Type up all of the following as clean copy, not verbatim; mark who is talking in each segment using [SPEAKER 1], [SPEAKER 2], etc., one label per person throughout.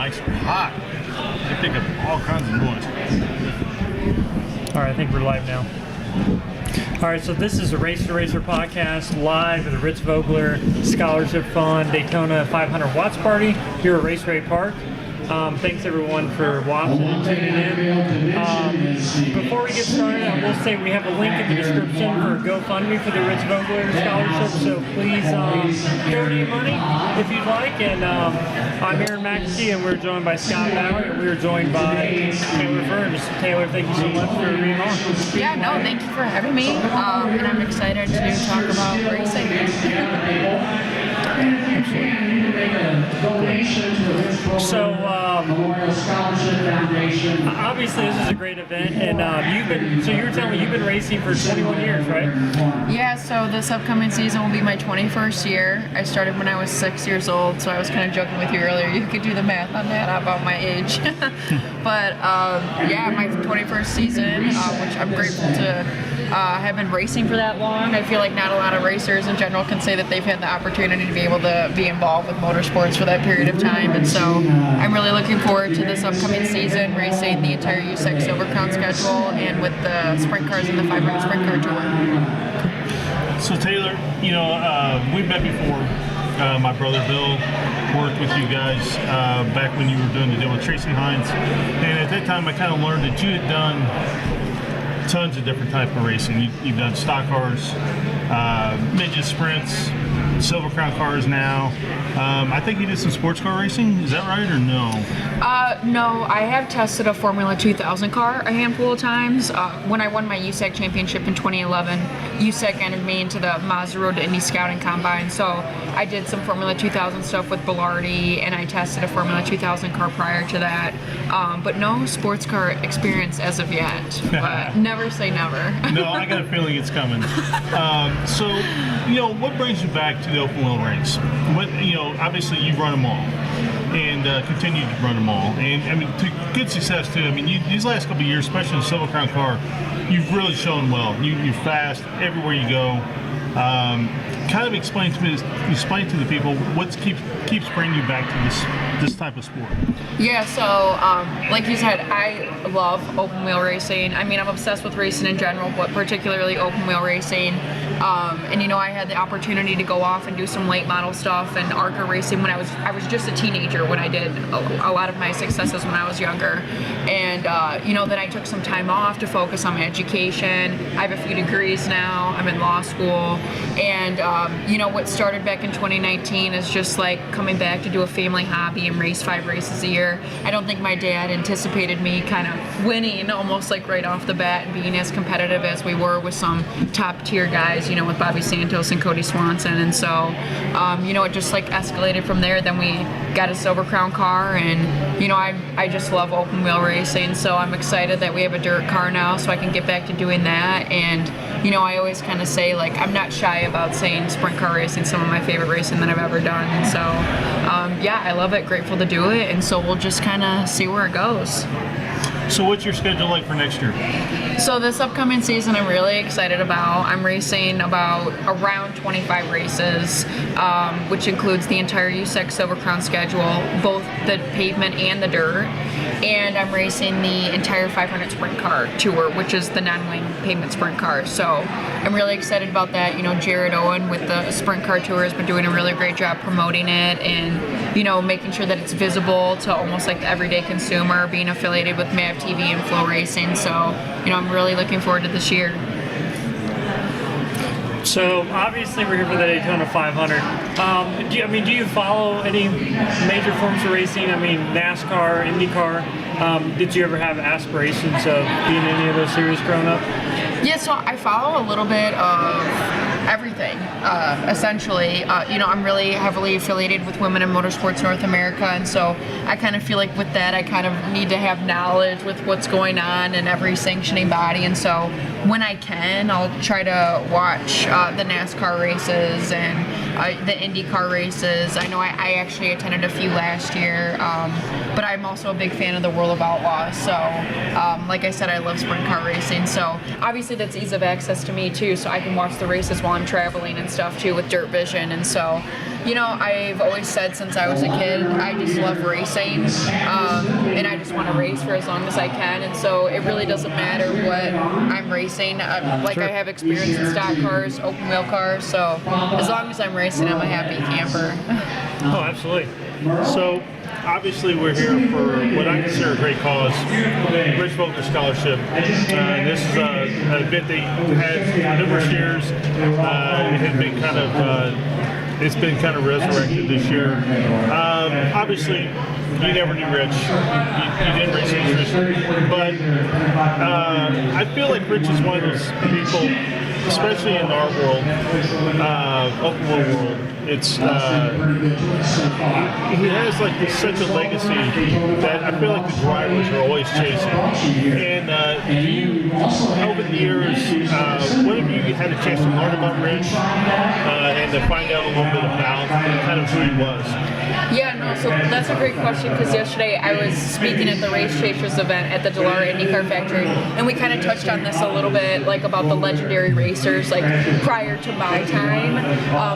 [SPEAKER 1] mics are hot. They pick up all kinds of noise.
[SPEAKER 2] All right, I think we're live now. All right, so this is the Race to Racer podcast live at the Ritz Vogler Scholarship Fund Daytona 500 Watts Party here at Raceway Park. Thanks everyone for watching and tuning in. Before we get started, I will say we have a link in the description for GoFundMe for the Ritz Vogler Scholarship, so please donate money if you'd like. And I'm Aaron McAfee, and we're joined by Scott Bauer, and we're joined by Taylor Ferns. Taylor, thank you so much for being on.
[SPEAKER 3] Yeah, no, thank you for having me, and I'm excited to talk about racing.
[SPEAKER 2] So, obviously this is a great event, and you were telling me you've been racing for 21 years, right?
[SPEAKER 3] Yeah, so this upcoming season will be my 21st year. I started when I was 6 years old, so I was kind of joking with you earlier. You could do the math on that about my age. But yeah, my 21st season, which I'm grateful to have been racing for that long. I feel like not a lot of racers in general can say that they've had the opportunity to be able to be involved with motorsports for that period of time, and so I'm really looking forward to this upcoming season, racing the entire USAC Silver Crown schedule and with the sprint cars and the 500 sprint car tour.
[SPEAKER 1] So Taylor, we met before. My brother Bill worked with you guys back when you were doing the deal with Tracy Hines, and at that time I kind of learned that you had done tons of different type of racing. You've done stock cars, midget sprints, Silver Crown cars now. I think you did some sports car racing. Is that right or no?
[SPEAKER 3] No, I have tested a Formula 2000 car a handful of times. When I won my USAC championship in 2011, USAC entered me into the Mazda Road to Indy Scouting Combine, so I did some Formula 2000 stuff with Bilardi, and I tested a Formula 2000 car prior to that. But no sports car experience as of yet. But never say never.
[SPEAKER 1] No, I got a feeling it's coming. So, what brings you back to the open wheel race? Obviously you've run them all, and continue to run them all, and I mean to good success too. I mean, these last couple of years, especially in the Silver Crown car, you've really shown well. You're fast everywhere you go. Kind of explain to the people what keeps bringing you back to this type of sport.
[SPEAKER 3] Yeah, so like you said, I love open wheel racing. I mean, I'm obsessed with racing in general, but particularly open wheel racing. And I had the opportunity to go off and do some late model stuff and ARCA racing when I was just a teenager, when I did a lot of my successes when I was younger. And then I took some time off to focus on my education. I have a few degrees now. I'm in law school, and what started back in 2019 is just like coming back to do a family hobby and race 5 races a year. I don't think my dad anticipated me kind of winning almost like right off the bat and being as competitive as we were with some top tier guys, with Bobby Santos and Kody Swanson. And so, it just like escalated from there. Then we got a Silver Crown car, and, I just love open wheel racing. So I'm excited that we have a dirt car now so I can get back to doing that. And, I always kind of say, like, I'm not shy about saying sprint car racing, some of my favorite racing that I've ever done. And so, yeah, I love it, grateful to do it. And so we'll just kind of see where it goes.
[SPEAKER 1] So what's your schedule like for next year?
[SPEAKER 3] So this upcoming season I'm really excited about. I'm racing around 25 races, which includes the entire USAC Silver Crown schedule, both the pavement and the dirt. And I'm racing the entire 500 sprint car tour, which is the non-wing pavement sprint car. So I'm really excited about that. Jared Owen with the sprint car tour has been doing a really great job promoting it and, making sure that it's visible to almost like the everyday consumer, being affiliated with MAV TV and Flow Racing. So, I'm really looking forward to this year.
[SPEAKER 2] So obviously we're here for the Daytona 500. Do you follow any major forms of racing? I mean, NASCAR, IndyCar. Did you ever have aspirations of being in any of those series growing up?
[SPEAKER 3] Yeah, so I follow a little bit of everything, essentially. I'm really heavily affiliated with Women in Motorsports North America, and so I kind of feel like with that I kind of need to have knowledge with what's going on in every sanctioning body, and so when I can, I'll try to watch the NASCAR races and the IndyCar races. I know I actually attended a few last year, but I'm also a big fan of the World of Outlaws, so like I said, I love sprint car racing, so obviously that's ease of access to me too, so I can watch the races while I'm traveling and stuff too with Dirt Vision. And so You know, I've always said since I was a kid, I just love racing, and I just want to race for as long as I can. And so it really doesn't matter what I'm racing. I have experience in stock cars, open wheel cars, so as long as I'm racing, I'm a happy camper.
[SPEAKER 1] Oh, absolutely. So, obviously, we're here for what I consider a great cause, Rich Vogler Scholarship. And this is an event that has for numerous years. It has been kind of it's been kind of resurrected this year. Obviously, you never knew Rich. You didn't race against Rich, but I feel like Rich is one of those people, especially in our world, open wheel world. It's he has like such a legacy that I feel like the drivers are always chasing. And over the years, what have you had a chance to learn about Rich and to find out a little bit about kind of who he was?
[SPEAKER 3] Yeah, no, so that's a great question because yesterday I was speaking at the Race Chasers event at the Dallara IndyCar Factory, and we kind of touched on this a little bit, like about the legendary racers, like prior to my time,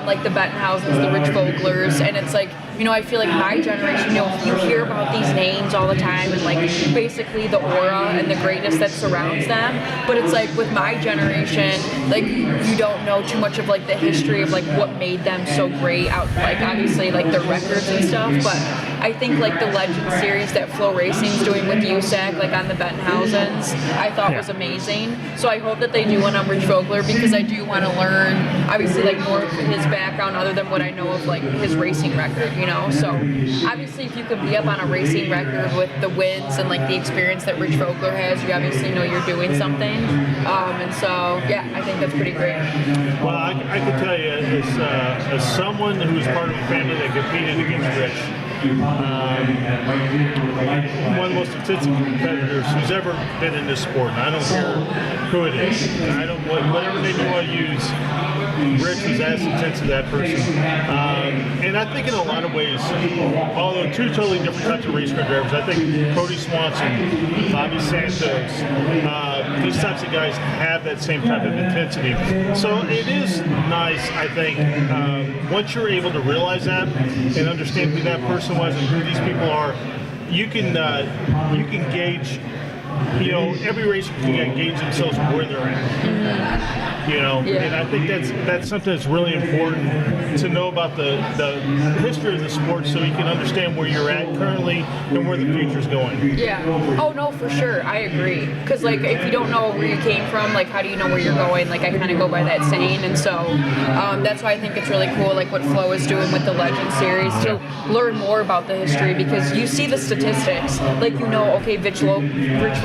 [SPEAKER 3] like the Bettenhausens, the Rich Voglers, and it's like, you know, I feel like my generation, you know, you hear about these names all the time and like basically the aura and the greatness that surrounds them, but it's like with my generation, like you don't know too much of like the history of like what made them so great out, like obviously like their records and stuff, but I think like the Legend series that Flow Racing's doing with USAC, like on the Bettenhausens, I thought was amazing. So I hope that they do one on Rich Vogler because I do want to learn, obviously, like more of his background other than what I know of like his racing record, you know. So obviously, if you could be up on a racing record with the wins and like the experience that Rich Vogler has, you obviously know you're doing something. And so yeah, I think that's pretty great.
[SPEAKER 1] Well, I can tell you, as someone who's part of a family that competed against Rich. One of the most intensive competitors who's ever been in this sport. And I don't care who it is. Whatever name you want to use, Rich was as intense as that person. And I think in a lot of ways, although two totally different types of race car drivers, I think Kody Swanson, Bobby Santos, these types of guys have that same type of intensity. So it is nice, I think, once you're able to realize that and understand who that person was and who these people are, you can gauge. You know, every racer can gauge themselves where they're at. You know, and I think that's something that's really important to know about the history of the sport, so you can understand where you're at currently and where the future's going.
[SPEAKER 3] Yeah. Oh no, for sure, I agree. Because like, if you don't know where you came from, like, how do you know where you're going? Like, I kind of go by that saying, and so that's why I think it's really cool, like what Flo is doing with the Legend series, to learn more about the history, because you see the statistics, like, you know, okay, Rich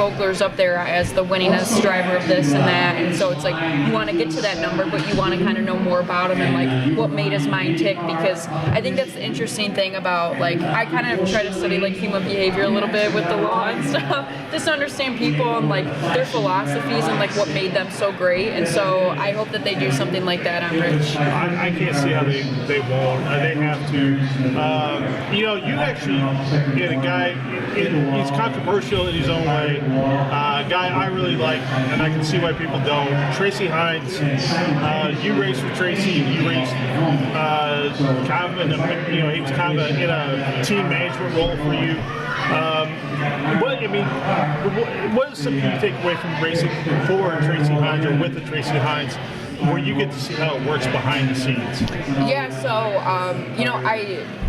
[SPEAKER 3] Vogler's up there as the winningest driver of this and that, and so it's like you want to get to that number, but you want to kind of know more about him and like what made his mind tick, because I think that's the interesting thing about, like, I kind of try to study like human behavior a little bit with the law and stuff, just to understand people and like their philosophies and like what made them so great, and so I hope that they do something like that on Rich.
[SPEAKER 1] I can't see how they won't. They have to. You know, you actually get a guy, he's controversial in his own way, a guy I really like, and I can see why people don't. Tracy Hines, you raced with Tracy, you raced kind of in a, you know, he was kind of in a team management role for you. What is something you take away from racing for Tracy Hines or with the Tracy Hines, where you get to see how it works behind the scenes?
[SPEAKER 3] Yeah, so, you know,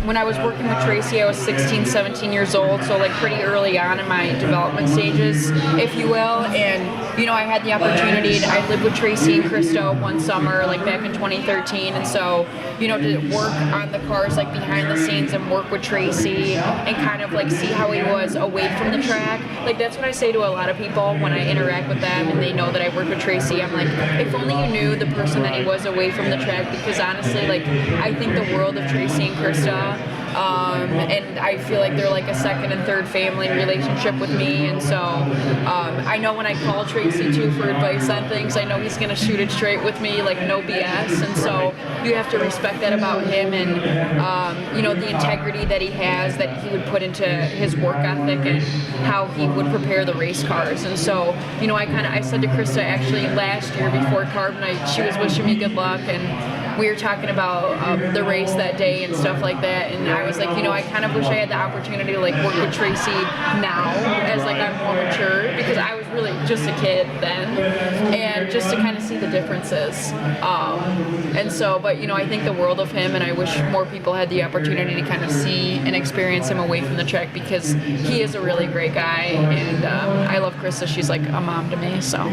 [SPEAKER 3] when I was working with Tracy, I was 16, 17 years old, so like pretty early on in my development stages, if you will, and, you know, I had the opportunity, I lived with Tracy and Christo one summer, like back in 2013, and so, you know, to work on the cars, like behind the scenes and work with Tracy and kind of like see how he was away from the track, like that's what I say to a lot of people when I interact with them and they know that I work with Tracy. I'm like, if only you knew the person that he was away from the track, because honestly, like, I think the world of Tracy and Krista, and I feel like they're like a second and third family relationship with me, and so I know when I call Tracy too for advice on things, I know he's going to shoot it straight with me, like no BS, and so you have to respect that about him, and you know, the integrity that he has, that he would put into his work ethic and how he would prepare the race cars. And so, you know, I said to Krista actually last year before Carb Night, she was wishing me good luck, and we were talking about the race that day and stuff like that, and I was like, I kind of wish I had the opportunity to like work with Tracy now as like I'm more mature, because I was really just a kid then, and just to kind of see the differences. And so, but I think the world of him, and I wish more people had the opportunity to kind of see and experience him away from the track, because he is a really great guy, and I love Krista. She's like a mom to me. So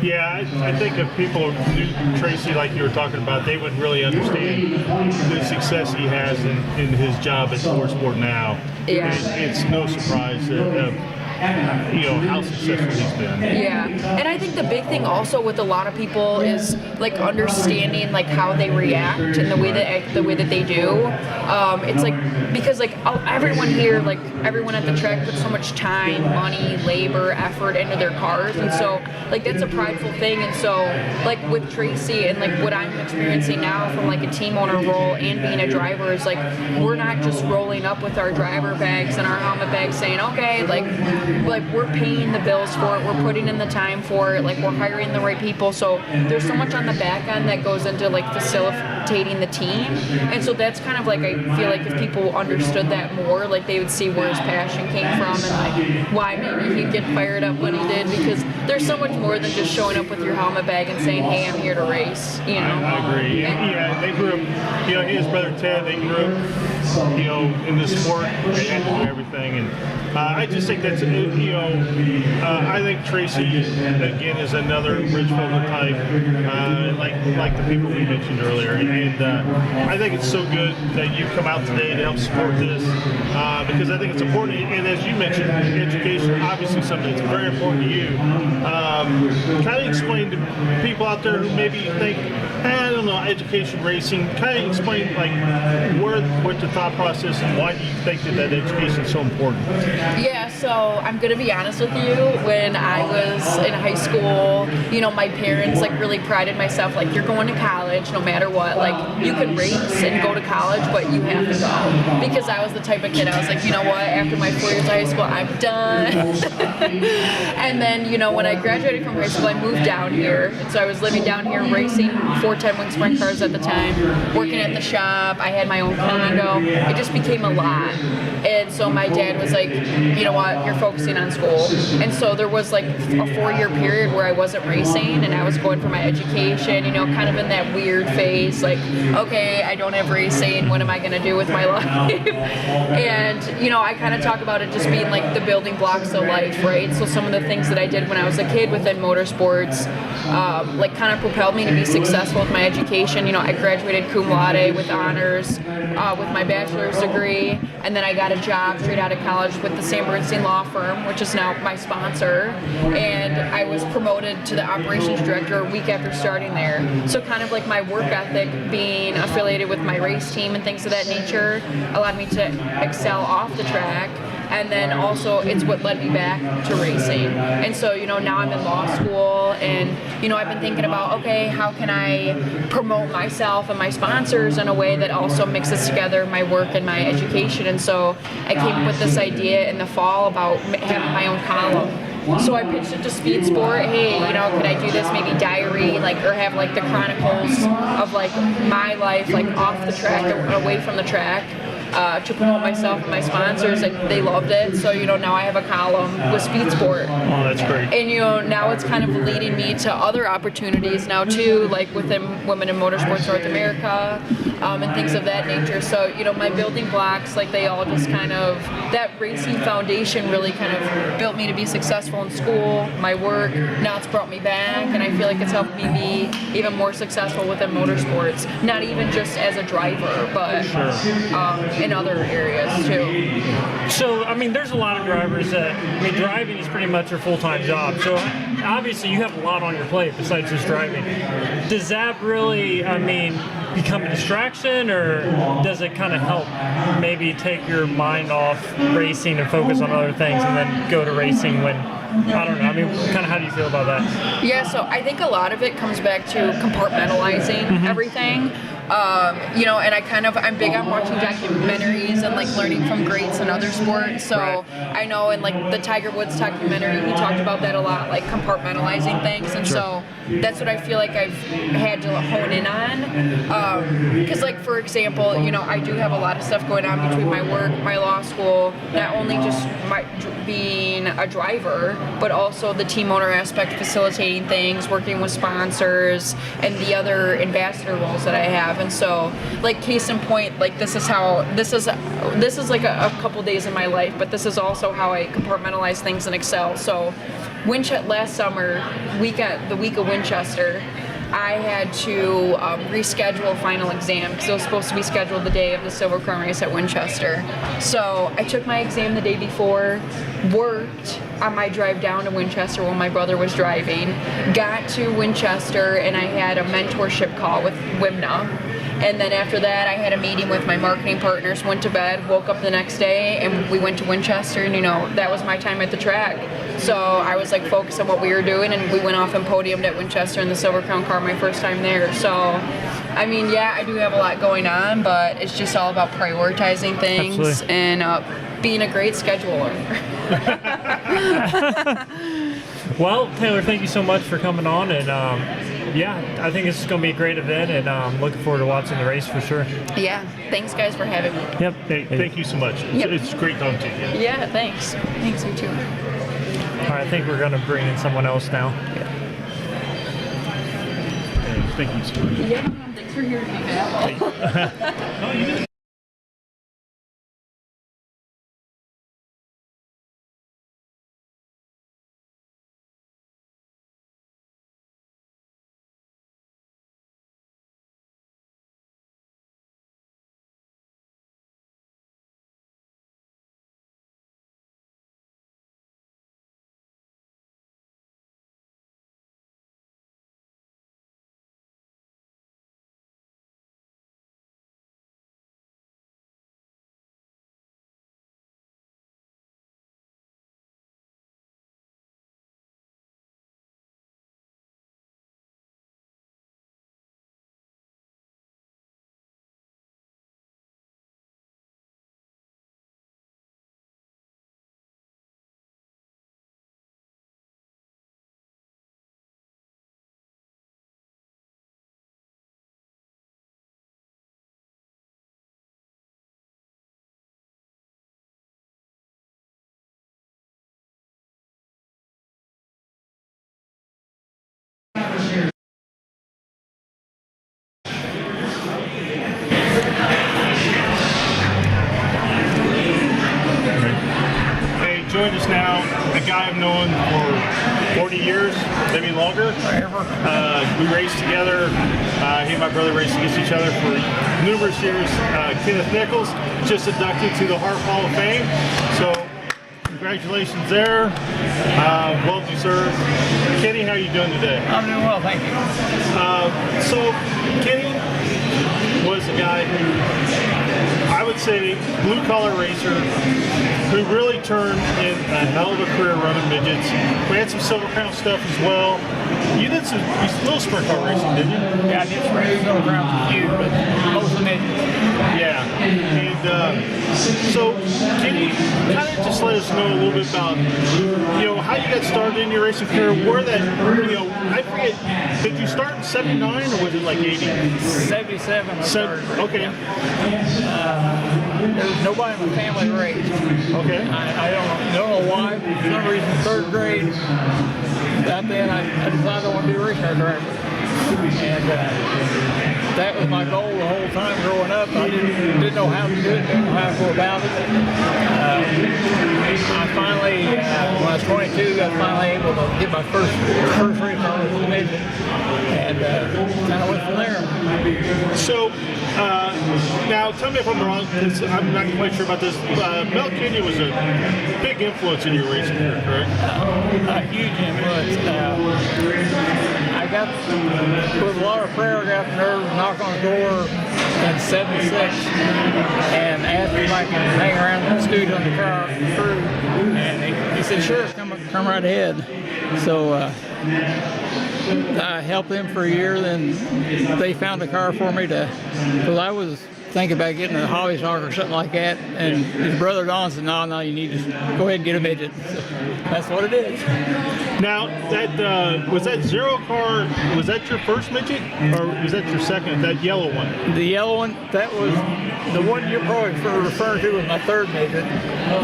[SPEAKER 1] yeah, I think if people knew Tracy like you were talking about, they would really understand the success he has in his job at Motorsport now.
[SPEAKER 3] Yeah.
[SPEAKER 1] It's no surprise that how successful he's been.
[SPEAKER 3] Yeah, and I think the big thing also with a lot of people is like understanding like how they react and the way that they do. It's like, because like everyone here, like everyone at the track puts so much time, money, labor, effort into their cars, and so like that's a prideful thing. And so like with Tracy and like what I'm experiencing now from like a team owner role and being a driver is like we're not just rolling up with our driver bags and our helmet bags saying, okay, like we're paying the bills for it, we're putting in the time for it, like we're hiring the right people. So there's so much on the back end that goes into like facilitating the team, and so that's kind of like, I feel like if people understood that more, like they would see where his passion came from and like why maybe he'd get fired up when he did, because there's so much more than just showing up with your helmet bag and saying, hey, I'm here to race,
[SPEAKER 1] I agree. Yeah, they grew up, he and his brother Ted, they grew up, in the sport and everything, and I just think that's, I think Tracy, again, is another Rich Vogler type, like the people we mentioned earlier. And I think it's so good that you come out today to help support this, because I think it's important. And as you mentioned, education, obviously something that's very important to you. Kind of explain to people out there who maybe think, I don't know, education racing, kind of explain like what the thought process and why do you think that education is so important?
[SPEAKER 3] Yeah, so I'm gonna be honest with you. When I was in high school, my parents like really prided myself, like you're going to college no matter what. Like you can race and go to college, but you have to go. Because I was the type of kid, I was like, you know what? After my 4 years of high school, I'm done. And then, when I graduated from high school, I moved down here. And so I was living down here, racing 410 wing sprint cars at the time, working at the shop. I had my own condo. It just became a lot. And so my dad was like, you know what, you're focusing on school. And so there was like a 4-year period where I wasn't racing and I was going for my education, kind of in that weird phase, like, okay, I don't have racing, what am I gonna do with my life? And, I kind of talk about it just being like the building blocks of life, right? So some of the things that I did when I was a kid within motorsports, like kind of propelled me to be successful with my education. I graduated cum laude with honors, with my bachelor's degree, and then I got a job straight out of college with the Sam Bernstein Law Firm, which is now my sponsor, and I was promoted to the operations director a week after starting there. So kind of like my work ethic being affiliated with my race team and things of that nature allowed me to excel off the track. And then also it's what led me back to racing. And so, now I'm in law school and, I've been thinking about, okay, how can I promote myself and my sponsors in a way that also mixes together my work and my education. And so I came up with this idea in the fall about having my own column. So I pitched it to Speed Sport. Hey, could I do this maybe diary, or have the chronicles of my life, off the track or away from the track. To promote myself and my sponsors, and they loved it. So now I have a column with Speed Sport.
[SPEAKER 1] Oh, that's great.
[SPEAKER 3] And now it's kind of leading me to other opportunities now too, like within Women in Motorsports North America, and things of that nature. So my building blocks, they all just kind of, that racing foundation really kind of built me to be successful in school, my work. Now it's brought me back, and I feel like it's helped me be even more successful within motorsports. Not even just as a driver, but in other areas too.
[SPEAKER 2] So, there's a lot of drivers that, driving is pretty much their full-time job. So, obviously, you have a lot on your plate besides just driving. Does that really, become a distraction, or does it kind of help maybe take your mind off racing and focus on other things and then go to racing when, I don't know, kind of how do you feel about that?
[SPEAKER 3] Yeah, so I think a lot of it comes back to compartmentalizing everything. And I'm big on watching documentaries and like learning from greats in other sports. So I know in like the Tiger Woods documentary, he talked about that a lot, like compartmentalizing things. And so that's what I feel like I've had to hone in on. Because like, for example, I do have a lot of stuff going on between my work, my law school, not only just being a driver, but also the team owner aspect, facilitating things, working with sponsors, and the other ambassador roles that I have. And so, like, case in point, like this is like a couple days in my life, but this is also how I compartmentalize things in Excel. So, last summer, the week of Winchester, I had to reschedule a final exam because it was supposed to be scheduled the day of the Silver Crown race at Winchester. So I took my exam the day before, worked on my drive down to Winchester while my brother was driving, got to Winchester, and I had a mentorship call with WIMNA. And then after that, I had a meeting with my marketing partners, went to bed, woke up the next day, and we went to Winchester, and that was my time at the track. So I was like focused on what we were doing, and we went off and podiumed at Winchester in the Silver Crown car my first time there. So, I mean, yeah, I do have a lot going on, but it's just all about prioritizing things.
[SPEAKER 2] Absolutely.
[SPEAKER 3] And being a great scheduler.
[SPEAKER 2] Well, Taylor, thank you so much for coming on, and I think this is going to be a great event, and I'm looking forward to watching the race for sure.
[SPEAKER 3] Yeah, thanks guys for having me.
[SPEAKER 2] Yep.
[SPEAKER 1] Hey, thank you so much.
[SPEAKER 3] Yep.
[SPEAKER 1] It's great talking to you.
[SPEAKER 3] Yeah, thanks. Thanks, you too.
[SPEAKER 2] All right, I think we're going to bring in someone else now.
[SPEAKER 1] Hey, thank you so much.
[SPEAKER 3] Yeah, thanks for hearing me back.
[SPEAKER 1] Joined us now, a guy I've known for 40 years, maybe longer. We raced together. He and my brother raced against each other for numerous years. Kenneth Nichols just inducted to the Heart Hall of Fame. So congratulations there. Well deserved. Kenny, how are you doing today?
[SPEAKER 4] I'm doing well, thank you.
[SPEAKER 1] So Kenny was a guy who, I would say, blue-collar racer who really turned in a hell of a career running midgets. We had some Silver Crown stuff as well. You did some little sprint car racing, didn't you?
[SPEAKER 4] Yeah, I did sprint Silver Crown a few, but mostly midgets.
[SPEAKER 1] Yeah. And so can you kind of just let us know a little bit about, how you got started in your racing career, where that, I forget, did you start in 79 or was it like 80?
[SPEAKER 4] 77 I started.
[SPEAKER 1] Okay.
[SPEAKER 4] There was nobody in my family raced.
[SPEAKER 1] Okay.
[SPEAKER 4] I don't know why. For some reason, third grade, back then I decided I want to be a race car driver. And that was my goal the whole time growing up. I didn't know how to do it, didn't know how to go about it. I finally, when I was 22, I was finally able to get my first race car with a midget. And kind of went from there.
[SPEAKER 1] So, now tell me if I'm wrong, because I'm not quite sure about this. Mel Kody was a big influence in your racing career, correct?
[SPEAKER 4] A huge influence. I got with a lot of prayer, I got nerves, knock on the door in '76, and asked if I could hang around the studio in the car through. And he said, "Sure, come right ahead." So I helped them for a year. Then they found a car for me because I was thinking about getting a hobby stock or something like that. And his brother Don said, no, you need to go ahead and get a midget. So that's what it is.
[SPEAKER 1] Now, that was that Zero car, was that your first midget? Or was that your second, that yellow one?
[SPEAKER 4] The yellow one, that was the one you're probably referring to was my third midget.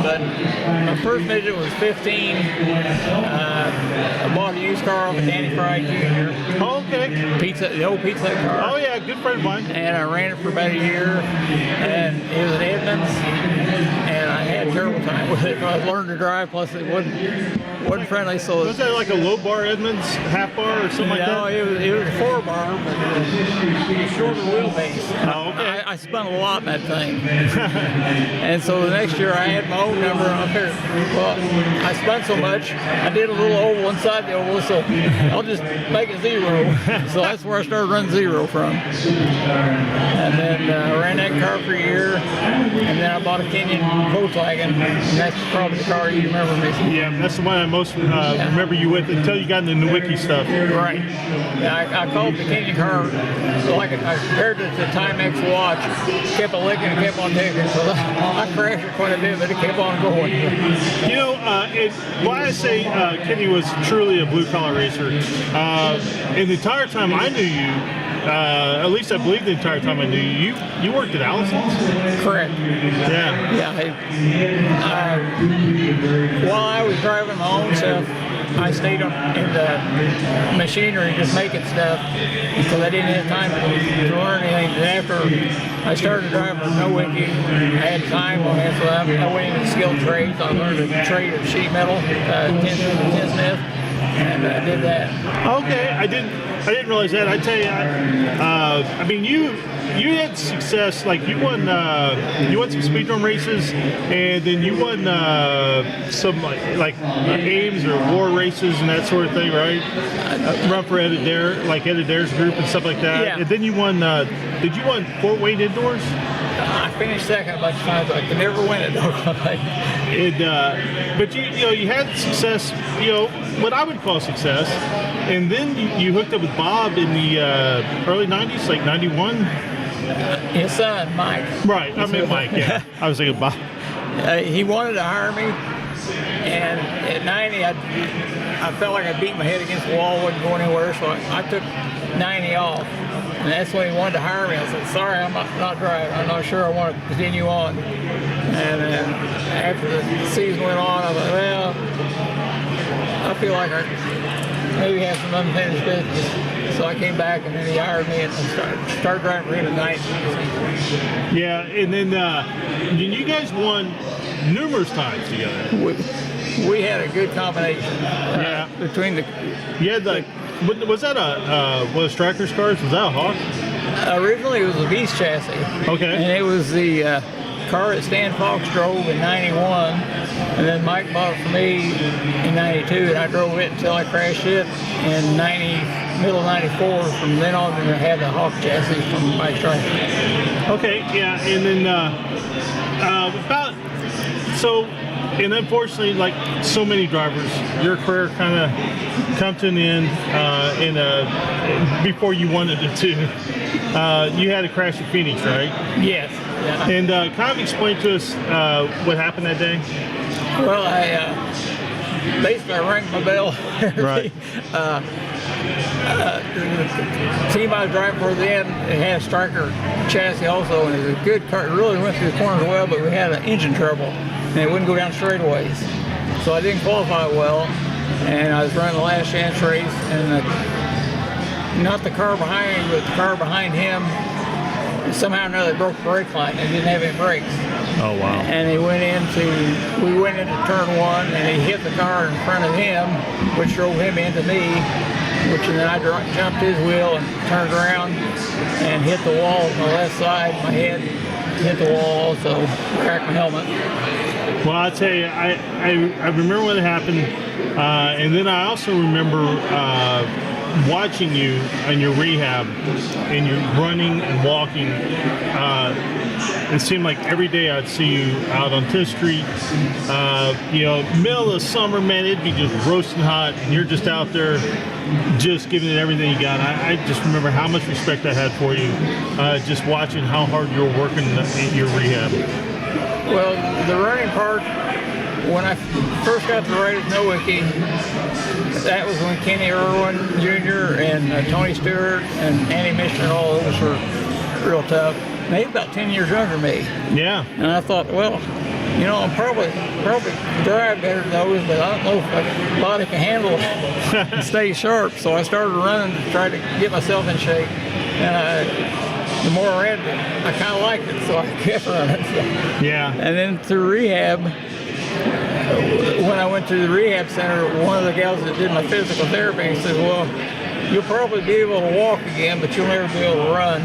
[SPEAKER 4] But my first midget was 15. I bought a used car off of Danny Fry Jr.
[SPEAKER 1] Oh, okay.
[SPEAKER 4] The old Pizza Hut car.
[SPEAKER 1] Oh, yeah, good friend of mine.
[SPEAKER 4] And I ran it for about a year, and it was an Edmonds, and I had a terrible time with it. I learned to drive, plus it wasn't friendly. So
[SPEAKER 1] Was that like a low bar Edmonds, half bar, or something like that?
[SPEAKER 4] No, it was a 4-bar, but it was shorter wheelbase.
[SPEAKER 1] Oh, okay.
[SPEAKER 4] I spun a lot in that thing. And so the next year I had my own number up there. Well, I spun so much, I did a little oval inside the oval, so I'll just make it 0. So that's where I started running 0 from. And then I ran that car for a year, and then I bought a Kenyan Volkswagen, and that's probably the car you remember me.
[SPEAKER 1] Yeah, that's the one I most remember you with until you got into the wiki stuff.
[SPEAKER 4] Right. Yeah, I called the Kenyan car, like I compared it to the Timex watch, kept on licking and kept on ticking, so I crashed it quite a bit, but it kept on going.
[SPEAKER 1] You know, why I say Kenny was truly a blue-collar racer, and the entire time I knew you, at least I believe the entire time I knew you, you worked at Allison's?
[SPEAKER 4] Correct.
[SPEAKER 1] Yeah.
[SPEAKER 4] Yeah. While I was driving my own stuff, I stayed in the machinery just making stuff because I didn't have time to learn anything. And after I started driving for no wiki, I had time on it, so I went into skilled trades. I learned a trade of sheet metal, tinsmith, and I did that.
[SPEAKER 1] Okay, I didn't realize that. I tell you, I mean, you had success. Like you won some speedrun races, and then you won some like Ames or war races and that sort of thing, right? Run for Ed Adair's group and stuff like that.
[SPEAKER 4] Yeah.
[SPEAKER 1] And then you won. Did you win Fort Wayne indoors?
[SPEAKER 4] I finished second a bunch of times, but I could never win it though.
[SPEAKER 1] But you had success, what I would call success, and then you hooked up with Bob in the early 90s, like 91?
[SPEAKER 4] His son, Mike.
[SPEAKER 1] Right, I meant Mike, yeah. I was thinking Bob.
[SPEAKER 4] He wanted to hire me, and at 90, I felt like I beat my head against the wall, wasn't going anywhere, so I took 90 off. And that's when he wanted to hire me. I said, sorry, I'm not driving. I'm not sure I want to continue on. And then after the season went on, I thought, well, I feel like I maybe have some unfinished business. So I came back, and then he hired me and started driving for him at night.
[SPEAKER 1] Yeah, and then you guys won numerous times together.
[SPEAKER 4] We had a good combination.
[SPEAKER 1] Yeah.
[SPEAKER 4] Between the...
[SPEAKER 1] You had was that one of Stryker's cars? Was that a Hawk?
[SPEAKER 4] Originally, it was a Beast chassis.
[SPEAKER 1] Okay.
[SPEAKER 4] And it was the car that Stan Fox drove in 91. And then Mike bought it for me in 92, and I drove it until I crashed it in middle of 94. From then on, I had the Hawk chassis from Mike Stryker.
[SPEAKER 1] Okay, yeah, and then and unfortunately, like so many drivers, your career kind of come to an end before you wanted it to. You had a crash at Phoenix, right?
[SPEAKER 4] Yes. Yeah.
[SPEAKER 1] And kind of explain to us what happened that day.
[SPEAKER 4] Well, I basically rang my bell.
[SPEAKER 1] Right.
[SPEAKER 4] The team I was driving for then, it had a Stryker chassis also, and it was a good car. It really went through the corners well, but we had an engine trouble, and it wouldn't go down straightaways. So I didn't qualify well, and I was running the last chance race, and not the car behind me, but the car behind him, somehow or another broke the brake line and didn't have any brakes.
[SPEAKER 1] Oh, wow.
[SPEAKER 4] And we went into turn one, and he hit the car in front of him, which drove him into me, and then I jumped his wheel and turned around and hit the wall on the left side. My head hit the wall also, cracked my helmet.
[SPEAKER 1] Well, I'll tell you, I remember when it happened, and then I also remember watching you in your rehab, and you're running and walking. it seemed like every day I'd see you out on 10th Street. Middle of summer, man, it'd be just roasting hot, and you're just out there just giving it everything you got. I just remember how much respect I had for you, just watching how hard you were working in your rehab.
[SPEAKER 4] Well, the running part, when I first got to ride at Nowicki, that was when Kenny Irwin Jr. and Tony Stewart and Andy Mischer and all those were real tough. And they were about 10 years younger than me.
[SPEAKER 1] Yeah.
[SPEAKER 4] And I thought, well, I'm probably drive better than those, but I don't know if my body can handle it and stay sharp. So I started running to try to get myself in shape. And the more I ran it, I kind of liked it, so I kept running. So.
[SPEAKER 1] Yeah.
[SPEAKER 4] And then through rehab, when I went to the rehab center, one of the gals that did my physical therapy said, well, you'll probably be able to walk again, but you'll never be able to run.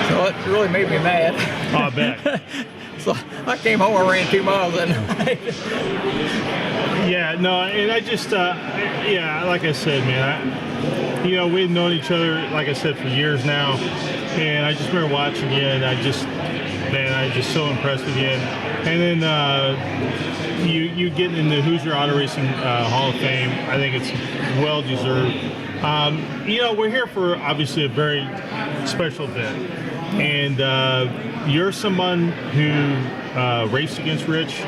[SPEAKER 4] So it really made me mad.
[SPEAKER 1] Oh, I bet.
[SPEAKER 4] So I came home and ran 2 miles that night.
[SPEAKER 1] Yeah, no, and I just, like I said, man, we've known each other, like I said, for years now, and I just remember watching you, and I'm just so impressed with you. And then you getting in the Hoosier Auto Racing Hall of Fame, I think it's well deserved. We're here for obviously a very special event, and you're someone who raced against Rich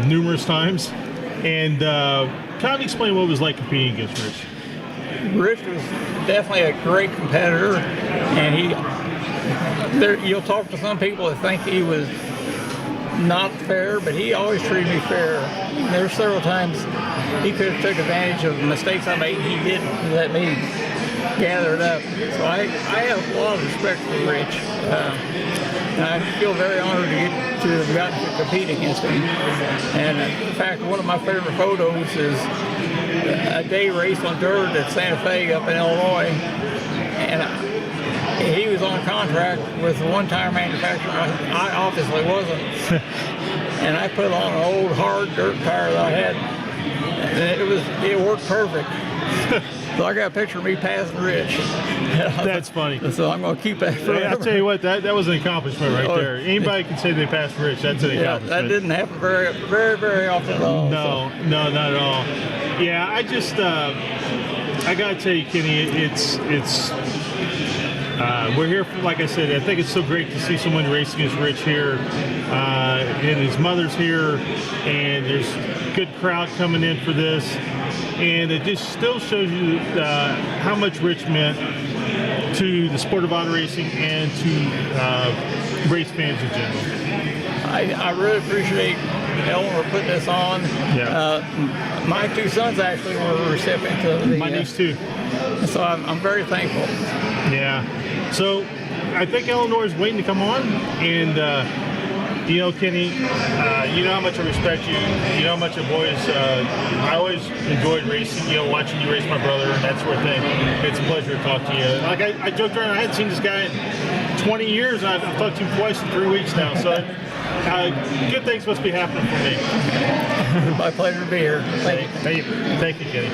[SPEAKER 1] numerous times, and kind of explain what it was like competing against Rich.
[SPEAKER 4] Rich was definitely a great competitor, and you'll talk to some people that think he was not fair, but he always treated me fair. There were several times he could have took advantage of the mistakes I made. He didn't let me gather it up. So I have a lot of respect for Rich. And I feel very honored to have gotten to compete against him. And in fact, one of my favorite photos is a day race on dirt at Santa Fe up in Illinois. And he was on contract with one tire manufacturer. I obviously wasn't. And I put on an old hard dirt tire that I had, and it worked perfect. So I got a picture of me passing Rich.
[SPEAKER 1] That's funny.
[SPEAKER 4] So I'm going to keep that forever.
[SPEAKER 1] I'll tell you what, that was an accomplishment right there. Anybody can say they passed Rich. That's an accomplishment.
[SPEAKER 4] That didn't happen very, very, very often at all.
[SPEAKER 1] No, not at all. Yeah, I just, I got to tell you, Kenny, we're here for, like I said, I think it's so great to see someone racing against Rich here, and his mother's here, and there's a good crowd coming in for this, and it just still shows you how much Rich meant to the sport of auto racing and to race fans in general.
[SPEAKER 4] I really appreciate Eleanor putting this on.
[SPEAKER 1] Yeah.
[SPEAKER 4] My 2 sons actually were recipients of the...
[SPEAKER 1] My niece too.
[SPEAKER 4] So I'm very thankful.
[SPEAKER 1] Yeah. So I think Eleanor's waiting to come on, and Kenny, you know how much I respect you. You know how much I always enjoyed racing. Watching you race my brother and that sort of thing. It's a pleasure to talk to you. Like I joked around, I hadn't seen this guy in 20 years. I've talked to him twice in 3 weeks now. So good things must be happening for me.
[SPEAKER 4] My pleasure to be here.
[SPEAKER 1] Thank you, Kenny.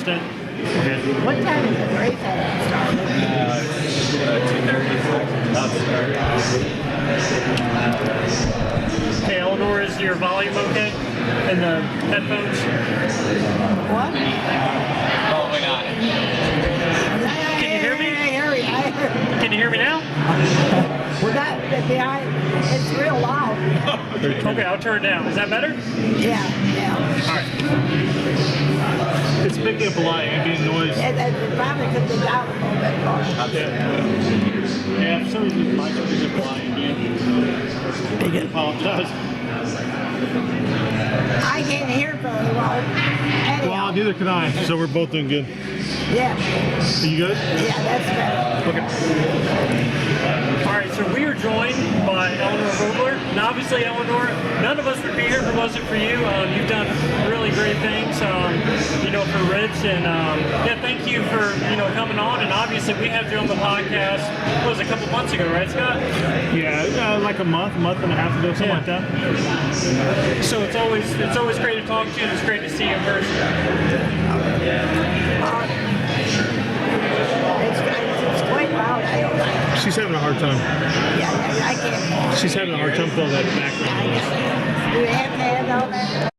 [SPEAKER 2] it. Okay.
[SPEAKER 5] What time is the race at?
[SPEAKER 2] 2:30. Hey, Eleanor, is your volume okay in the headphones?
[SPEAKER 5] What?
[SPEAKER 4] Probably not.
[SPEAKER 2] Can you hear me?
[SPEAKER 5] I heard.
[SPEAKER 2] Can you hear me now?
[SPEAKER 5] We're not behind. It's real loud.
[SPEAKER 2] Okay, I'll turn it down. Is that better?
[SPEAKER 5] Yeah.
[SPEAKER 2] All right.
[SPEAKER 1] It's picking up a lot of ambient noise.
[SPEAKER 5] And it probably could be down a little bit more.
[SPEAKER 1] Yeah, for some reason, the mics are picking up a lot of ambient. I apologize.
[SPEAKER 5] I can't hear very well. Anyhow,
[SPEAKER 1] Well, neither can I, so we're both doing good.
[SPEAKER 5] yeah,
[SPEAKER 1] Are you good?
[SPEAKER 5] yeah, that's better.
[SPEAKER 2] Okay. All right, so we are joined by Eleanor Vogler. And obviously, Eleanor, none of us would be here if it wasn't for you. You've done really great things, for Rich. And yeah, thank you for, coming on. And obviously, we had you on the podcast, what was it, a couple months ago, right, Scott?
[SPEAKER 1] Yeah, like a month and a half ago, something like that.
[SPEAKER 2] So it's always great to talk to you, and it's great to see you in person.
[SPEAKER 5] It's quite loud. I don't like it.
[SPEAKER 1] She's having a hard time.
[SPEAKER 5] Yeah, I can't.
[SPEAKER 1] She's having a hard time with all that background noise.
[SPEAKER 5] Do we have to have all that?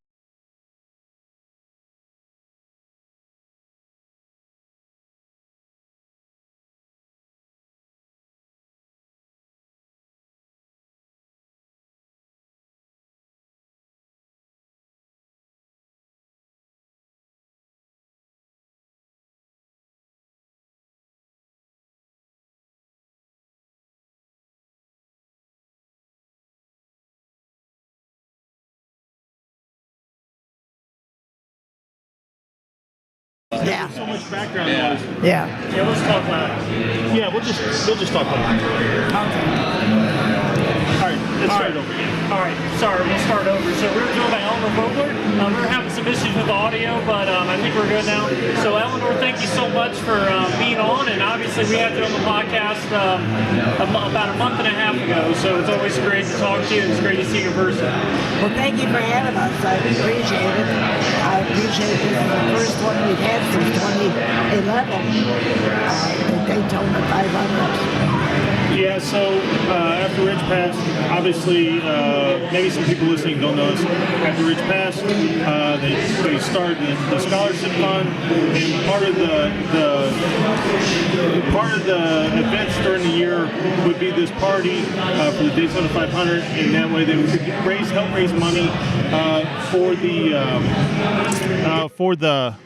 [SPEAKER 5] Yeah.
[SPEAKER 1] So much background noise.
[SPEAKER 5] Yeah.
[SPEAKER 2] Yeah, let's talk about it.
[SPEAKER 1] Yeah, we'll just talk about it. All right, let's start over again.
[SPEAKER 2] All right, sorry, we'll start over. So we were joined by Eleanor Vogler. We were having some issues with the audio, but I think we're good now. So Eleanor, thank you so much for being on, and obviously we had you on the podcast about a month and a half ago, so it's always great to talk to you, and it's great to see you in person.
[SPEAKER 5] Well, thank you for having us. I appreciate it. I appreciate this is the first one we've had since 2011, the Daytona 500.
[SPEAKER 1] Yeah, so after Rich passed, obviously, maybe some people listening don't know this. After Rich passed, they started the scholarship fund, and part of the events during the year would be this party for the Daytona 500, and that way they would help raise money for the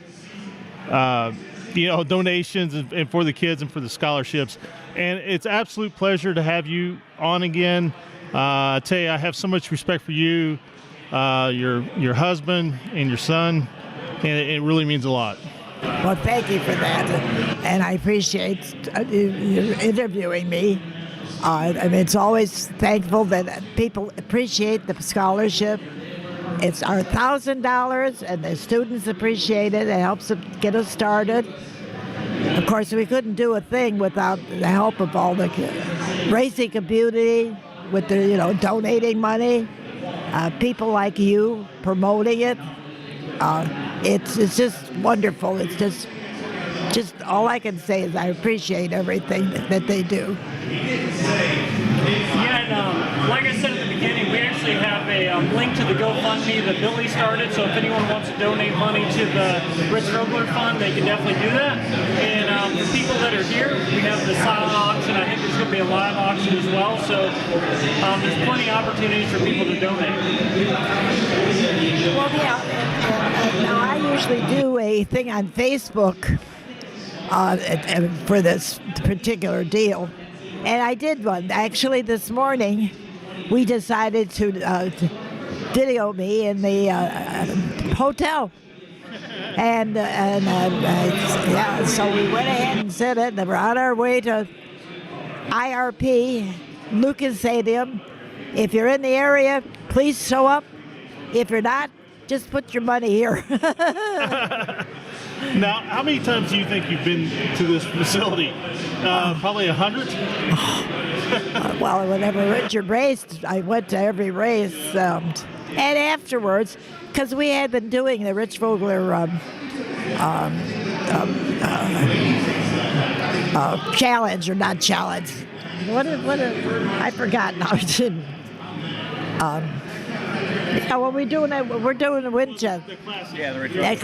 [SPEAKER 1] donations and for the kids and for the scholarships. And it's an absolute pleasure to have you on again. I tell you, I have so much respect for you, your husband, and your son, and it really means a lot.
[SPEAKER 5] Well, thank you for that, and I appreciate you interviewing me. It's always thankful that people appreciate the scholarship. It's our $1,000, and the students appreciate it. It helps them get us started. Of course, we couldn't do a thing without the help of all the racing community, with the donating money, people like you promoting it. It's just wonderful. It's just all I can say is I appreciate everything that they do.
[SPEAKER 2] Yeah, and like I said at the beginning, we actually have a link to the GoFundMe that Billy started, so if anyone wants to donate money to the Rich Vogler Fund, they can definitely do that. And for people that are here, we have the silent auction. I think there's going to be a live auction as well, so there's plenty of opportunities for people to donate.
[SPEAKER 5] Well, yeah, now I usually do a thing on Facebook for this particular deal. And I did one. Actually, this morning, we decided to video me in the hotel. And so we went ahead and said it. And we're on our way to IRP, Lucas Stadium. If you're in the area, please show up. If you're not, just put your money here.
[SPEAKER 1] Now, how many times do you think you've been to this facility? Probably 100?
[SPEAKER 5] Well, whenever Richard raced, I went to every race. And afterwards, because we had been doing the Rich Vogler challenge or not challenge. I forgot now. Well, we're doing the Winchester.
[SPEAKER 1] Yeah, the
[SPEAKER 5] Yeah,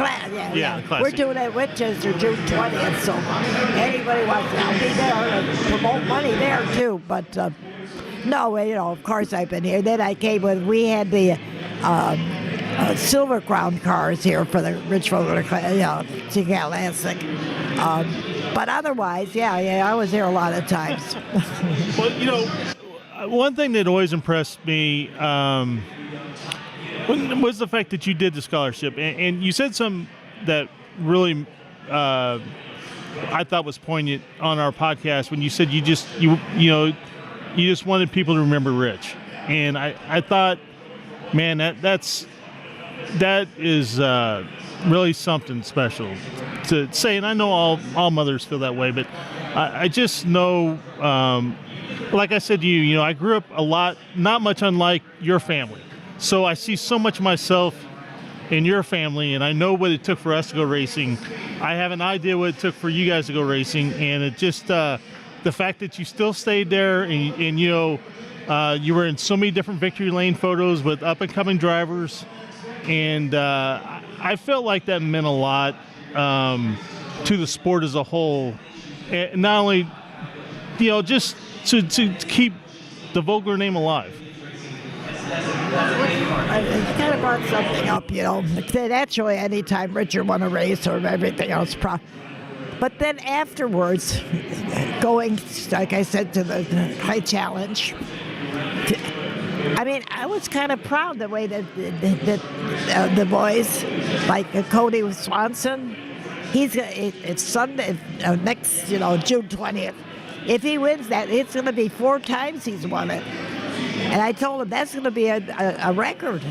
[SPEAKER 1] Yeah, the classic.
[SPEAKER 5] We're doing it at Winchester June 20th, so anybody wants to, I'll be there and promote money there too. But no, of course I've been here. Then I came we had the Silver Crown cars here for the Rich Vogler, Classic. But otherwise, I was there a lot of times.
[SPEAKER 1] Well, one thing that always impressed me was the fact that you did the scholarship, and you said something that really I thought was poignant on our podcast when you said you just wanted people to remember Rich, and I thought, man, that is really something special to say, and I know all mothers feel that way, but I just know. Like I said to you, I grew up not much unlike your family. So I see so much of myself in your family, and I know what it took for us to go racing. I have an idea what it took for you guys to go racing, and it just the fact that you still stayed there, and you were in so many different victory lane photos with up-and-coming drivers, and I felt like that meant a lot to the sport as a whole. And not only, just to keep the Vogler name alive.
[SPEAKER 5] I kind of brought something up, that actually anytime Richard won a race or everything else, but then afterwards, going, like I said, to the Clay Challenge, I was kind of proud the way that the boys, like Kody with Swanson, it's Sunday, next, June 20th. If he wins that, it's going to be 4 times he's won it. And I told him that's going to be a record.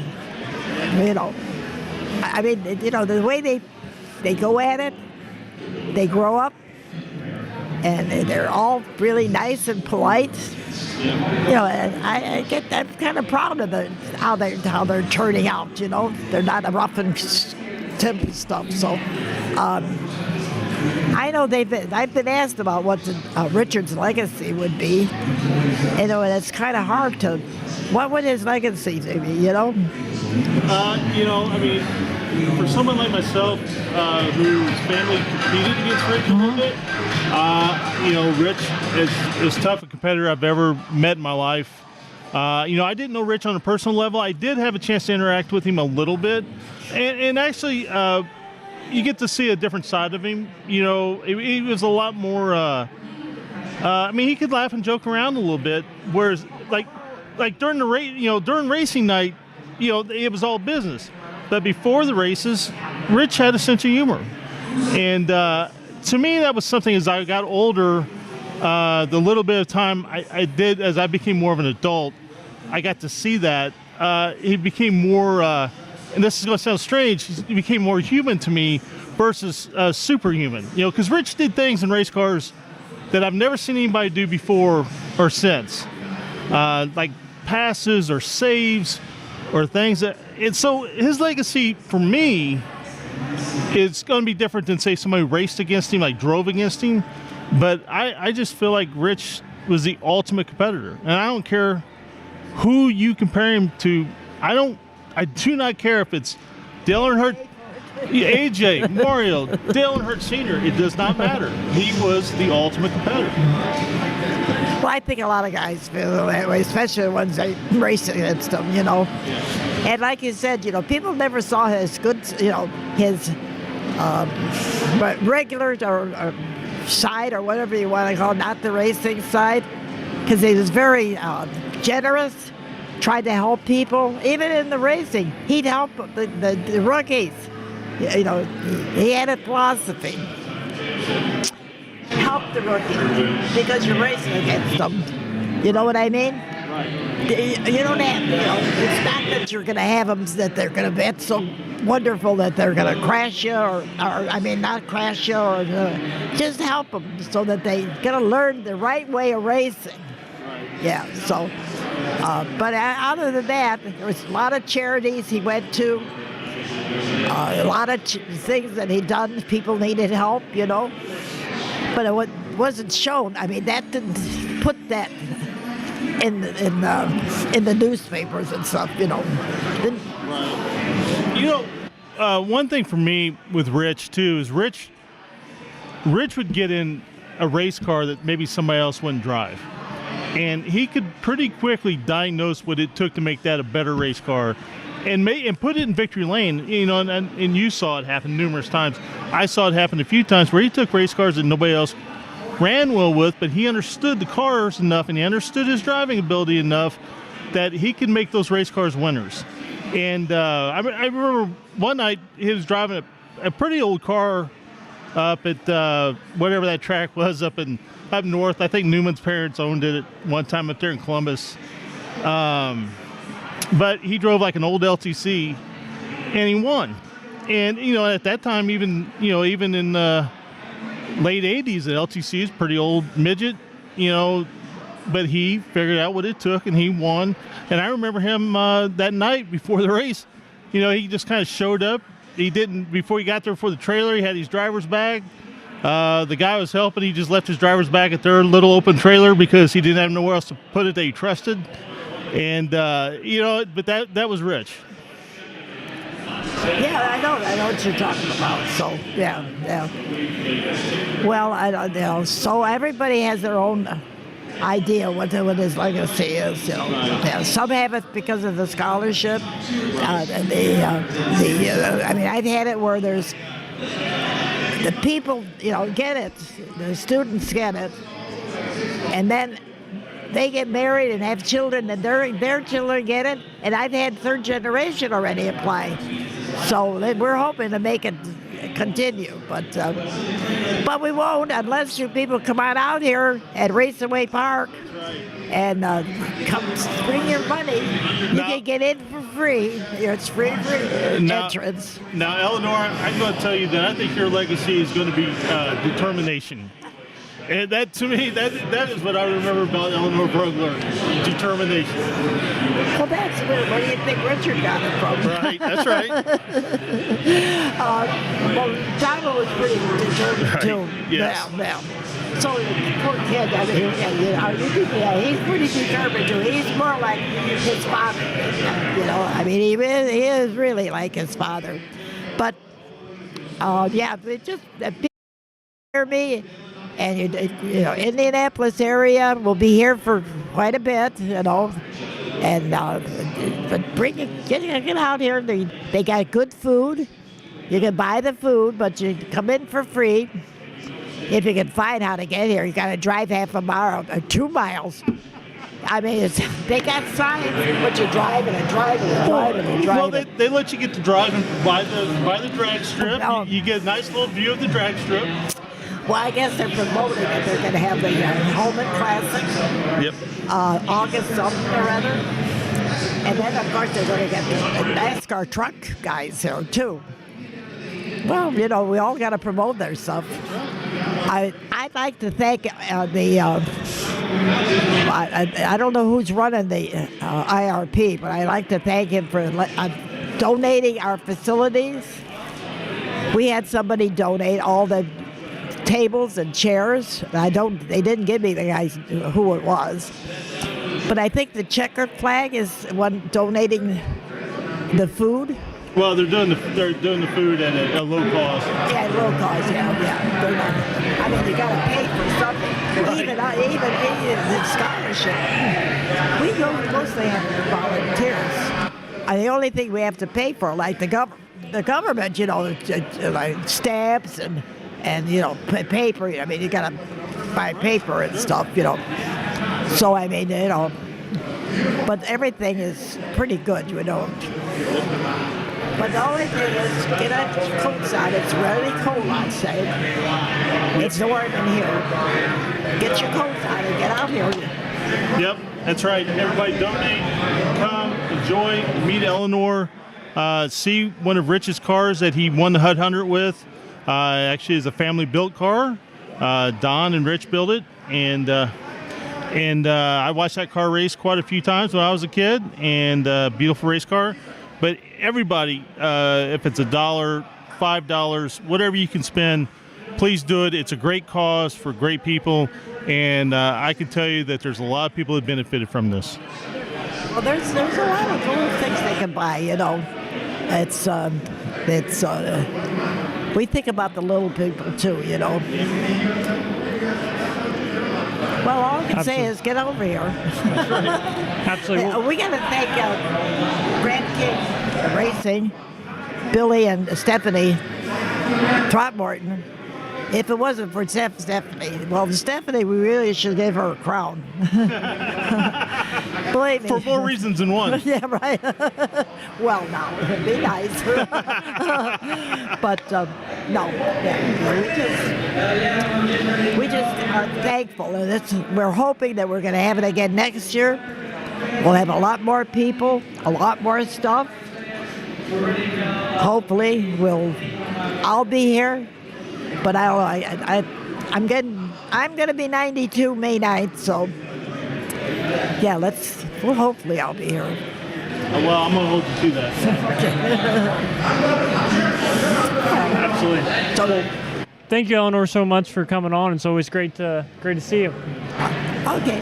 [SPEAKER 5] The way they go at it, they grow up, and they're all really nice and polite. And I'm kind of proud of how they're turning out. They're not a rough and tempo stuff. So. I know I've been asked about what Richard's legacy would be. And it's kind of hard to. What would his legacy be?
[SPEAKER 1] For someone like myself, whose family competed against Rich a little bit, Rich is tough a competitor I've ever met in my life. I didn't know Rich on a personal level. I did have a chance to interact with him a little bit, and actually. You get to see a different side of him. He was a lot more. He could laugh and joke around a little bit. Whereas, like during the race, during racing night, it was all business. But before the races, Rich had a sense of humor, and to me, that was something. As I got older, the little bit of time I did as I became more of an adult, I got to see that. He became more. And this is going to sound strange, he became more human to me versus superhuman. Because Rich did things in race cars that I've never seen anybody do before or since. Like passes or saves or things that... And so his legacy for me is going to be different than, say, somebody raced against him, like drove against him. But I just feel like Rich was the ultimate competitor. And I don't care who you compare him to. I do not care if it's Dale Earnhardt, AJ, Mario, Dale Earnhardt Sr. It does not matter. He was the ultimate competitor.
[SPEAKER 5] Well, I think a lot of guys feel that way, especially the ones that race against them, And like you said, people never saw his good, his regular or side or whatever you want to call it, not the racing side, because he was very generous. Tried to help people, even in the racing. He'd help the rookies. He had a philosophy. Help the rookies because you're racing against them. You know what I mean? Right. You don't have. It's not that you're going to have them that they're going to. It's so wonderful that they're going to crash you, or not crash you, or just help them so that they're going to learn the right way of racing. Yeah. So. But other than that, there was a lot of charities he went to. A lot of things that he done, people needed help, but it wasn't shown. I mean, that didn't put that in the newspapers and stuff, Didn't,
[SPEAKER 1] One thing for me with Rich too is Rich would get in a race car that maybe somebody else wouldn't drive, and he could pretty quickly diagnose what it took to make that a better race car, and put it in victory lane. And you saw it happen numerous times. I saw it happen a few times where he took race cars that nobody else ran well with, but he understood the cars enough and he understood his driving ability enough that he could make those race cars winners. And I remember one night he was driving a pretty old car up at whatever that track was up north. I think Newman's parents owned it at one time up there in Columbus. But he drove like an old LTC, and he won. And at that time, even in late '80s, the LTC is pretty old midget, But he figured out what it took, and he won. And I remember him that night before the race. He just kind of showed up. He didn't, before he got there for the trailer, he had his driver's bag. The guy was helping. He just left his driver's bag at their little open trailer because he didn't have nowhere else to put it that he trusted. And, but that was Rich.
[SPEAKER 5] Yeah, I know what you're talking about. So, yeah. Well, I don't know. So everybody has their own idea what his legacy is. Yeah, some have it because of the scholarship. I mean, I've had it where there's the people, get it. The students get it, and then they get married and have children, and their children get it. And I've had third generation already apply. So we're hoping to make it continue, but we won't unless you people come on out here at Raceway Park and come bring your money. You can get in for free. It's free entrance.
[SPEAKER 1] Now, Eleanor, I'm going to tell you that I think your legacy is going to be determination. And that, to me, that is what I remember about Eleanor Vogler, determination.
[SPEAKER 5] Well, that's where do you think Richard got it from?
[SPEAKER 1] Right, that's right.
[SPEAKER 5] Well, Todd was pretty determined, too.
[SPEAKER 1] Yes.
[SPEAKER 5] Yeah. So, poor kid, he's pretty determined, too. He's more like his father, I mean, he is really like his father. But, it just, people hear me. And Indianapolis area will be here for quite a bit, and but get out here. They got good food. You can buy the food, but you come in for free. If you can find how to get here, you got to drive half a mile or 2 miles. I mean, they got signs, but you're driving and driving and driving and driving.
[SPEAKER 1] Well, they let you get to drive by the drag strip. You get a nice little view of the drag strip.
[SPEAKER 5] Well, I guess they're promoting it. They're going to have the Holman Classic.
[SPEAKER 1] Yep.
[SPEAKER 5] August something or other. And then, of course, they're going to get the NASCAR truck guys here, too. Well, we all got to promote their stuff. I'd like to thank I don't know who's running the IRP, but I'd like to thank him for donating our facilities. We had somebody donate all the tables and chairs. They didn't give me the guys who it was, but I think the checkered flag is one donating the food.
[SPEAKER 1] Well, they're doing the food at a low cost.
[SPEAKER 5] Yeah, low cost. Yeah. They're not, I mean, you got to pay for something. Right. Even the scholarship, we mostly have volunteers. The only thing we have to pay for, like the government, like stamps and paper. I mean, you got to buy paper and stuff. So I mean, but everything is pretty good. But the only thing is, get our coats on. It's really cold outside. It's warm in here. Get your coats on and get out here.
[SPEAKER 1] Yep, that's right. Everybody donate, come, enjoy, meet Eleanor, see one of Rich's cars that he won the HUD 100 with. Actually, is a family-built car. Don and Rich built it, and I watched that car race quite a few times when I was a kid, and beautiful race car. But everybody, if it's $1, $5, whatever you can spend, please do it. It's a great cause for great people, and I can tell you that there's a lot of people that benefited from this.
[SPEAKER 5] Well, there's a lot of little things they can buy, you know. It's we think about the little people too, you know. Well, all I can say is get over here.
[SPEAKER 2] Absolutely.
[SPEAKER 5] We got to thank Grant King Racing, Billy and Stephanie Throckmorton. If it wasn't for Stephanie, well, Stephanie, we really should give her a crown. Believe me.
[SPEAKER 1] For more reasons than one.
[SPEAKER 5] Yeah, right. Well, no, it'd be nice. But no, yeah, we just are thankful, and we're hoping that we're going to have it again next year. We'll have a lot more people, a lot more stuff. Hopefully, I'll be here. But I'm going to be 92 May 9th, so yeah, hopefully I'll be here.
[SPEAKER 1] Well, I'm going to hold you to that.
[SPEAKER 2] Absolutely. Thank you, Eleanor, so much for coming on. It's always great to see you.
[SPEAKER 5] Okay.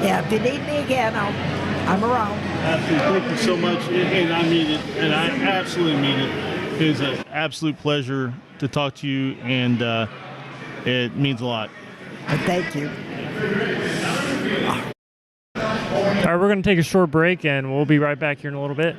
[SPEAKER 5] Yeah, if you need me again, I'm around.
[SPEAKER 1] Absolutely. Thank you so much, and I mean it, and I absolutely mean it. It is an absolute pleasure to talk to you, and it means a lot.
[SPEAKER 5] Thank you.
[SPEAKER 2] All right, we're going to take a short break, and we'll be right back here in a little bit.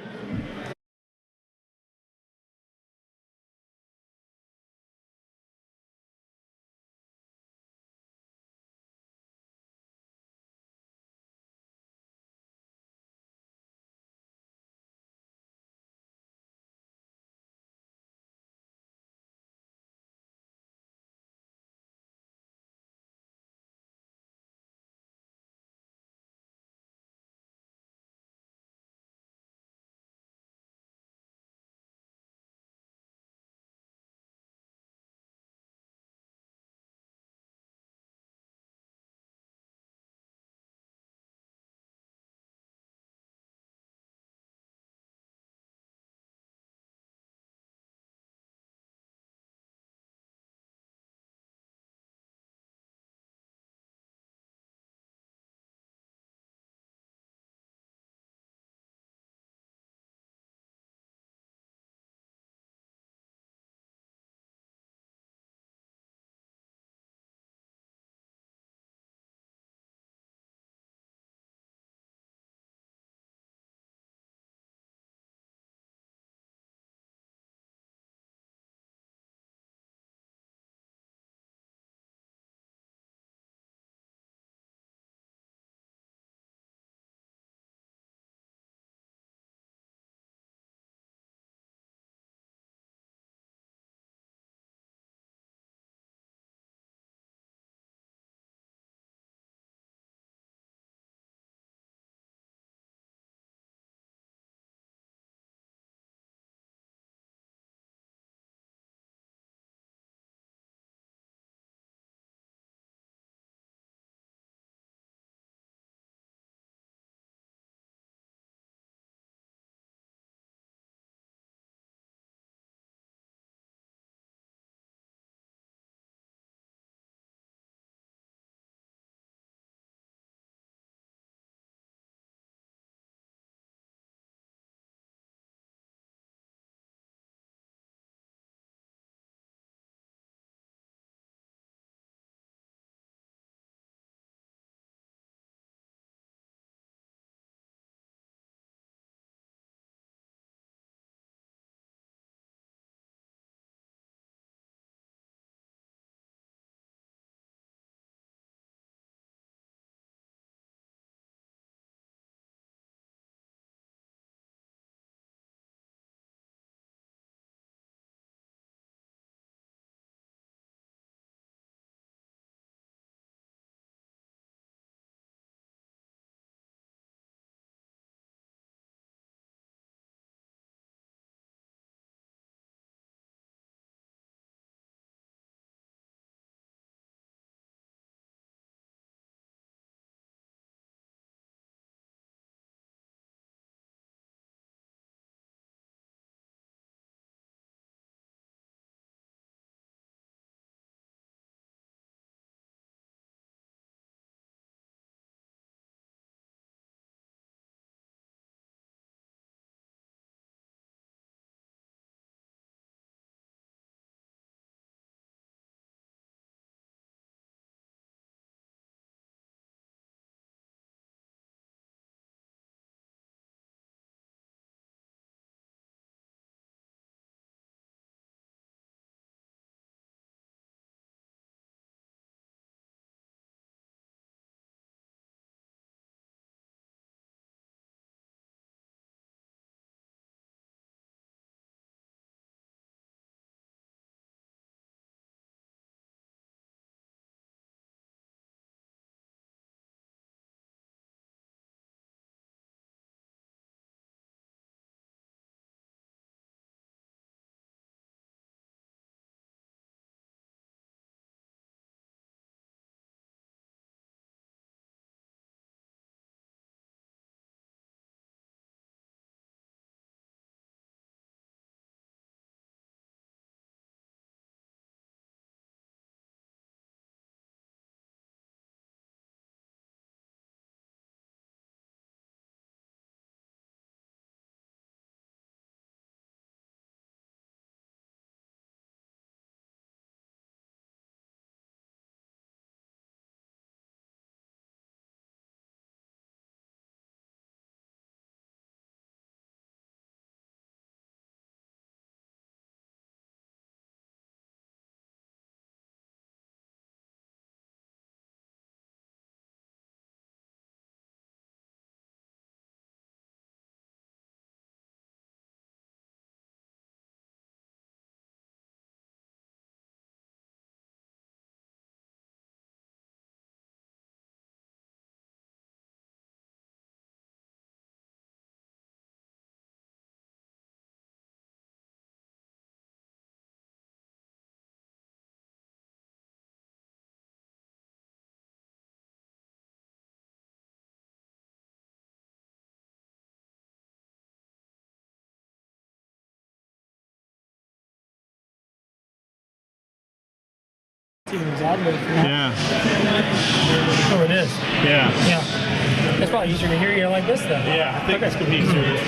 [SPEAKER 2] It's even exaggerated from that.
[SPEAKER 1] Yeah.
[SPEAKER 2] Oh, it is.
[SPEAKER 1] Yeah.
[SPEAKER 2] Yeah. It's probably easier to hear you like this, though.
[SPEAKER 1] Yeah, I think it's going to be serious.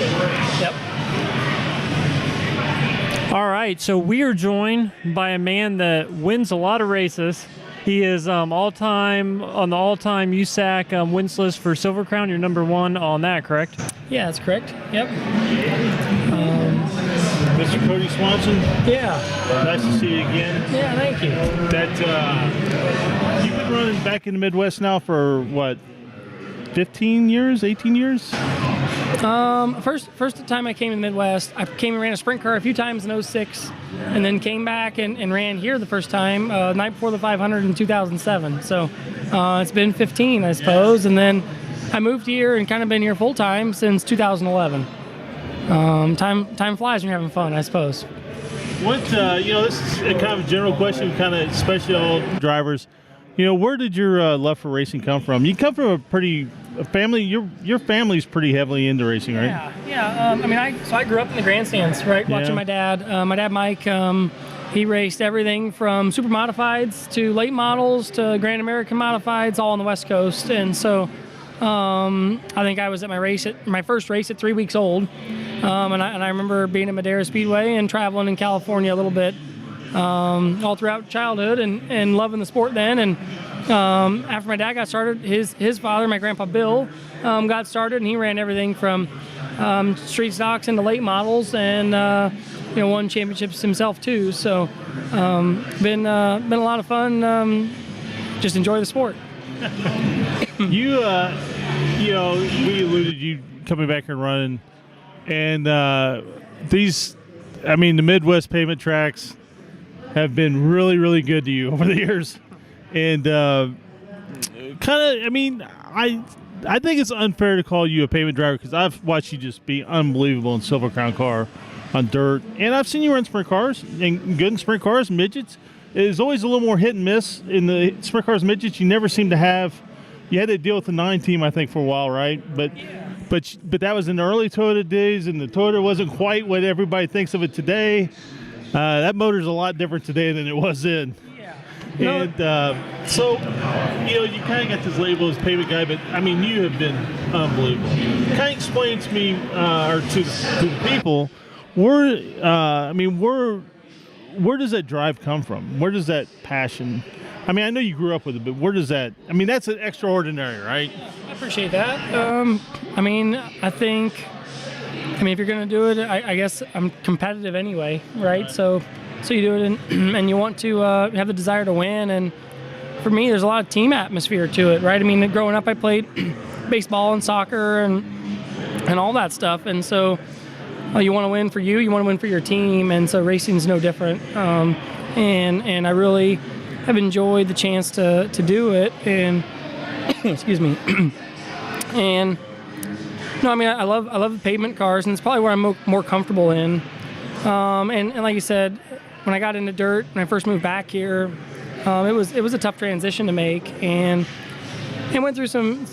[SPEAKER 2] Yep. All right, so we are joined by a man that wins a lot of races. He is all-time on the all-time USAC wins list for Silver Crown. You're number 1 on that, correct?
[SPEAKER 6] Yeah, that's correct. Yep.
[SPEAKER 1] Mr. Kody Swanson.
[SPEAKER 6] Yeah.
[SPEAKER 1] Nice to see you again.
[SPEAKER 6] Yeah, thank you.
[SPEAKER 1] That you've been running back in the Midwest now for what, 15 years, 18 years?
[SPEAKER 6] First time I came in the Midwest, I came and ran a sprint car a few times in 06, and then came back and ran here the first time, night before the 500 in 2007. So it's been 15, I suppose. And then I moved here and kind of been here full time since 2011. Time flies when you're having fun, I suppose.
[SPEAKER 1] What, this is a kind of a general question, kind of especially all drivers. Where did your love for racing come from? You come from a family. Your family's pretty heavily into racing, right?
[SPEAKER 6] Yeah. I grew up in the grandstands, right, watching my dad. My dad, Mike, he raced everything from super modifieds to late models to Grand American modifieds, all on the West Coast. And so, I think I was at my first race at 3 weeks old, and I remember being at Madera Speedway and traveling in California a little bit. All throughout childhood and loving the sport then. And after my dad got started, his father, my grandpa Bill, got started, and he ran everything from street stocks into late models, and won championships himself too. So been a lot of fun. Just enjoy the sport.
[SPEAKER 1] We alluded you coming back and running, and the Midwest pavement tracks have been really, really good to you over the years. And I think it's unfair to call you a pavement driver, because I've watched you just be unbelievable in Silver Crown car on dirt. And I've seen you run sprint cars, and good in sprint cars, midgets. It's always a little more hit and miss in the sprint cars, midgets. You never seem to have. You had to deal with the 9 team, I think, for a while, right? But that was in the early Toyota days, and the Toyota wasn't quite what everybody thinks of it today. That motor's a lot different today than it was then.
[SPEAKER 6] Yeah.
[SPEAKER 1] And so, you kind of got this label as pavement guy, but you have been unbelievable. Kind of explain to me, or to the people, where does that drive come from? Where does that passion? I know you grew up with it, but where does that? That's an extraordinary, right?
[SPEAKER 6] I appreciate that. I think. If you're going to do it, I guess I'm competitive anyway, right? So you do it, and you want to have the desire to win. And for me, there's a lot of team atmosphere to it, right? Growing up, I played baseball and soccer and all that stuff. And so you want to win for you want to win for your team. And so racing's no different. And I really have enjoyed the chance to do it. And excuse me. And no, I love the pavement cars, and it's probably where I'm more comfortable in. And like you said, when I got into dirt, when I first moved back here, it was a tough transition to make, and went through some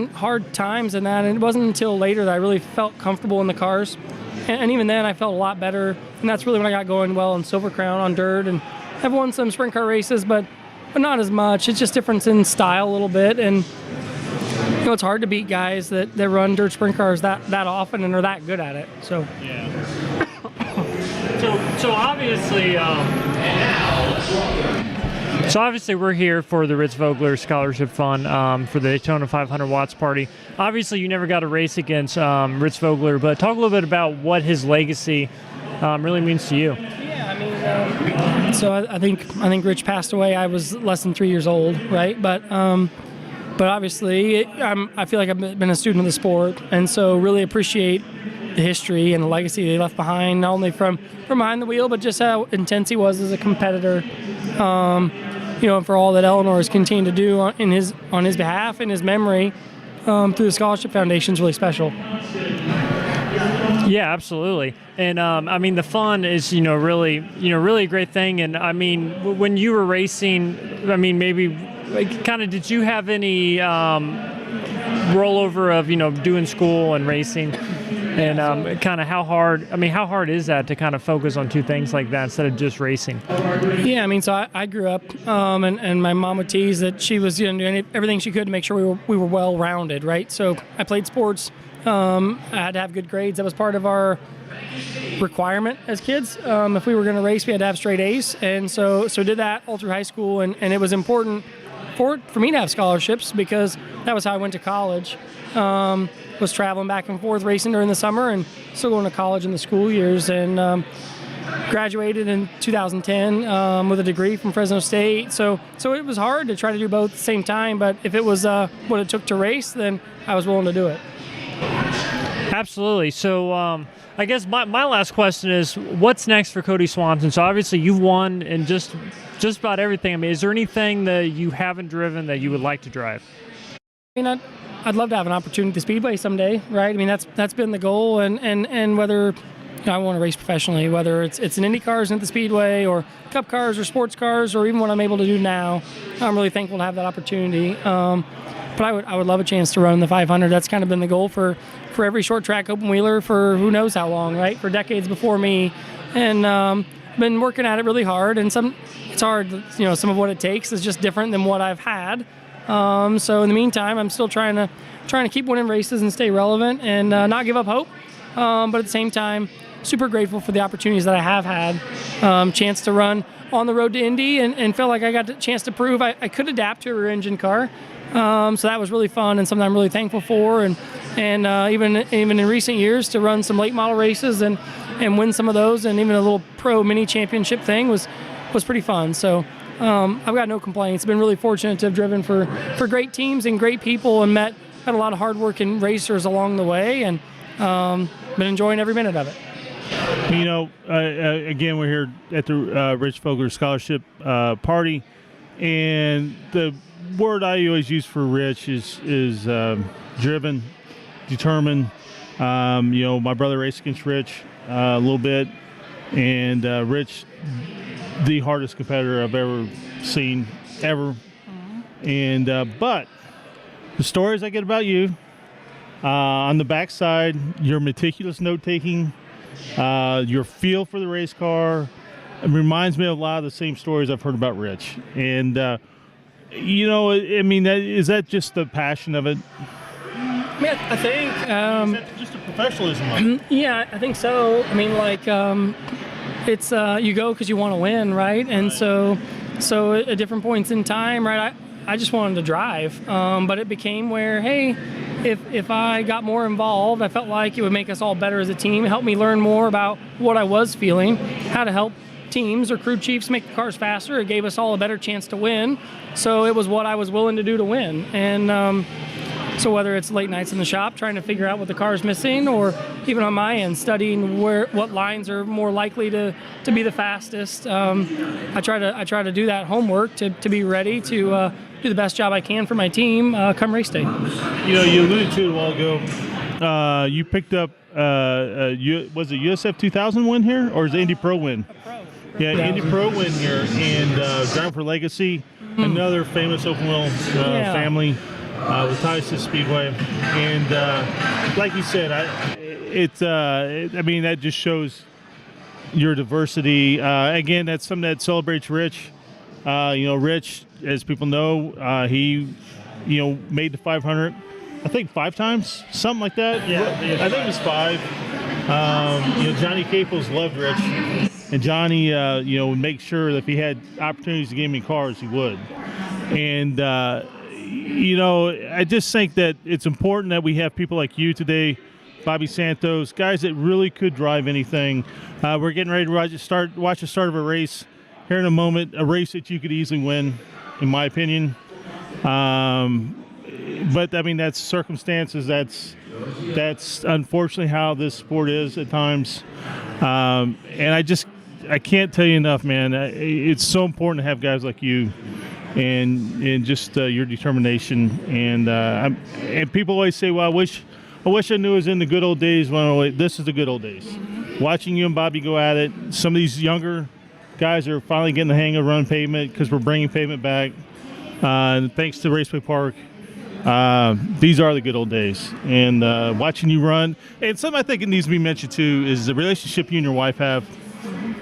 [SPEAKER 6] hard times in that. And it wasn't until later that I really felt comfortable in the cars, and even then I felt a lot better. And that's really when I got going well in Silver Crown on dirt, and I've won some sprint car races, but not as much. It's just difference in style a little bit, and it's hard to beat guys that run dirt sprint cars that often and are that good at it. So
[SPEAKER 2] yeah. So obviously we're here for the Ritz Vogler Scholarship Fund for the Daytona 500 watts party. Obviously you never got a race against Ritz Vogler, but talk a little bit about what his legacy really means to you.
[SPEAKER 6] Yeah, so I think Rich passed away. I was less than 3 years old, right? But obviously, I feel like I've been a student of the sport, and so really appreciate the history and the legacy they left behind, not only from behind the wheel, but just how intense he was as a competitor. And for all that Eleanor has continued to do on his behalf and his memory through the Scholarship Foundation is really special.
[SPEAKER 2] Yeah, absolutely. And the fun is really a great thing. And when you were racing, maybe did you have any rollover of doing school and racing? and kind of how hard is that to kind of focus on two things like that instead of just racing?
[SPEAKER 6] Yeah, I mean, so I grew up, and my mom would tease that she was doing everything she could to make sure we were well rounded, right? So I played sports. I had to have good grades. That was part of our requirement as kids. If we were going to race, we had to have straight A's, and so did that all through high school, and it was important for me to have scholarships because that was how I went to college. Was traveling back and forth racing during the summer and still going to college in the school years, and graduated in 2010 with a degree from Fresno State. So it was hard to try to do both at the same time, but if it was what it took to race, then I was willing to do it.
[SPEAKER 2] Absolutely. So I guess my last question is, what's next for Kody Swanson? So obviously you've won in just about everything. I mean, is there anything that you haven't driven that you would like to drive?
[SPEAKER 6] I mean, I'd love to have an opportunity at the Speedway someday, right? I mean, that's been the goal, and whether I want to race professionally, whether it's an Indy cars at the Speedway or Cup cars or sports cars or even what I'm able to do now, I'm really thankful to have that opportunity. But I would love a chance to run the 500. That's kind of been the goal for every short track open wheeler for who knows how long, right? For decades before me, and been working at it really hard. And it's hard, some of what it takes is just different than what I've had. So in the meantime, I'm still trying to keep winning races and stay relevant and not give up hope. But at the same time, super grateful for the opportunities that I have had. Chance to run on the road to Indy and felt like I got the chance to prove I could adapt to a rear engine car. So that was really fun and something I'm really thankful for. And even in recent years to run some late model races and win some of those, and even a little pro mini championship thing was pretty fun. So I've got no complaints. Been really fortunate to have driven for great teams and great people and met a lot of hardworking racers along the way, and been enjoying every minute of it.
[SPEAKER 1] Again, we're here at the Rich Vogler Scholarship Party, and the word I always use for Rich is driven, determined. My brother raced against Rich a little bit, and Rich, the hardest competitor I've ever seen, ever. And but the stories I get about you on the backside, your meticulous note-taking, your feel for the race car, it reminds me of a lot of the same stories I've heard about Rich. And is that just the passion of it?
[SPEAKER 6] I think
[SPEAKER 1] Is that just a professionalism of it?
[SPEAKER 6] Yeah, I think so. I mean, it's you go because you want to win, right? And so at different points in time, right, I just wanted to drive, but it became where, hey, if I got more involved, I felt like it would make us all better as a team, help me learn more about what I was feeling, how to help teams or crew chiefs make the cars faster. It gave us all a better chance to win. So it was what I was willing to do to win. And so whether it's late nights in the shop trying to figure out what the car's missing, or even on my end studying what lines are more likely to be the fastest, I try to do that homework to be ready to do the best job I can for my team come race day.
[SPEAKER 1] You alluded to it a while ago. You picked up was it USF 2000 win here, or is it Indy Pro win? Yeah, Indy Pro win here, and driving for Legacy, another famous open wheel family. With ties to Speedway, and like you said, that just shows your diversity. Again, that's something that celebrates Rich. Rich, as people know, he made the 500, I think 5 times, something like that. Yeah, I think it was 5. Johnny Caples loved Rich, and Johnny, would make sure that if he had opportunities to give me cars, he would, and. I just think that it's important that we have people like you today, Bobby Santos, guys that really could drive anything. We're getting ready to watch the start of a race here in a moment, a race that you could easily win, in my opinion. But that's circumstances. That's unfortunately how this sport is at times. And I can't tell you enough, man. It's so important to have guys like you. And just your determination, and people always say, "Well, I wish I knew it was in the good old days." Well, this is the good old days. Watching you and Bobby go at it, some of these younger guys are finally getting the hang of running pavement because we're bringing pavement back. And thanks to Raceway Park, these are the good old days. And watching you run, and something I think it needs to be mentioned too is the relationship you and your wife have.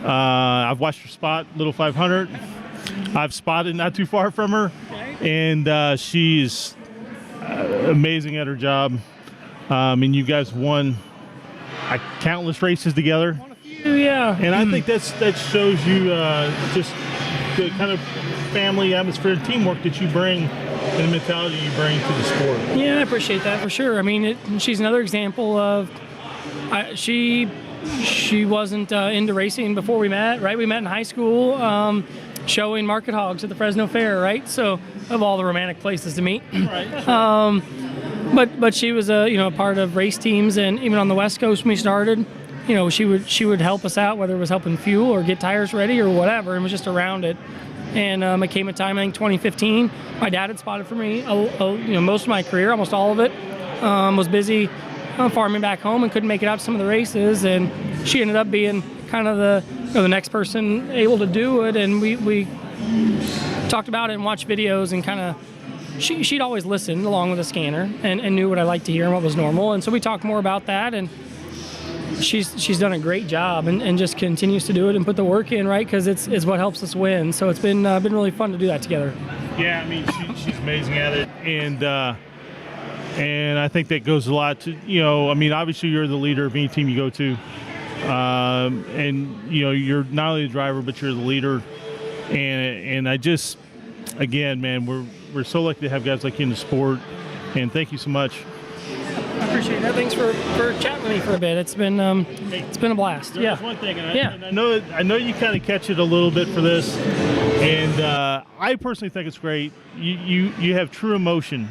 [SPEAKER 1] I've watched her spot Little 500. I've spotted not too far from her, and she's amazing at her job. And you guys won countless races together.
[SPEAKER 6] Yeah.
[SPEAKER 1] And I think that shows you just the kind of family atmosphere and teamwork that you bring and the mentality you bring to the sport.
[SPEAKER 6] Yeah, I appreciate that for sure. I mean, she's another example of she wasn't into racing before we met, right? We met in high school, showing market hogs at the Fresno Fair, right? So of all the romantic places to meet.
[SPEAKER 1] Right.
[SPEAKER 6] But she was a part of race teams, and even on the West Coast when we started, she would help us out, whether it was helping fuel or get tires ready or whatever, and was just around it. And it came a time, I think 2015, my dad had spotted for me, most of my career, almost all of it, was busy farming back home and couldn't make it out to some of the races, and she ended up being kind of the next person able to do it, and we talked about it and watched videos, and kind of she'd always listened along with a scanner and knew what I liked to hear and what was normal, and so we talked more about that, and she's done a great job and just continues to do it and put the work in, right? Because it's what helps us win. So it's been really fun to do that together.
[SPEAKER 1] Yeah, I mean she's amazing at it, and I think that goes a lot to I mean obviously you're the leader of any team you go to, and you're not only the driver but you're the leader, and I just again man we're so lucky to have guys like you in the sport, and thank you so much.
[SPEAKER 6] I appreciate that. Thanks for chatting with me for a bit. It's been a blast.
[SPEAKER 1] There's one thing, and I know you kind of catch it a little bit for this, and I personally think it's great. You have true emotion.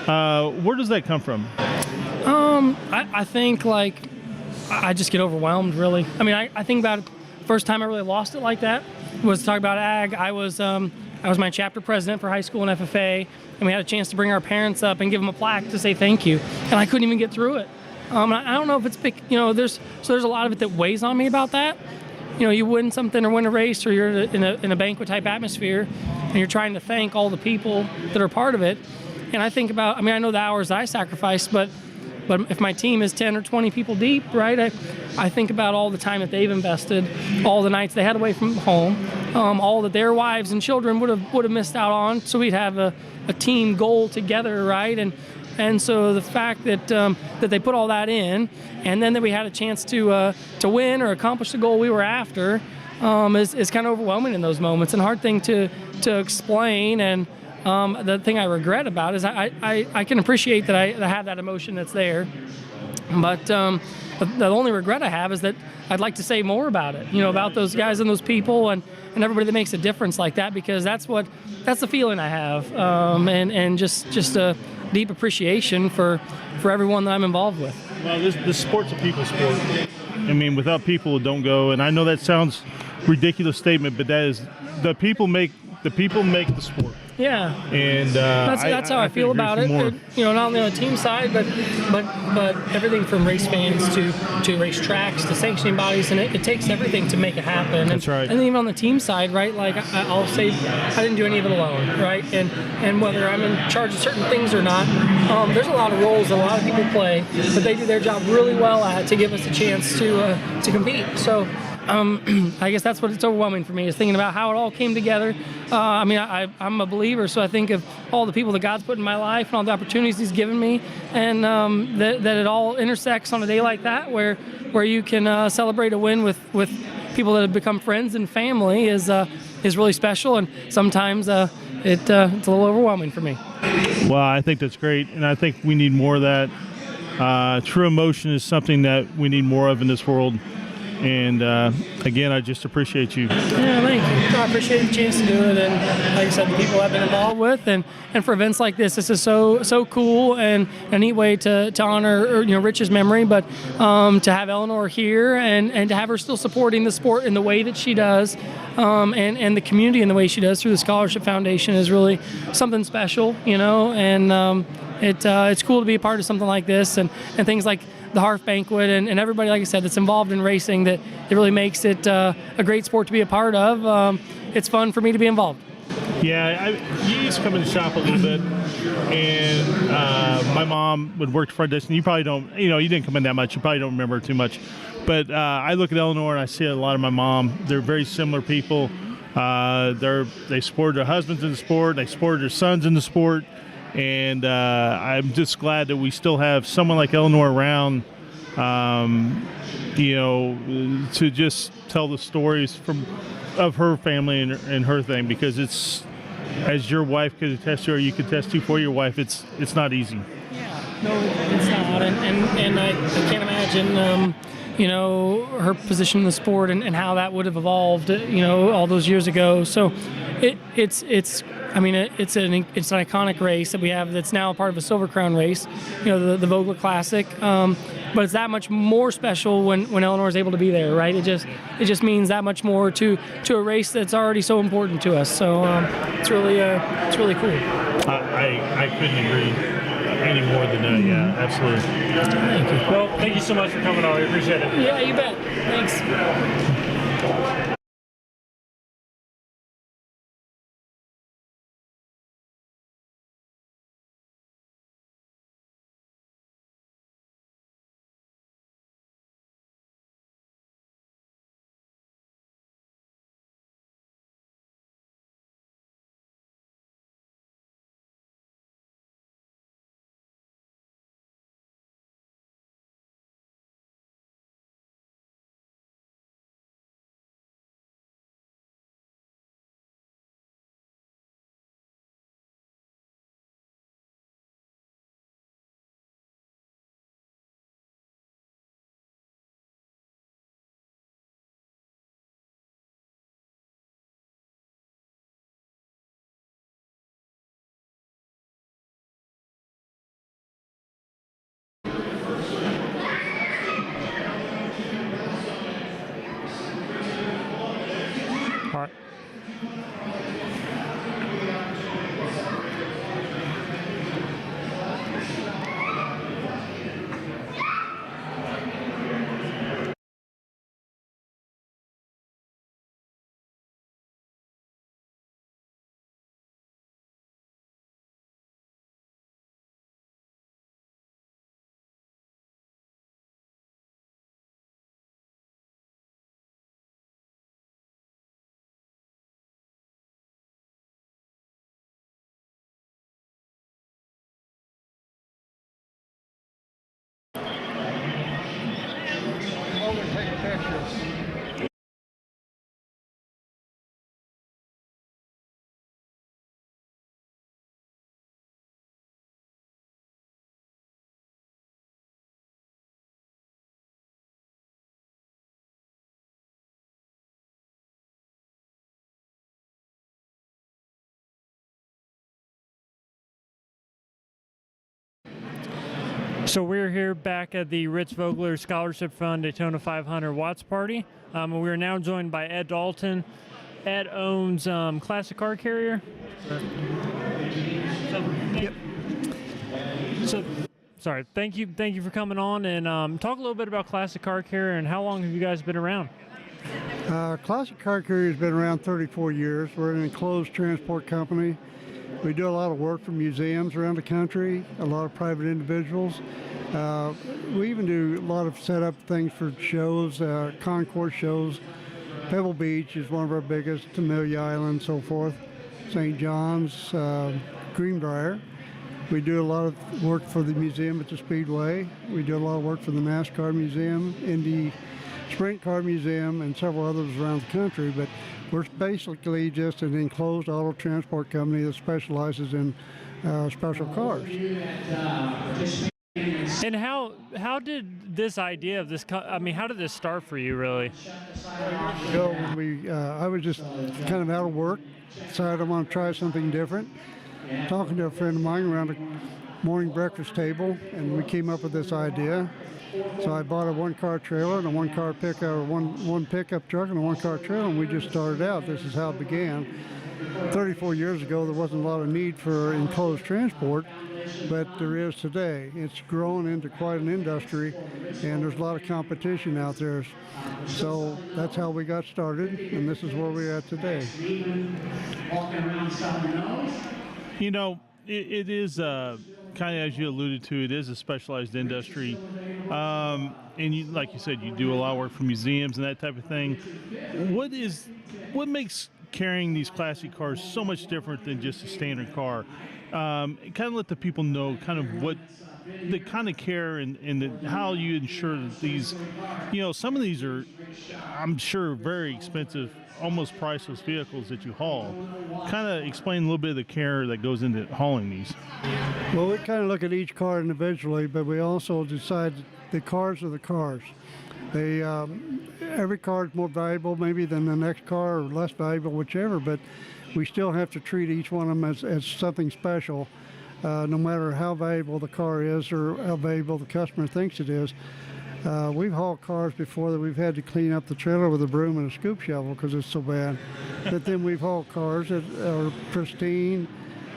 [SPEAKER 1] Where does that come from?
[SPEAKER 6] I think I just get overwhelmed, really. I mean, I think about it. First time I really lost it like that was talking about ag. I was my chapter president for high school and FFA, and we had a chance to bring our parents up and give them a plaque to say thank you, and I couldn't even get through it. I don't know if it's big, there's a lot of it that weighs on me about that. You win something or win a race, or you're in a banquet type atmosphere, and you're trying to thank all the people that are part of it. And I think about, I know the hours I sacrificed, but if my team is 10 or 20 people deep, right, I think about all the time that they've invested, all the nights they had away from home, all that their wives and children would have missed out on. So we'd have a team goal together, right? And so the fact that they put all that in, and then that we had a chance to win or accomplish the goal we were after, is kind of overwhelming in those moments, and a hard thing to explain. And the thing I regret about is I can appreciate that I have that emotion that's there, but the only regret I have is that I'd like to say more about it, about those guys and those people and everybody that makes a difference like that, because that's the feeling I have, and just a deep appreciation for everyone that I'm involved with.
[SPEAKER 1] Well, this sport's a people sport. I mean, without people, it don't go. And I know that sounds ridiculous statement, but that is the people make the sport.
[SPEAKER 6] Yeah,
[SPEAKER 1] and
[SPEAKER 6] that's how I feel about it. Not only on the team side, but everything from race fans to race tracks to sanctioning bodies, and it takes everything to make it happen.
[SPEAKER 1] That's right.
[SPEAKER 6] And even on the team side, right? Like I'll say, I didn't do any of it alone, right? And whether I'm in charge of certain things or not, there's a lot of roles that a lot of people play, but they do their job really well at to give us a chance to compete. So. I guess that's what it's overwhelming for me, is thinking about how it all came together. I'm a believer, so I think of all the people that God's put in my life and all the opportunities He's given me, and that it all intersects on a day like that, where you can celebrate a win with people that have become friends and family is really special, and sometimes it's a little overwhelming for me.
[SPEAKER 1] Well, I think that's great, and I think we need more of that. True emotion is something that we need more of in this world. And again, I just appreciate you.
[SPEAKER 6] Yeah, thank you. I appreciate the chance to do it, and like I said, the people I've been involved with, and for events like this is so cool and a neat way to honor Rich's memory, but to have Eleanor here and to have her still supporting the sport in the way that she does, and the community in the way she does through the Scholarship Foundation is really something special, and it's cool to be a part of something like this, and things like the Harf Banquet and everybody, like I said, that's involved in racing, that it really makes it a great sport to be a part of. It's fun for me to be involved.
[SPEAKER 1] Yeah, you used to come in the shop a little bit, and my mom would work front desk. And you probably don't, you didn't come in that much. You probably don't remember too much. But I look at Eleanor and I see a lot of my mom. They're very similar people. They supported their husbands in the sport. They supported their sons in the sport. And I'm just glad that we still have someone like Eleanor around, to just tell the stories of her family and her thing, because it's, as your wife could attest to, or you could attest to for your wife, it's not easy.
[SPEAKER 6] Yeah, no, it's not, and I can't imagine, her position in the sport and how that would have evolved, all those years ago. So it's an iconic race that we have that's now a part of a Silver Crown race, the Vogler Classic. But it's that much more special when Eleanor is able to be there, right? It just means that much more to a race that's already so important to us. So it's really cool.
[SPEAKER 1] I couldn't agree any more than that. Yeah, absolutely.
[SPEAKER 6] Thank you.
[SPEAKER 2] Well, thank you so much for coming on. We appreciate it.
[SPEAKER 6] Yeah, you bet. Thanks. All right.
[SPEAKER 4] Take a picture.
[SPEAKER 2] So we're here back at the Ritz Vogler Scholarship Fund Daytona 500 Watts Party. We are now joined by Ed Dalton. Ed owns Classic Car Carrier. Sorry. Thank you for coming on, and talk a little bit about Classic Car Carrier and how long have you guys been around?
[SPEAKER 7] Classic Car Carrier has been around 34 years. We're an enclosed transport company. We do a lot of work for museums around the country, a lot of private individuals. We even do a lot of setup things for shows, concourse shows. Pebble Beach is one of our biggest, Amelia Island, so forth, St. John's, Greenbrier. We do a lot of work for the museum at the Speedway. We do a lot of work for the NASCAR Museum, Indy Sprint Car Museum, and several others around the country. But we're basically just an enclosed auto transport company that specializes in special cars.
[SPEAKER 2] And how did this idea of this? How did this start for you, really?
[SPEAKER 7] So I was just kind of out of work, decided I want to try something different. Talking to a friend of mine around a morning breakfast table, and we came up with this idea. So I bought a one-car trailer and a one-car pickup, or one pickup truck and a one-car trailer, and we just started out. This is how it began. 34 years ago, there wasn't a lot of need for enclosed transport, but there is today. It's grown into quite an industry, and there's a lot of competition out there. So that's how we got started, and this is where we're at today.
[SPEAKER 1] it is kind of, as you alluded to, it is a specialized industry. And you, like you said, you do a lot of work for museums and that type of thing. What makes carrying these classic cars so much different than just a standard car? Kind of let the people know kind of what the kind of care and how you ensure that these, some of these are, I'm sure, very expensive, almost priceless vehicles that you haul. Kind of explain a little bit of the care that goes into hauling these.
[SPEAKER 7] Well, we kind of look at each car individually, but we also decide the cars are the cars. They every car is more valuable maybe than the next car, or less valuable, whichever, but we still have to treat each one of them as something special, no matter how valuable the car is or how valuable the customer thinks it is. We've hauled cars before that we've had to clean up the trailer with a broom and a scoop shovel because it's so bad. But then we've hauled cars that are pristine,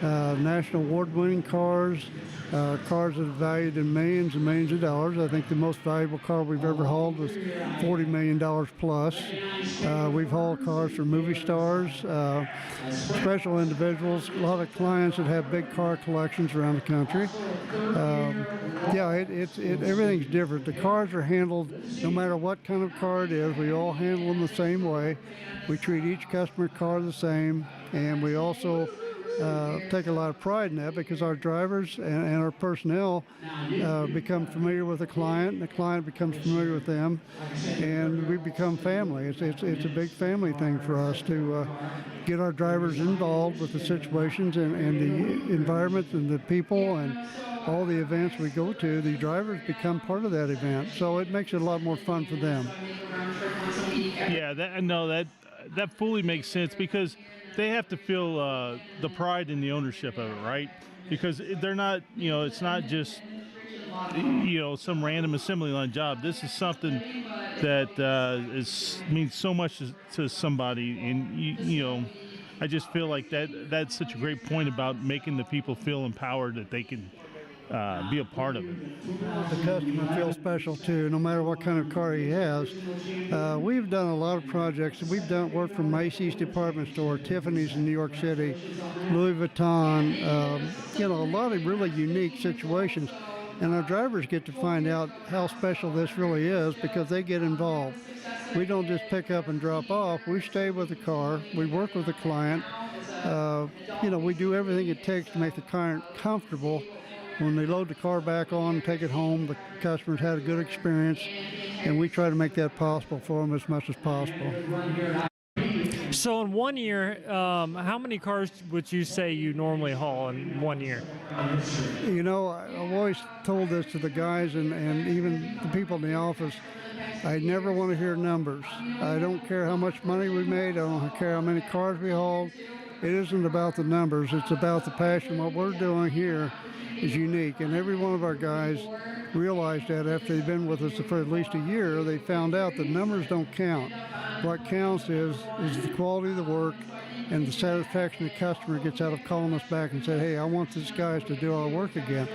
[SPEAKER 7] national award-winning cars, cars that are valued in millions and millions of dollars. I think the most valuable car we've ever hauled was $40 million plus. We've hauled cars for movie stars, special individuals, a lot of clients that have big car collections around the country. Everything's different. The cars are handled, no matter what kind of car it is, we all handle them the same way. We treat each customer car the same, and we also take a lot of pride in that because our drivers and our personnel become familiar with the client, and the client becomes familiar with them, and we become family. It's a big family thing for us to get our drivers involved with the situations and the environments and the people and all the events we go to. The drivers become part of that event, so it makes it a lot more fun for them.
[SPEAKER 1] Yeah, that fully makes sense because they have to feel the pride in the ownership of it, right? Because they're not, it's not just, some random assembly line job. This is something that means so much to somebody, and I just feel like that's such a great point about making the people feel empowered that they can be a part of it.
[SPEAKER 7] The customer feels special too, no matter what kind of car he has. We've done a lot of projects. We've done work for Macy's department store, Tiffany's in New York City, Louis Vuitton, a lot of really unique situations. And our drivers get to find out how special this really is because they get involved. We don't just pick up and drop off. We stay with the car. We work with the client. We do everything it takes to make the client comfortable. When they load the car back on and take it home, the customers had a good experience, and we try to make that possible for them as much as possible.
[SPEAKER 2] So in 1 year, how many cars would you say you normally haul in 1 year?
[SPEAKER 7] I've always told this to the guys and even the people in the office. I never want to hear numbers. I don't care how much money we made. I don't care how many cars we hauled. It isn't about the numbers. It's about the passion. What we're doing here is unique, and every one of our guys realized that after they've been with us for at least a year. They found out that numbers don't count. What counts is the quality of the work and the satisfaction the customer gets out of calling us back and saying, hey, I want these guys to do our work again.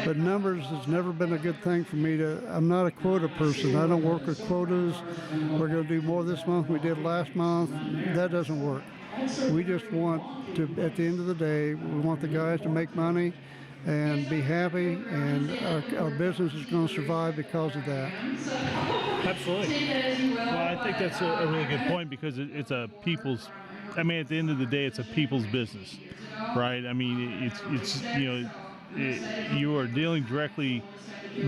[SPEAKER 7] But numbers has never been a good thing for me. I'm not a quota person. I don't work with quotas. We're going to do more this month than we did last month. That doesn't work. We just want to, at the end of the day, we want the guys to make money and be happy, and our business is going to survive because of that.
[SPEAKER 1] Absolutely. Well, I think that's a really good point because it's a people's, at the end of the day, it's a people's business, right? It's you are dealing directly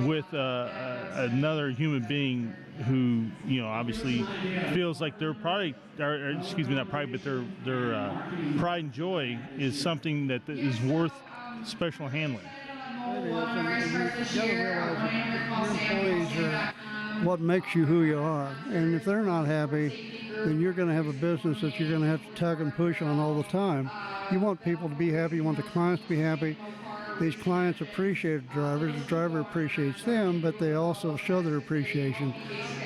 [SPEAKER 1] with another human being who, obviously feels like their product, or excuse me, not pride, but their pride and joy is something that is worth special handling.
[SPEAKER 7] Your employees are what makes you who you are, and if they're not happy, then you're going to have a business that you're going to have to tug and push on all the time. You want people to be happy, you want the clients to be happy. These clients appreciate the drivers, the driver appreciates them, but they also show their appreciation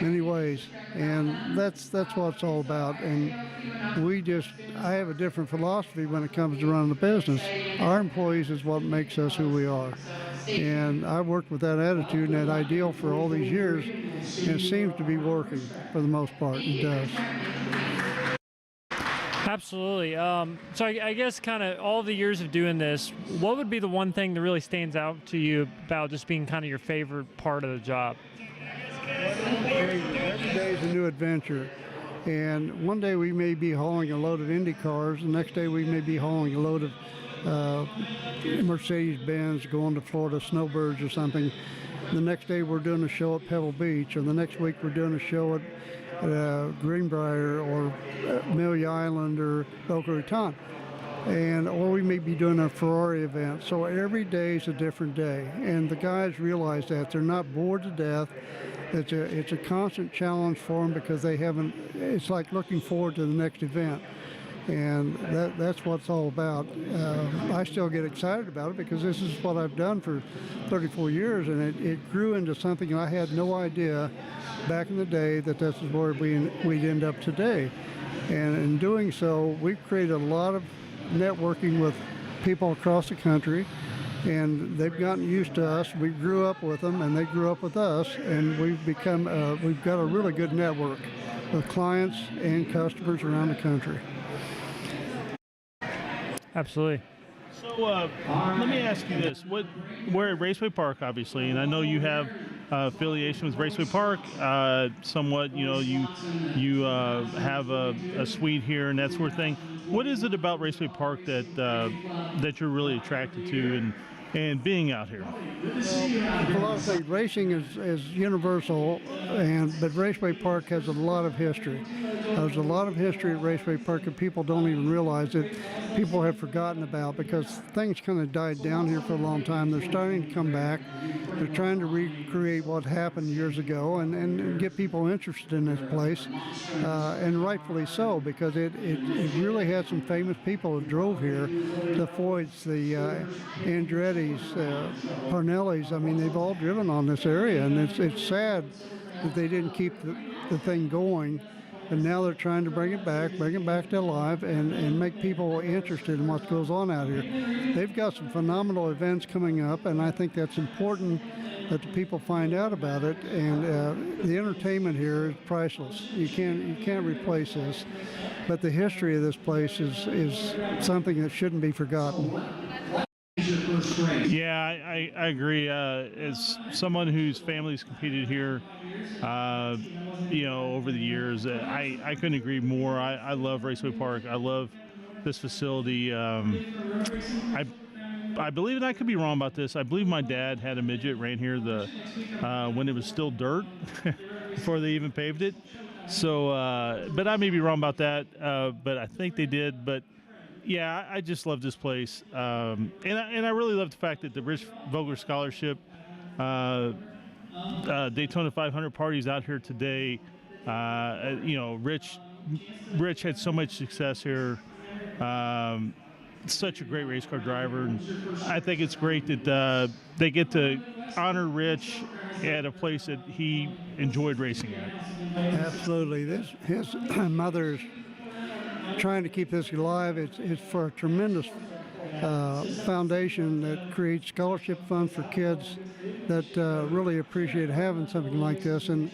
[SPEAKER 7] many ways, and that's what it's all about. And I have a different philosophy when it comes to running the business. Our employees is what makes us who we are, and I've worked with that attitude and that ideal for all these years, and it seems to be working for the most part. It does.
[SPEAKER 2] Absolutely. So I guess kind of all the years of doing this, what would be the one thing that really stands out to you about just being kind of your favorite part of the job?
[SPEAKER 7] Every day is a new adventure. And one day we may be hauling a load of Indy cars. The next day we may be hauling a load of Mercedes-Benz going to Florida snowbirds or something. The next day we're doing a show at Pebble Beach, or the next week we're doing a show at Greenbrier or Amelia Island or Boca Raton, or we may be doing a Ferrari event. So every day is a different day, and the guys realize that. They're not bored to death. It's a constant challenge for them because they haven't. It's like looking forward to the next event, and that's what it's all about. I still get excited about it because this is what I've done for 34 years, and it grew into something I had no idea back in the day that this is where we'd end up today. And in doing so, we've created a lot of networking with people across the country, and they've gotten used to us. We grew up with them, and they grew up with us, and we've got a really good network with clients and customers around the country.
[SPEAKER 2] Absolutely.
[SPEAKER 1] So let me ask you this: we're at Raceway Park, obviously, and I know you have affiliation with Raceway Park. Somewhat, you have a suite here and that sort of thing. What is it about Raceway Park that you're really attracted to and being out here?
[SPEAKER 7] Well, a lot of things. Racing is universal, but Raceway Park has a lot of history. There's a lot of history at Raceway Park that people don't even realize that people have forgotten about because things kind of died down here for a long time. They're starting to come back. They're trying to recreate what happened years ago and get people interested in this place, and rightfully so, because it really had some famous people that drove here. The Foyts, the Andretti's, Parnellis. I mean, they've all driven on this area, and it's sad that they didn't keep the thing going. And now they're trying to bring it back to life, and make people interested in what goes on out here. They've got some phenomenal events coming up, and I think that's important that the people find out about it. And the entertainment here is priceless. You can't replace this. But the history of this place is something that shouldn't be forgotten.
[SPEAKER 1] Yeah, I agree. As someone whose family's competed here, over the years, I couldn't agree more. I love Raceway Park. I love this facility. I believe, and I could be wrong about this, I believe my dad had a midget ran here when it was still dirt before they even paved it. So, but I may be wrong about that. But I think they did. But yeah, I just love this place, and I really love the fact that the Rich Vogler Scholarship, Daytona 500 parties out here today. Rich had so much success here. Such a great race car driver, and I think it's great that they get to honor Rich at a place that he enjoyed racing at.
[SPEAKER 7] Absolutely, his mother's trying to keep this alive. It's for a tremendous foundation that creates scholarship funds for kids that really appreciate having something like this, and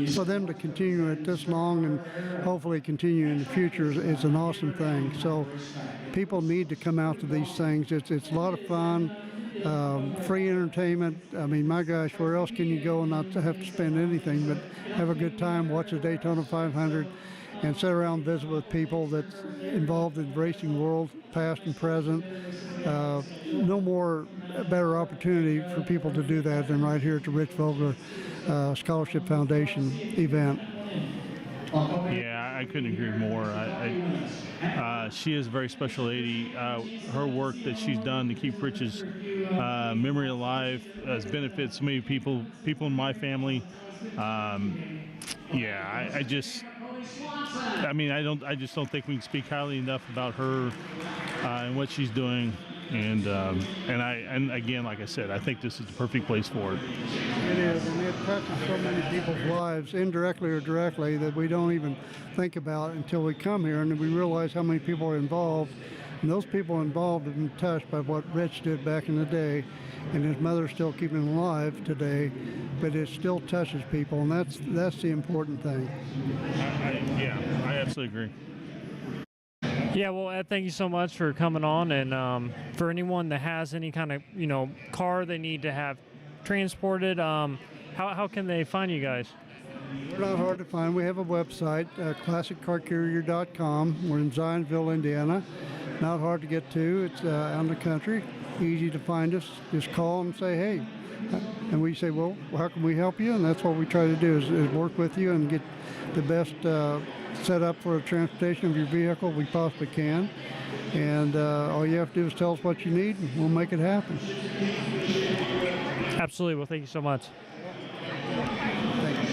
[SPEAKER 7] for them to continue it this long and hopefully continue in the future is an awesome thing. So people need to come out to these things. It's a lot of fun, free entertainment. I mean, my gosh, where else can you go and not have to spend anything but have a good time, watch the Daytona 500, and sit around and visit with people that's involved in the racing world, past and present. No better opportunity for people to do that than right here at the Rich Vogler Scholarship Foundation event.
[SPEAKER 1] Yeah, I couldn't agree more. She is a very special lady. Her work that she's done to keep Rich's memory alive has benefited so many people in my family. I just don't think we can speak highly enough about her and what she's doing. And again, like I said, I think this is the perfect place for it.
[SPEAKER 7] It is, and it touches so many people's lives, indirectly or directly, that we don't even think about until we come here, and we realize how many people are involved. And those people involved have been touched by what Rich did back in the day, and his mother's still keeping him alive today, but it still touches people, and that's the important thing.
[SPEAKER 1] I absolutely agree.
[SPEAKER 2] Yeah, well, Ed, thank you so much for coming on. And for anyone that has any kind of car they need to have transported, how can they find you guys?
[SPEAKER 7] We're not hard to find. We have a website, classiccarcarrier.com. We're in Zionsville, Indiana. Not hard to get to. It's out in the country. Easy to find us. Just call and say, hey. And we say, well, how can we help you? And that's what we try to do is work with you and get the best setup for the transportation of your vehicle we possibly can. And all you have to do is tell us what you need, and we'll make it happen.
[SPEAKER 2] Absolutely. Well, thank you so much.
[SPEAKER 7] Thank you.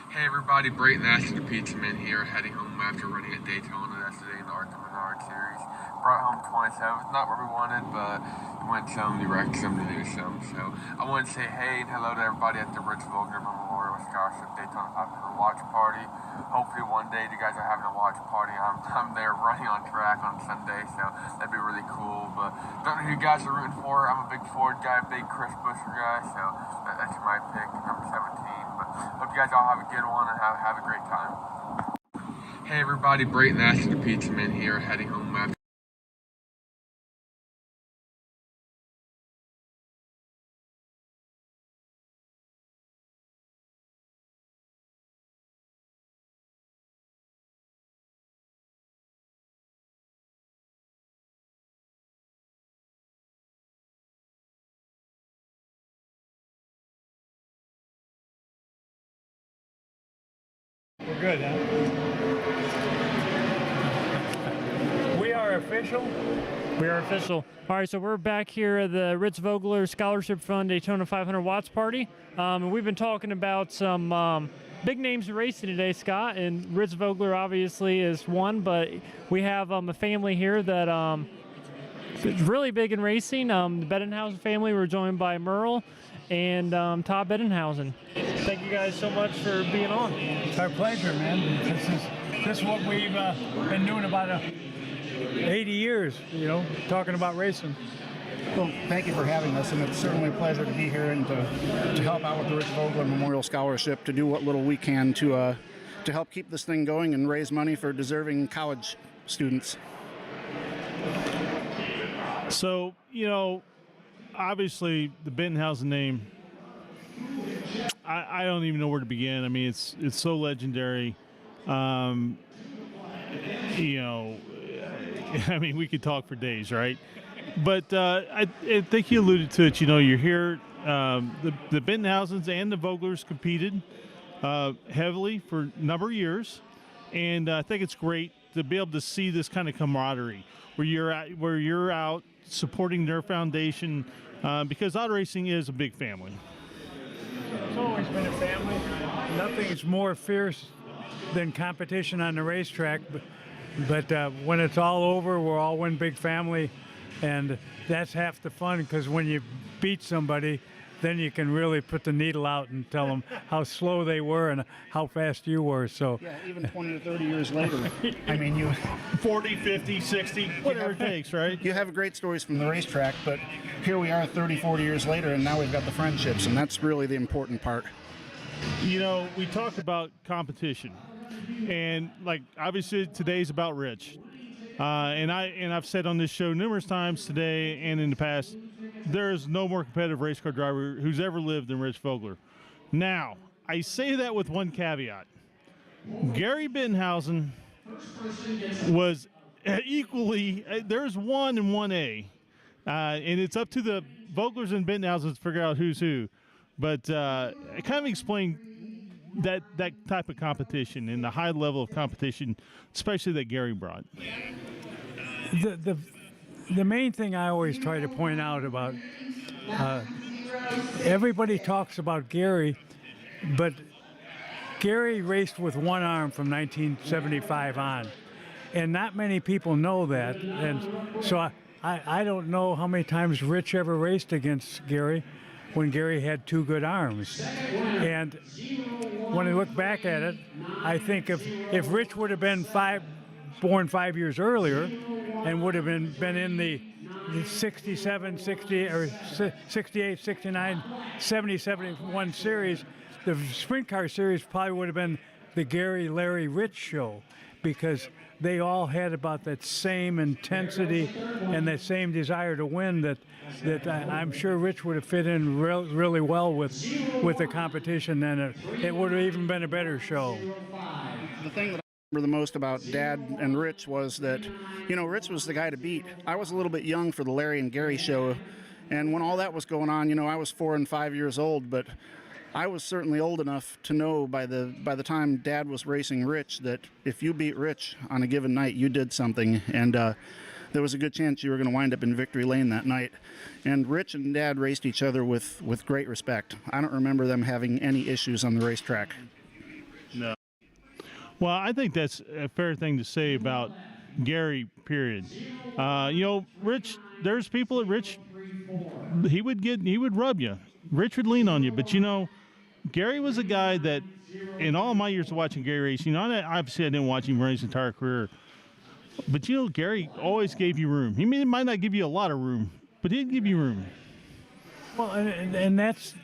[SPEAKER 8] Hey everybody, Brayton Aston, the Pizza Man here, heading home after running at Daytona yesterday in the Arkham Menard Series. Brought home 27th, not where we wanted, but we went some, we wrecked some, to do some. So I want to say hey and hello to everybody at the Vogler Memorial Scholarship Daytona 500 watch party. Hopefully one day you guys are having a watch party. I'm there running on track on Sunday, so that'd be really cool. But don't know who you guys are rooting for. I'm a big Ford guy, big Chris Buescher guy, so that's my pick, number 17. But hope you guys all have a good one and have a great time. Hey everybody, Brayton Aston, the Pizza Man here, heading home after.
[SPEAKER 4] We're good, huh? We are official.
[SPEAKER 2] We are official. All right, so we're back here at the Ritz Vogler Scholarship Fund Daytona 500 watts party. And we've been talking about some big names in racing today, Scott. And Ritz Vogler obviously is one, but we have a family here that is really big in racing. The Bettenhausen family. We're joined by Merle and Todd Bettenhausen. Thank you guys so much for being on.
[SPEAKER 4] It's our pleasure, man. This is what we've been doing about 80 years, talking about racing.
[SPEAKER 9] Well, thank you for having us, and it's certainly a pleasure to be here and to help out with the Rich Vogler Memorial Scholarship, to do what little we can to help keep this thing going and raise money for deserving college students.
[SPEAKER 1] So, obviously the Bettenhausen name, I don't even know where to begin. I mean, it's so legendary. I mean, we could talk for days, right? But I think you alluded to it. You're here. The Bettenhausens and the Voglers competed heavily for a number of years, and I think it's great to be able to see this kind of camaraderie where you're out supporting their foundation, because auto racing is a big family.
[SPEAKER 4] It's always been a family. Nothing is more fierce than competition on the racetrack, but when it's all over, we're all one big family, and that's half the fun, because when you beat somebody, then you can really put the needle out and tell them how slow they were and how fast you were. So
[SPEAKER 9] yeah, even 20 to 30 years later, I mean, you
[SPEAKER 1] 40, 50, 60, whatever it takes, right?
[SPEAKER 9] You have great stories from the racetrack, but here we are 30, 40 years later, and now we've got the friendships, and that's really the important part.
[SPEAKER 1] We talked about competition, and obviously today's about Rich, and I've said on this show numerous times today and in the past, there is no more competitive race car driver who's ever lived than Rich Vogler. Now, I say that with one caveat. Gary Bettenhausen was equally, there's 1 and 1A, and it's up to the Voglers and Bettenhausens to figure out who's who. But kind of explain that type of competition and the high level of competition, especially that Cary brought.
[SPEAKER 10] The main thing I always try to point out about everybody talks about Cary, but Cary raced with one arm from 1975 on, and not many people know that. And so I don't know how many times Rich ever raced against Cary when Cary had two good arms. And when I look back at it, I think if Rich would have been born 5 years earlier and would have been in the 67, 60, or 68, 69, 70, 71 series, the sprint car series probably would have been the Cary, Larry, Rich show, because they all had about that same intensity and that same desire to win that I'm sure Rich would have fit in really well with the competition, and it would have even been a better show.
[SPEAKER 9] The thing that I remember the most about Dad and Rich was that, Rich was the guy to beat. I was a little bit young for the Larry and Cary show, and when all that was going on, I was 4 and 5 years old, but I was certainly old enough to know by the time Dad was racing Rich that if you beat Rich on a given night, you did something, and there was a good chance you were going to wind up in victory lane that night. And Rich and Dad raced each other with great respect. I don't remember them having any issues on the racetrack.
[SPEAKER 1] No. Well, I think that's a fair thing to say about Cary, period. Rich, there's people at Rich, he would rub you. Rich would lean on you, but Cary was a guy that, in all my years of watching Cary race, obviously I didn't watch him race his entire career, but Cary always gave you room. He might not give you a lot of room, but he'd give you room.
[SPEAKER 10] Well, and that's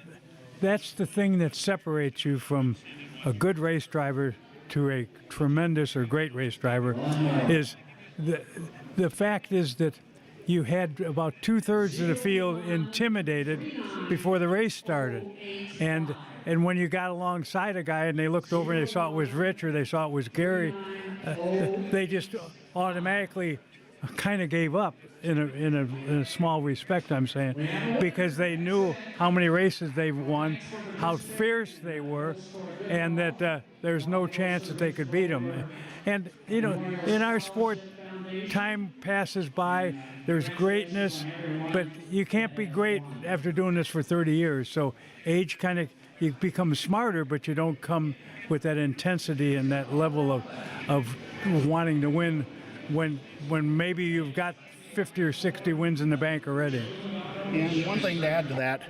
[SPEAKER 10] the thing that separates you from a good race driver to a tremendous or great race driver, is the fact is that you had about 2/3 of the field intimidated before the race started. And when you got alongside a guy and they looked over and they saw it was Rich or they saw it was Cary, they just automatically kind of gave up in a small respect, I'm saying, because they knew how many races they've won, how fierce they were, and that there's no chance that they could beat them. And, in our sport, time passes by, there's greatness, but you can't be great after doing this for 30 years. So age you become smarter, but you don't come with that intensity and that level of wanting to win when maybe you've got 50 or 60 wins in the bank already.
[SPEAKER 9] And one thing to add to that,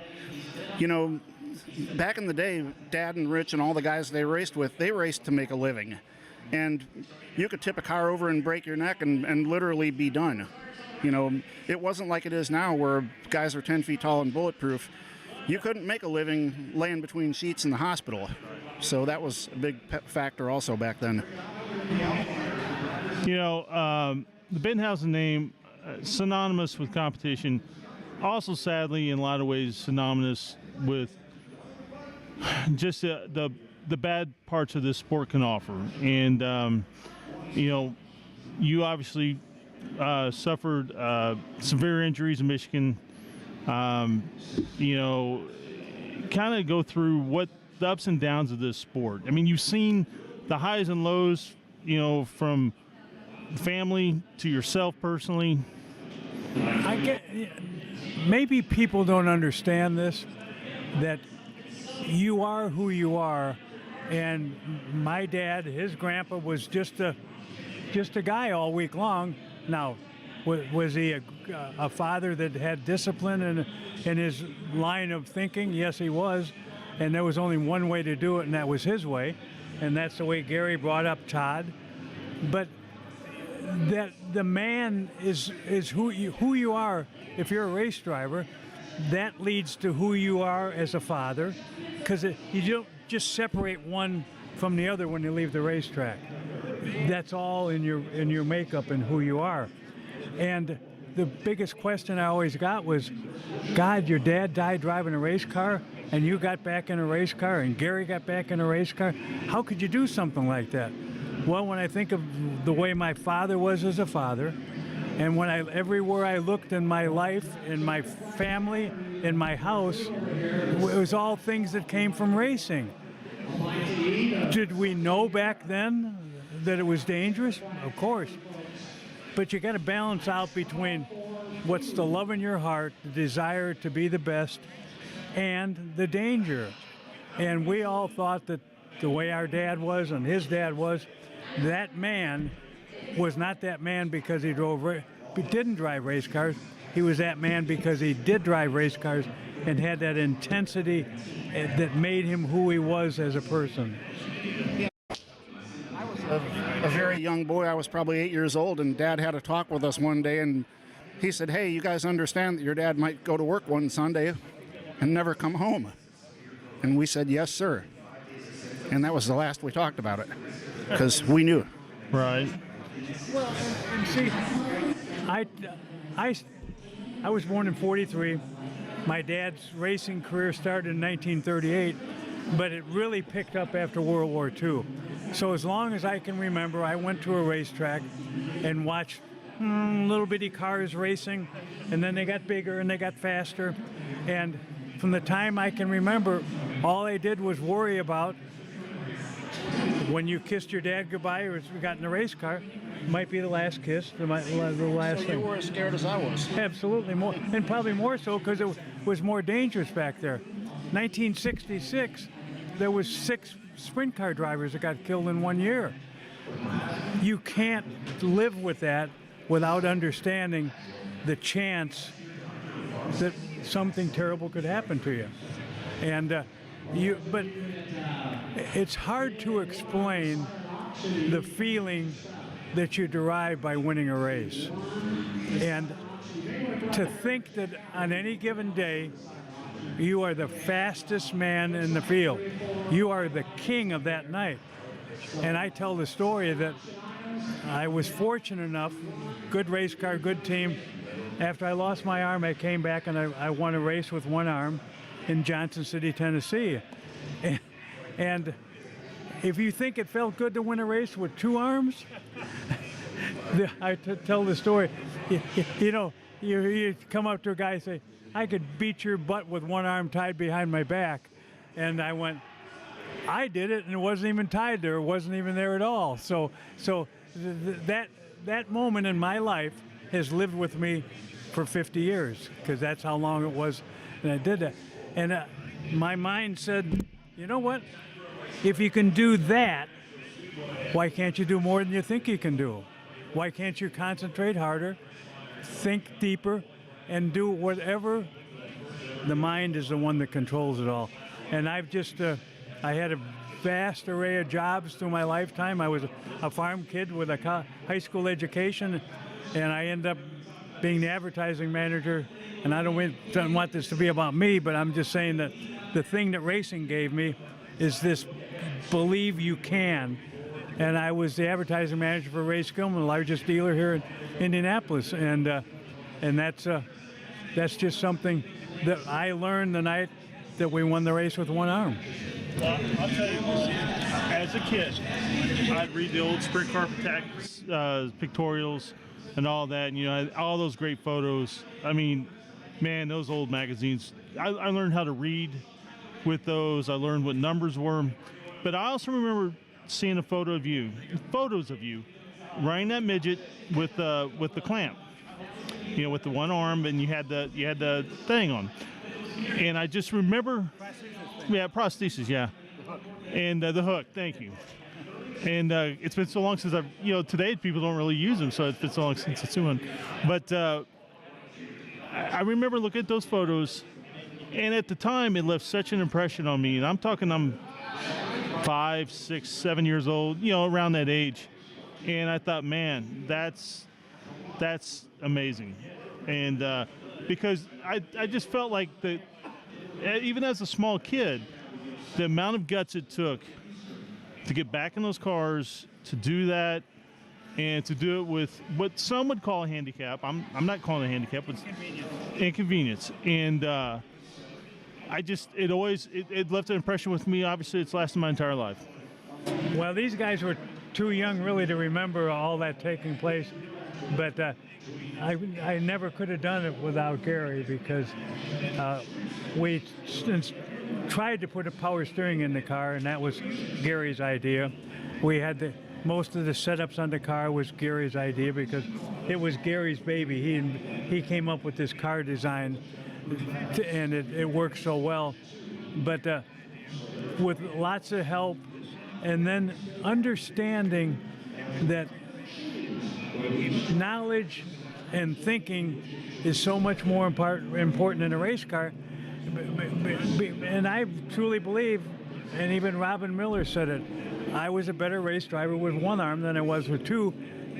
[SPEAKER 9] back in the day, Dad and Rich and all the guys they raced with, they raced to make a living. And you could tip a car over and break your neck and literally be done. It wasn't like it is now where guys are 10 feet tall and bulletproof. You couldn't make a living laying between sheets in the hospital. So that was a big factor also back then.
[SPEAKER 1] The Bettenhausen name, synonymous with competition, also sadly in a lot of ways synonymous with just the bad parts of this sport can offer. And, you obviously suffered severe injuries in Michigan. Kind of go through what the ups and downs of this sport. I mean, you've seen the highs and lows, from family to yourself personally.
[SPEAKER 10] Maybe people don't understand this, that you are who you are. And my dad, his grandpa, was just a guy all week long. Now, was he a father that had discipline in his line of thinking? Yes, he was. And there was only one way to do it, and that was his way. And that's the way Cary brought up Todd. But that the man is who you are. If you're a race driver, that leads to who you are as a father, because you don't just separate one from the other when you leave the racetrack. That's all in your makeup and who you are. And the biggest question I always got was, God, your dad died driving a race car, and you got back in a race car, and Cary got back in a race car. How could you do something like that? Well, when I think of the way my father was as a father, And everywhere I looked in my life, in my family, in my house, it was all things that came from racing. Did we know back then that it was dangerous? Of course. But you got to balance out between what's the love in your heart, the desire to be the best, and the danger. And we all thought that the way our dad was and his dad was, that man was not that man because he didn't drive race cars. He was that man because he did drive race cars and had that intensity that made him who he was as a person.
[SPEAKER 9] I was a very young boy. I was probably 8 years old, and Dad had a talk with us one day, and he said, "Hey, you guys understand that your dad might go to work one Sunday and never come home?" And we said, "Yes, sir." And that was the last we talked about it, because we knew.
[SPEAKER 1] Right.
[SPEAKER 10] Well, and see, I was born in '43. My dad's racing career started in 1938, but it really picked up after World War II. So as long as I can remember, I went to a racetrack and watched little bitty cars racing, and then they got bigger and they got faster. And from the time I can remember, all I did was worry about when you kissed your dad goodbye or got in a race car, might be the last kiss, the last
[SPEAKER 9] So
[SPEAKER 10] thing.
[SPEAKER 9] you were as scared as I was.
[SPEAKER 10] Absolutely, more, and probably more so because it was more dangerous back there. 1966, there was 6 sprint car drivers that got killed in 1 year. You can't live with that without understanding the chance that something terrible could happen to you. And but it's hard to explain the feeling that you derive by winning a race. And to think that on any given day, you are the fastest man in the field. You are the king of that night. And I tell the story that I was fortunate enough, good race car, good team. After I lost my arm, I came back and I won a race with one arm in Johnson City, Tennessee. And if you think it felt good to win a race with 2 arms, I tell the story. You know, you come up to a guy and say, "I could beat your butt with one arm tied behind my back." And I went, "I did it, and it wasn't even tied there. It wasn't even there at all." So that moment in my life has lived with me for 50 years, because that's how long it was that I did that. And my mind said, you know what? If you can do that, why can't you do more than you think you can do? Why can't you concentrate harder, think deeper, and do whatever? The mind is the one that controls it all. And I've just, I had a vast array of jobs through my lifetime. I was a farm kid with a high school education, and I ended up being the advertising manager. And I don't want this to be about me, but I'm just saying that the thing that racing gave me is this believe you can. And I was the advertising manager for Ray Skillman, the largest dealer here in Indianapolis. And that's just something that I learned the night that we won the race with one arm.
[SPEAKER 1] Well, I'll tell you, as a kid, I'd read the old sprint car pictorials and all that, and, you know, all those great photos. I mean, man, those old magazines, I learned how to read with those. I learned what numbers were. But I also remember seeing photos of you riding that midget with the clamp, you know, with the one arm, and you had the thing on. And I just remember, prosthesis, yeah, and the hook. Thank you. And it's been so long since I've, you know, today people don't really use them, so it's been so long since I've seen one. But I remember looking at those photos, and at the time it left such an impression on me. And I'm 5, 6, 7 years old, you know, around that age. And I thought, man, that's amazing. And because I just felt like that, even as a small kid, the amount of guts it took to get back in those cars, to do that, and to do it with what some would call a handicap. I'm not calling it a handicap, but inconvenience. And it left an impression with me. Obviously, it's lasted my entire life.
[SPEAKER 10] Well, these guys were too young really to remember all that taking place, but I never could have done it without Cary, because we tried to put a power steering in the car, and that was Gary's idea. We had most of the setups on the car was Gary's idea, because it was Gary's baby. He came up with this car design, and it worked so well. But with lots of help, and then understanding that knowledge and thinking is so much more important in a race car. And I truly believe, and even Robin Miller said it, I was a better race driver with one arm than I was with two,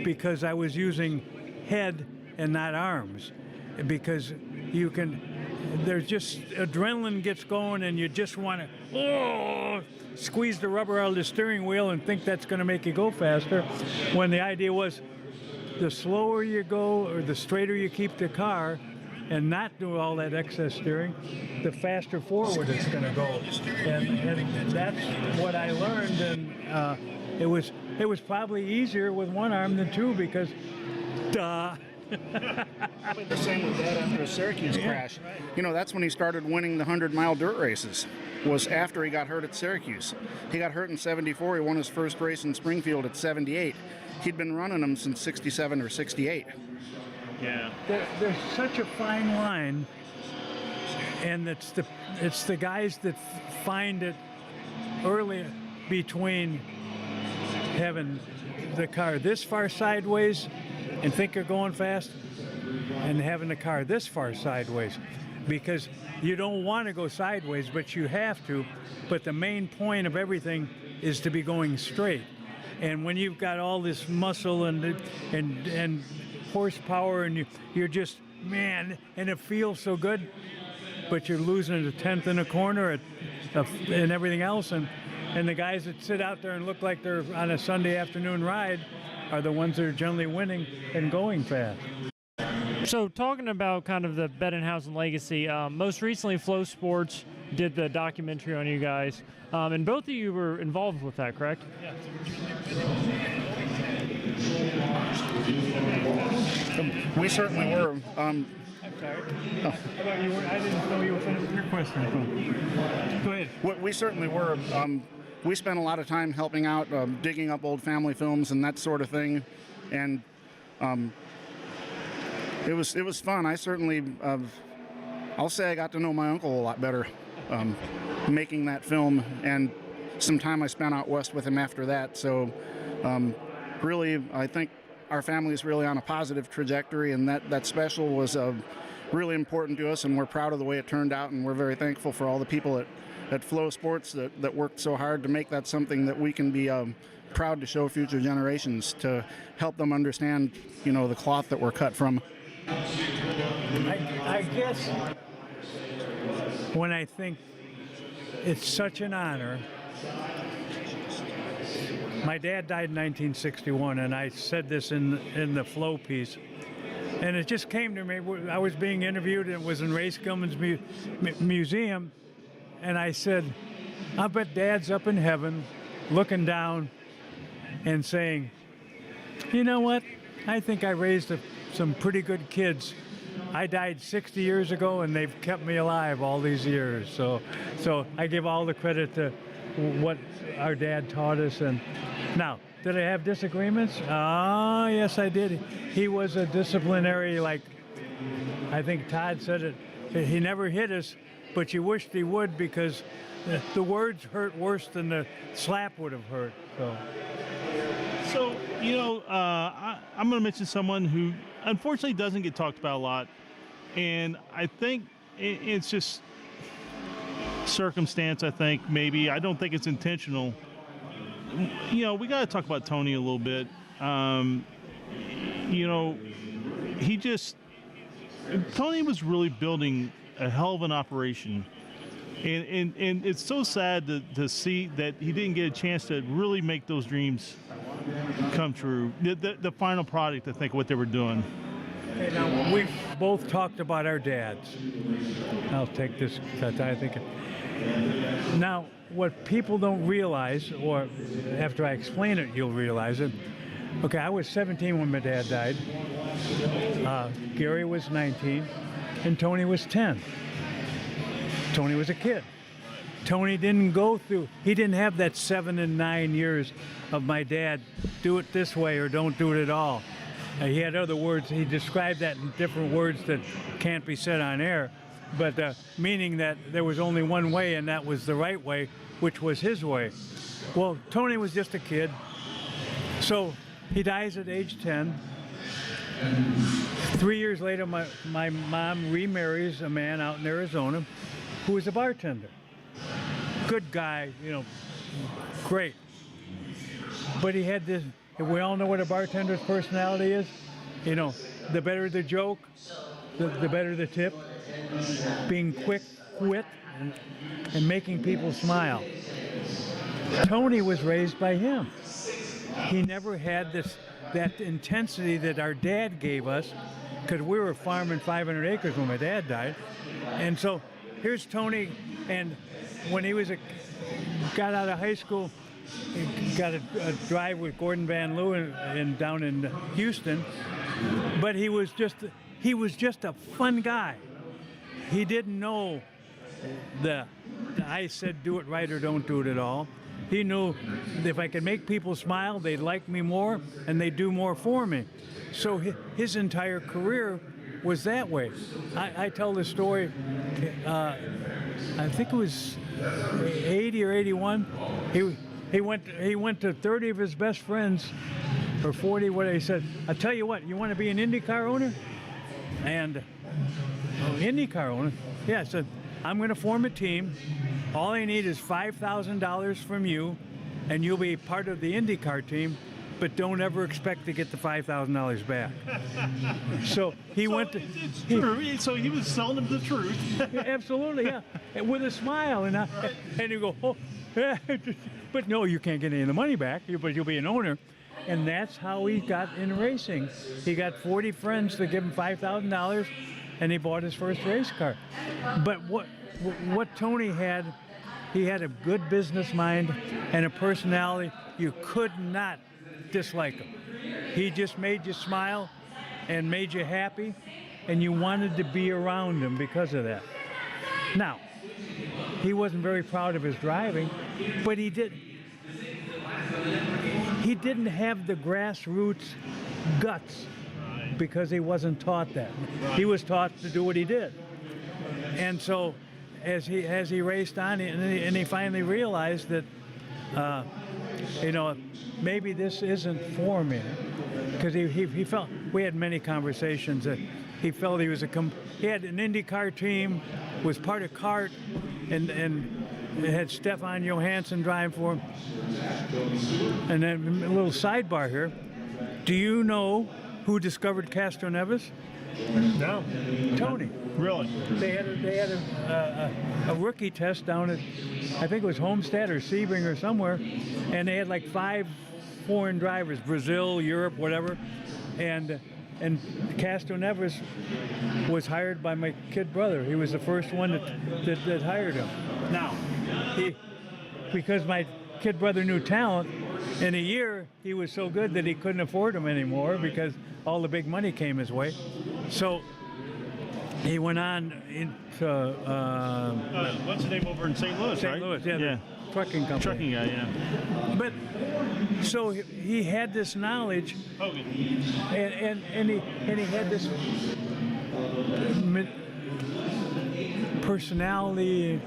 [SPEAKER 10] because I was using head and not arms. Because there's just adrenaline gets going, and you just want to squeeze the rubber out of the steering wheel and think that's going to make you go faster, when the idea was the slower you go or the straighter you keep the car and not do all that excess steering, the faster forward it's going to go. And that's what I learned, and it was probably easier with one arm than two, because
[SPEAKER 9] Probably the same with Dad after a Syracuse crash. You know, that's when he started winning the 100-mile dirt races, was after he got hurt at Syracuse. He got hurt in 74. He won his first race in Springfield at 78. He'd been running them since 67 or 68.
[SPEAKER 1] Yeah.
[SPEAKER 10] There's such a fine line, and it's the guys that find it early between having the car this far sideways and think you're going fast, and having the car this far sideways, because you don't want to go sideways, but you have to. But the main point of everything is to be going straight. And when you've got all this muscle and horsepower, and you're just, man, and it feels so good, but you're losing a tenth in a corner and everything else, and the guys that sit out there and look like they're on a Sunday afternoon ride are the ones that are generally winning and going fast.
[SPEAKER 2] So talking about kind of the Bettenhausen legacy, most recently Flow Sports did the documentary on you guys, and both of you were involved with that, correct?
[SPEAKER 10] Yeah.
[SPEAKER 9] We certainly were.
[SPEAKER 10] I'm sorry. I didn't know you were finished with your question. Go ahead.
[SPEAKER 9] We certainly were. We spent a lot of time helping out, digging up old family films and that sort of thing, and it was fun. I certainly, I'll say I got to know my uncle a lot better making that film, and some time I spent out west with him after that. So really, I think our family is really on a positive trajectory, and that special was really important to us, and we're proud of the way it turned out, and we're very thankful for all the people at Flow Sports that worked so hard to make that something that we can be proud to show future generations, to help them understand, the cloth that we're cut from.
[SPEAKER 10] I guess when I think it's such an honor. My dad died in 1961, and I said this in the Flow piece, and it just came to me. I was being interviewed, and it was in Race Gilman's museum, and I said, I bet Dad's up in heaven looking down and saying, you know what, I think I raised some pretty good kids. I died 60 years ago, and they've kept me alive all these years. So I give all the credit to what our dad taught us. And now, did I have disagreements? Oh, yes, I did. He was a disciplinary, like I think Todd said it. He never hit us, but you wished he would, because the words hurt worse than the slap would have hurt.
[SPEAKER 1] So, I'm going to mention someone who unfortunately doesn't get talked about a lot, and I think it's just circumstance. I think maybe, I don't think it's intentional. We got to talk about Tony a little bit. Tony was really building a hell of an operation. And it's so sad to see that he didn't get a chance to really make those dreams come true. The final product, I think, what they were doing.
[SPEAKER 10] Okay, now, we've both talked about our dads. I'll take this cut. I think. Now, what people don't realize, or after I explain it, you'll realize it, Okay, I was 17 when my dad died. Gary was 19, and Tony was 10. Tony was a kid. Tony didn't go through, he didn't have that 7 and 9 years of my dad, do it this way or don't do it at all. He had other words, he described that in different words that can't be said on air, but meaning that there was only one way and that was the right way, which was his way. Well, Tony was just a kid, so he dies at age 10. 3 years later, my mom remarries a man out in Arizona who was a bartender. Good guy, you know, great. But he had this, we all know what a bartender's personality is. You know, the better the joke, the better the tip. Being quick-wit and making people smile. Tony was raised by him. He never had that intensity that our dad gave us, because we were farming 500 acres when my dad died. And so here's Tony, and when he got out of high school, he got a drive with Gordon Van Leeuwen down in Houston. But he was just a fun guy. He didn't know I said do it right or don't do it at all. He knew if I could make people smile, they'd like me more and they'd do more for me. So his entire career was that way. I tell the story, I think it was 80 or 81. He went to 30 of his best friends, or 40, what he said, I'll tell you what, you want to be an IndyCar owner? And IndyCar owner? Yeah, I said, I'm going to form a team. All I need is $5,000 from you, and you'll be part of the IndyCar team, but don't ever expect to get the $5,000 back. So he went to...
[SPEAKER 1] It's true. So he was selling them the truth.
[SPEAKER 10] Yeah, absolutely, yeah. And with a smile. And you go, oh, but no, you can't get any of the money back, but you'll be an owner. And that's how he got in racing. He got 40 friends to give him $5,000, and he bought his first race car. But what Tony had, he had a good business mind and a personality. You could not dislike him. He just made you smile and made you happy, and you wanted to be around him because of that. Now, he wasn't very proud of his driving, but he didn't have the grassroots guts because he wasn't taught that. He was taught to do what he did. And so as he raced on, and he finally realized that, maybe this isn't for me. Because he felt, we had many conversations that he felt he had an IndyCar team, was part of CART, and it had Stefan Johansson drive for him. And then a little sidebar here. Do you know who discovered Castro Neves?
[SPEAKER 1] No.
[SPEAKER 10] Tony.
[SPEAKER 1] Really?
[SPEAKER 10] They had a rookie test down at, I think it was Homestead or Sebring or somewhere, and they had like 5 foreign drivers, Brazil, Europe, whatever, and Castro Neves was hired by my kid brother. He was the first one that hired him. Now, because my kid brother knew talent, in a year he was so good that he couldn't afford him anymore because all the big money came his way. So he went on into
[SPEAKER 1] what's the name over in St. Louis, right?
[SPEAKER 10] St. Louis, yeah. Trucking company.
[SPEAKER 1] Trucking guy, yeah.
[SPEAKER 10] But so he had this knowledge, and he had this personality,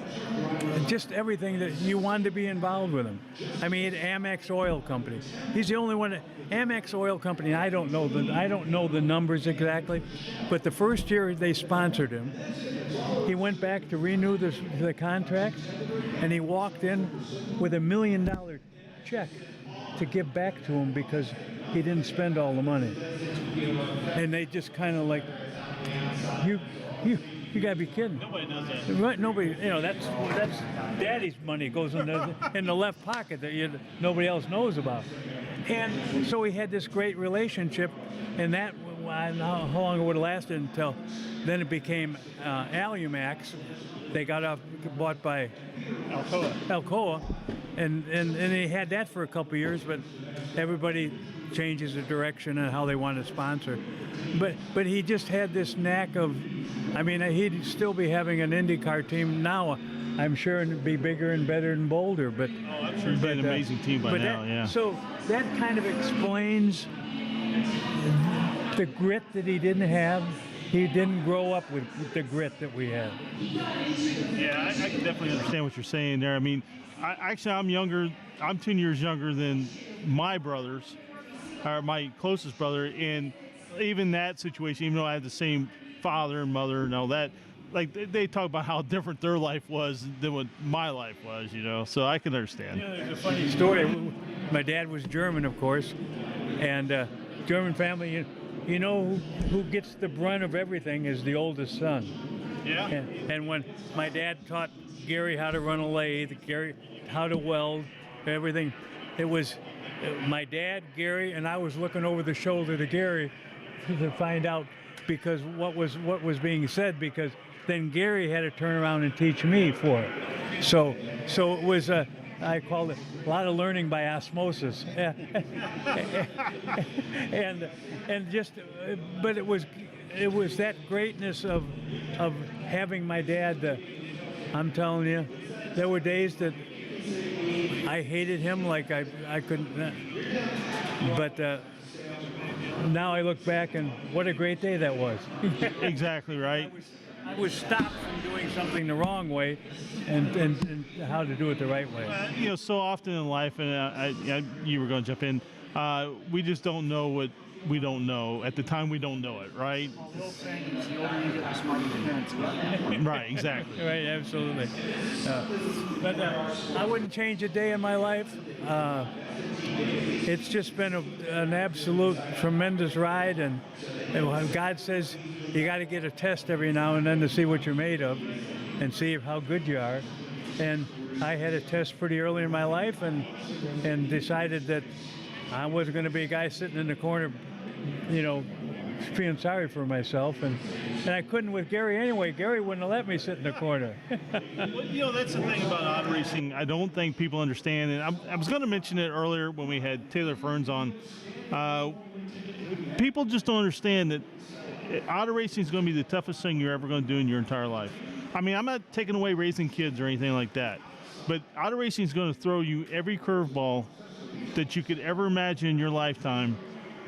[SPEAKER 10] just everything that you wanted to be involved with him. I mean, Amex Oil Company. He's the only one. Amex Oil Company. I don't know the numbers exactly, but the first year they sponsored him, he went back to renew the contract, and he walked in with $1 million check to give back to him because he didn't spend all the money. And they just kind of like, you gotta be kidding.
[SPEAKER 1] Nobody does that.
[SPEAKER 10] Right? Nobody. That's Daddy's money goes in the left pocket that nobody else knows about. And so he had this great relationship, and that, how long it would have lasted until then it became Alumax. They got bought by Alcoa, and he had that for a couple of years, but everybody changes the direction and how they want to sponsor. But he just had this knack of, I mean, he'd still be having an IndyCar team now, I'm sure, and it'd be bigger and better and bolder. But
[SPEAKER 1] I'm sure it'd be an amazing team by now. Yeah.
[SPEAKER 10] So that kind of explains the grit that he didn't have. He didn't grow up with the grit that we had.
[SPEAKER 1] Yeah, I can definitely understand what you're saying there. I mean, I'm younger. I'm 10 years younger than my brothers, or my closest brother, and even that situation, even though I had the same father and mother and all that, like they talk about how different their life was than what my life was, you know. So I can understand.
[SPEAKER 10] Yeah, there's a funny story. My dad was German, of course, and German family. You know who gets the brunt of everything is the oldest son.
[SPEAKER 1] Yeah.
[SPEAKER 10] And when my dad taught Gary how to run a lathe, Gary how to weld, everything, it was my dad, Gary, and I was looking over the shoulder to Gary to find out because what was being said, because then Gary had to turn around and teach me for it. So it was I call it a lot of learning by osmosis, and just, but it was that greatness of having my dad. I'm telling you, there were days that I hated him like I couldn't, but now I look back and what a great day that was.
[SPEAKER 1] Exactly right.
[SPEAKER 10] I was stopped from doing something the wrong way, and how to do it the right way.
[SPEAKER 1] You know, so often in life, and you were going to jump in, we just don't know what we don't know at the time we don't know it, right?
[SPEAKER 9] Well, the old saying is the older you get, the smarter your parents get.
[SPEAKER 1] Right, exactly.
[SPEAKER 10] Right, absolutely. But I wouldn't change a day in my life. It's just been an absolute tremendous ride, and God says you got to get a test every now and then to see what you're made of and see how good you are. And I had a test pretty early in my life and decided that I wasn't going to be a guy sitting in the corner, you know, feeling sorry for myself. And I couldn't with Gary anyway. Gary wouldn't have let me sit in the corner.
[SPEAKER 1] Well, you know, that's the thing about auto racing. I don't think people understand, and I was going to mention it earlier when we had Taylor Ferns on. People just don't understand that auto racing is going to be the toughest thing you're ever going to do in your entire life. I mean, I'm not taking away raising kids or anything like that, but auto racing is going to throw you every curveball that you could ever imagine in your lifetime,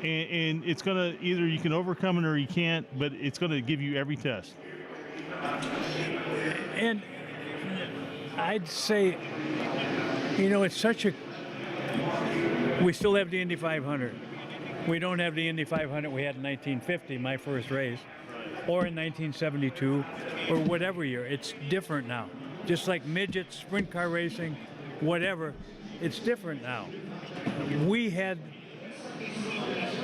[SPEAKER 1] and it's going to, either you can overcome it or you can't, but it's going to give you every test.
[SPEAKER 10] And I'd say, you know, it's such a, we still have the Indy 500. We don't have the Indy 500 we had in 1950, my first race, or in 1972, or whatever year. It's different now. Just like midgets, sprint car racing, whatever, it's different now. We had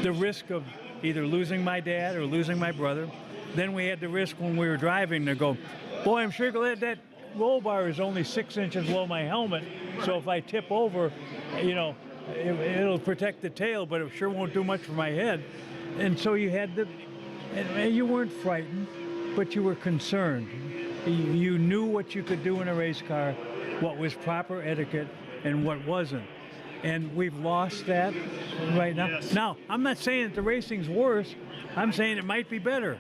[SPEAKER 10] the risk of either losing my dad or losing my brother. Then we had the risk when we were driving to go, boy, I'm sure glad that roll bar is only 6 inches below my helmet, so if I tip over, you know, it'll protect the tail, but it sure won't do much for my head. And so you had and you weren't frightened, but you were concerned. You knew what you could do in a race car, what was proper etiquette and what wasn't. And we've lost that right now.
[SPEAKER 1] Yes.
[SPEAKER 10] Now, I'm not saying that the racing's worse. I'm saying it might be better.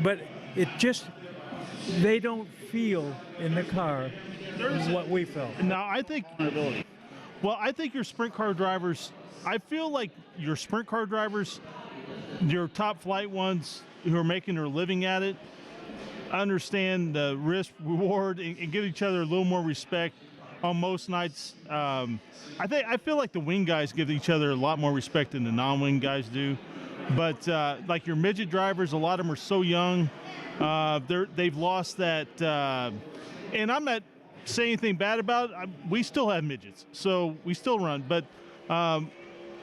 [SPEAKER 10] But it just, they don't feel in the car what we felt.
[SPEAKER 1] Now, I think your sprint car drivers, I feel like your sprint car drivers, your top flight ones who are making their living at it, understand the risk reward and give each other a little more respect on most nights. I feel like the wing guys give each other a lot more respect than the non-wing guys do. But like your midget drivers, a lot of them are so young. They've lost that. And I'm not saying anything bad about it. We still have midgets, so we still run. But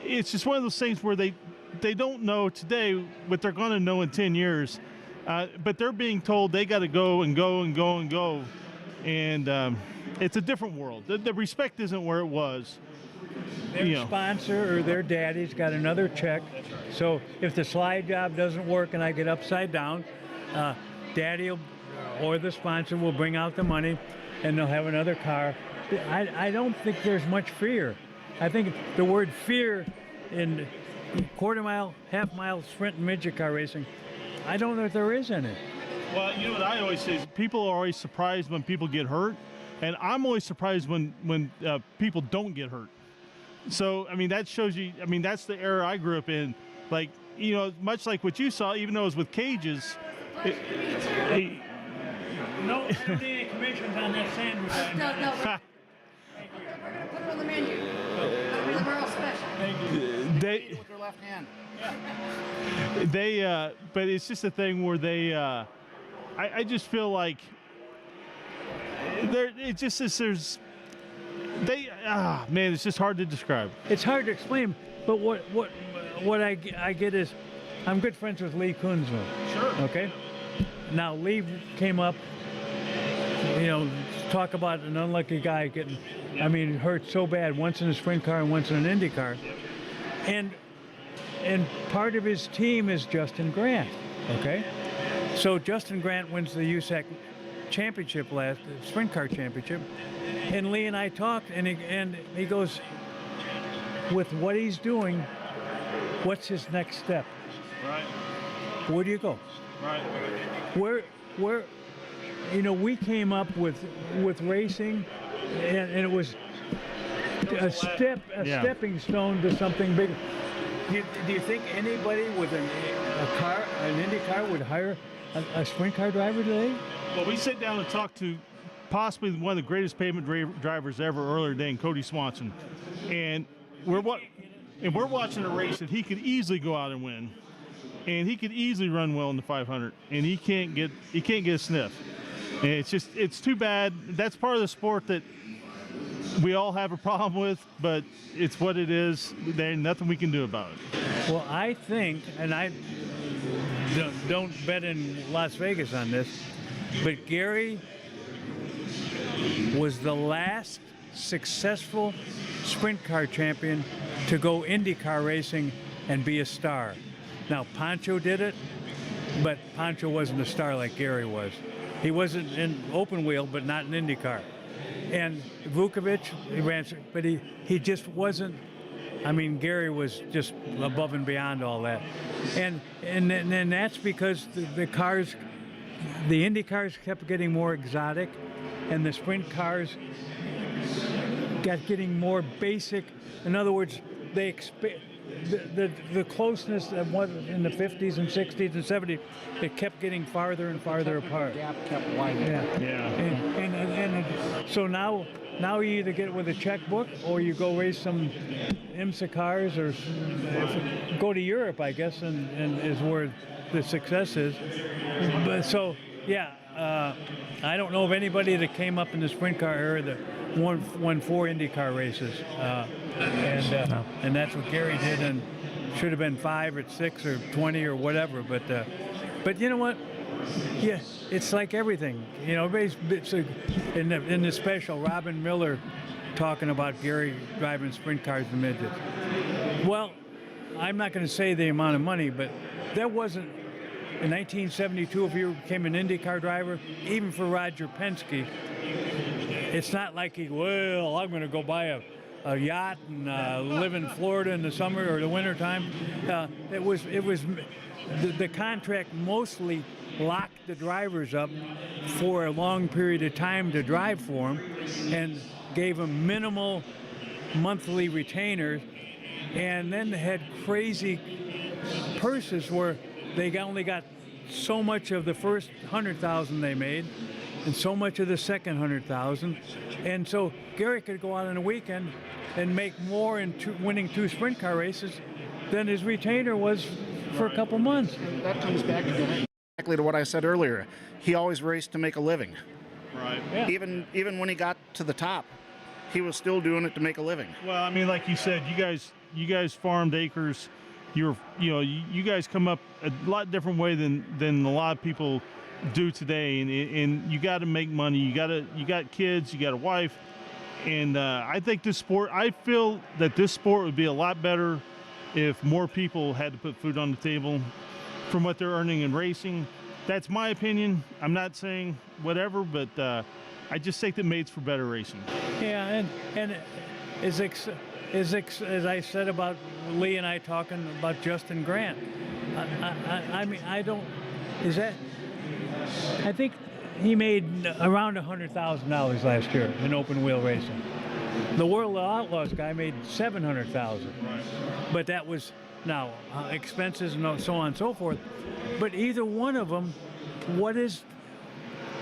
[SPEAKER 1] it's just one of those things where they don't know today what they're going to know in 10 years. But they're being told they got to go and go and go and go. And it's a different world. The respect isn't where it was.
[SPEAKER 10] Their sponsor or their daddy's got another check. So if the slide job doesn't work and I get upside down, daddy or the sponsor will bring out the money and they'll have another car. I don't think there's much fear. I think the word fear quarter mile, half mile sprint and midget car racing, I don't know if there is any.
[SPEAKER 1] Well, you know what I always say is people are always surprised when people get hurt, and I'm always surprised when people don't get hurt. So, I mean, that shows you, I mean, that's the era I grew up in. Like, you know, much like what you saw, even though it was with cages.
[SPEAKER 10] No FDA commissions on that sandwich.
[SPEAKER 3] No. Put it on the menu. That'll be the Merle special.
[SPEAKER 1] They,
[SPEAKER 9] With their left hand.
[SPEAKER 1] but it's just a thing where they, I just feel like it just is, man, it's just hard to describe.
[SPEAKER 10] It's hard to explain, but what I get is, I'm good friends with Lee Kunzman.
[SPEAKER 1] Sure.
[SPEAKER 10] Okay? Now, Lee came up, you know, talk about an unlucky guy getting, I mean, hurt so bad, once in a sprint car and once in an Indy car. And part of his team is Justin Grant, okay? So Justin Grant wins the USAC championship sprint car championship. And Lee and I talked, and he goes, with what he's doing, what's his next step?
[SPEAKER 1] Right.
[SPEAKER 10] Where do you go?
[SPEAKER 1] Right.
[SPEAKER 10] Where you know, we came up with racing, and it was a stepping stone to something big. Do you think anybody with an Indy car would hire a sprint car driver today?
[SPEAKER 1] Well, we sit down and talk to possibly one of the greatest pavement drivers ever earlier today, Kody Swanson, and we're watching a race that he could easily go out and win, and he could easily run well in the 500, and he can't get a sniff. And it's too bad. That's part of the sport that we all have a problem with, but it's what it is. There's nothing we can do about it.
[SPEAKER 10] Well, I think, and I don't bet in Las Vegas on this, but Cary was the last successful sprint car champion to go Indy car racing and be a star. Now, Pancho did it, but Pancho wasn't a star like Cary was. He wasn't in open wheel, but not in Indy car. And Vukovic, he ran, but he just wasn't. I mean, Cary was just above and beyond all that. And that's because the cars, the Indy cars kept getting more exotic, and the sprint cars got getting more basic. In other words, they the closeness that was in the 50s and 60s and 70s, it kept getting farther and farther apart.
[SPEAKER 9] The gap kept widening.
[SPEAKER 1] Yeah.
[SPEAKER 10] And so now you either get it with a checkbook or you go race some IMSA cars or go to Europe, I guess, and is where the success is. But so, I don't know of anybody that came up in the sprint car era that won 4 IndyCar races, and that's what Cary did, and should have been 5 or 6 or 20 or whatever. But you know what? Yeah, it's like everything. You know, in the special, Robin Miller talking about Cary driving sprint cars and midgets. Well, I'm not going to say the amount of money, but there wasn't. In 1972, if you became an IndyCar driver, even for Roger Penske, it's not like I'm going to go buy a yacht and live in Florida in the summer or the winter time. It was the contract mostly locked the drivers up for a long period of time to drive for them, and gave them minimal monthly retainers, and then they had crazy purses where they only got so much of the first 100,000 they made, and so much of the second 100,000, and so Cary could go out on a weekend and make more in winning 2 sprint car races than his retainer was for a couple months.
[SPEAKER 9] That comes back exactly to what I said earlier. He always raced to make a living.
[SPEAKER 1] Right.
[SPEAKER 10] Yeah.
[SPEAKER 9] Even when he got to the top, he was still doing it to make a living.
[SPEAKER 1] Well, I mean, like you said, you guys farmed acres. You guys come up a lot different way than a lot of people do today, and you got to make money. You got kids, you got a wife, and I think I feel that this sport would be a lot better if more people had to put food on the table from what they're earning in racing. That's my opinion. I'm not saying whatever, but I just think that makes for better racing.
[SPEAKER 10] Yeah, and as I said about Lee and I talking about Justin Grant. I mean, I don't. Is that? I think he made around $100,000 last year in open wheel racing. The World of Outlaws guy made $700,000, but that was now expenses and so on and so forth. But either one of them, what is?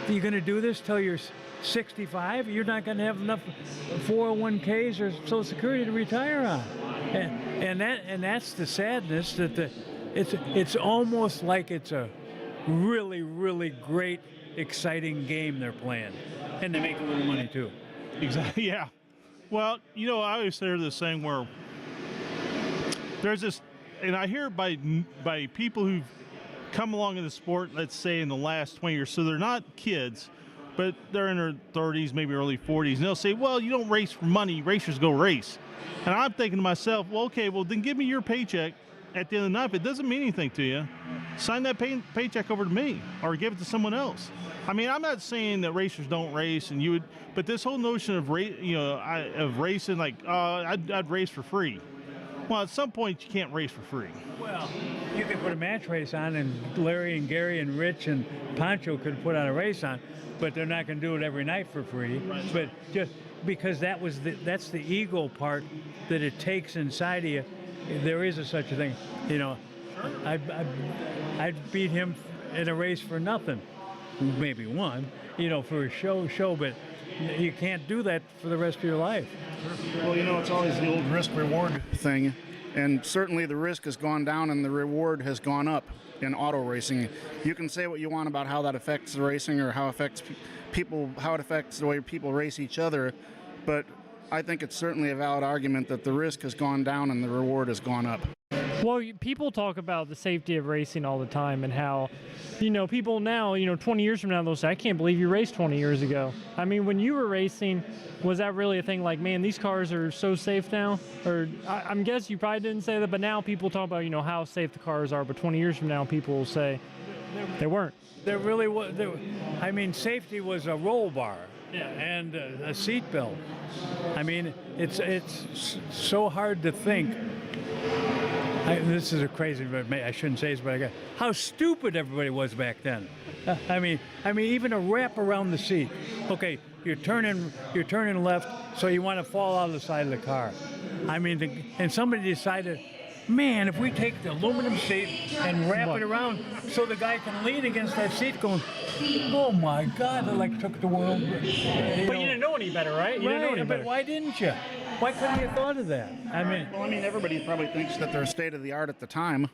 [SPEAKER 10] You're going to do this till you're 65? You're not going to have enough 401ks or Social Security to retire on, and that's the sadness that it's almost like it's a really, really great, exciting game they're playing, and they make a little money too.
[SPEAKER 1] Exactly. Yeah. Well, you know, I always hear this saying where there's this, and I hear it by people who've come along in the sport, let's say in the last 20 years, so they're not kids, but they're in their 30s, maybe early 40s, and they'll say, well, you don't race for money, racers go race. And I'm thinking to myself, well, okay, well, then give me your paycheck at the end of the night. If it doesn't mean anything to you, sign that paycheck over to me or give it to someone else. I mean, I'm not saying that racers don't race, and you would, but this whole notion of of racing, like, I'd race for free. Well, at some point, you can't race for free.
[SPEAKER 10] Well, you could put a match race on, and Larry and Gary and Rich and Pancho could put on a race on, but they're not going to do it every night for free. Right. But just because that's the ego part that it takes inside of you. There is such a thing, you know. I'd beat him in a race for nothing, maybe one, you know, for a show, but you can't do that for the rest of your life.
[SPEAKER 9] Well, you know, it's always the old risk-reward thing, and certainly the risk has gone down and the reward has gone up in auto racing. You can say what you want about how that affects the racing or how it affects people, how it affects the way people race each other, but I think it's certainly a valid argument that the risk has gone down and the reward has gone up.
[SPEAKER 2] Well, people talk about the safety of racing all the time and how, you know, people now, you know, 20 years from now, they'll say, I can't believe you raced 20 years ago. I mean, when you were racing, was that really a thing like, man, these cars are so safe now? Or I'm guessing you probably didn't say that, but now people talk about, you know, how safe the cars are. But 20 years from now, people will say they weren't.
[SPEAKER 10] There really was. I mean, safety was a roll bar. Yeah. And a seat belt. I mean, it's so hard to think. This is a crazy, but I shouldn't say this, but I got how stupid everybody was back then. I mean, even a wrap around the seat. Okay, you're turning left, so you want to fall out of the side of the car. I mean, and somebody decided, man, if we take the aluminum seat and wrap it around so the guy can lean against that seat going, oh my God, it like took the world.
[SPEAKER 2] But you didn't know any better, right? You didn't know any better.
[SPEAKER 10] But why didn't you? Why couldn't you have thought of that? I mean,
[SPEAKER 9] well, everybody probably thinks that they're state of the art at the time.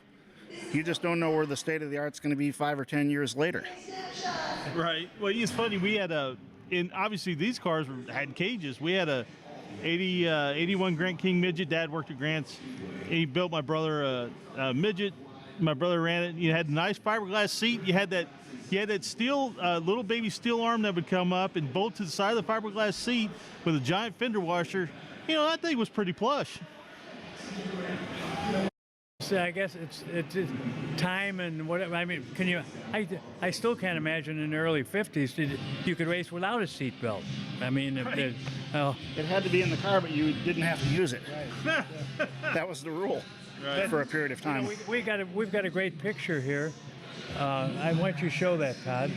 [SPEAKER 9] You just don't know where the state of the art's going to be 5 or 10 years later.
[SPEAKER 1] Right. Well, it's funny. We had and obviously these cars had cages. We had a 81 Grant King midget. Dad worked at Grant's. He built my brother a midget. My brother ran it. You had a nice fiberglass seat. You had that steel, little baby steel arm that would come up and bolt to the side of the fiberglass seat with a giant fender washer. You know, that thing was pretty plush.
[SPEAKER 10] So I guess it's time and whatever. I mean, I still can't imagine in the early 50s you could race without a seatbelt. I mean,
[SPEAKER 9] it had to be in the car, but you didn't have to use it. Right. That was the rule for a period of time.
[SPEAKER 10] You know, we've got a great picture here. I want you to show that, Todd.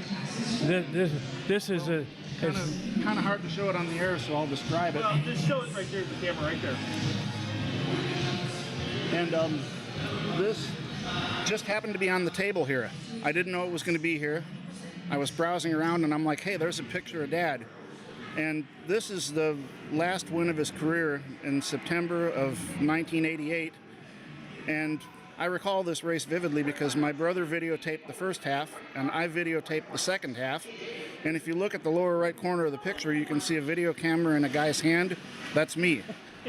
[SPEAKER 10] This is a.
[SPEAKER 9] It's kind of hard to show it on the air, so I'll describe it.
[SPEAKER 1] Well, just show it right there, the camera right there.
[SPEAKER 9] And this just happened to be on the table here. I didn't know it was going to be here. I was browsing around and I'm like, hey, there's a picture of Dad. And this is the last win of his career in September of 1988. And I recall this race vividly because my brother videotaped the first half and I videotaped the second half. And if you look at the lower right corner of the picture, you can see a video camera in a guy's hand. That's me.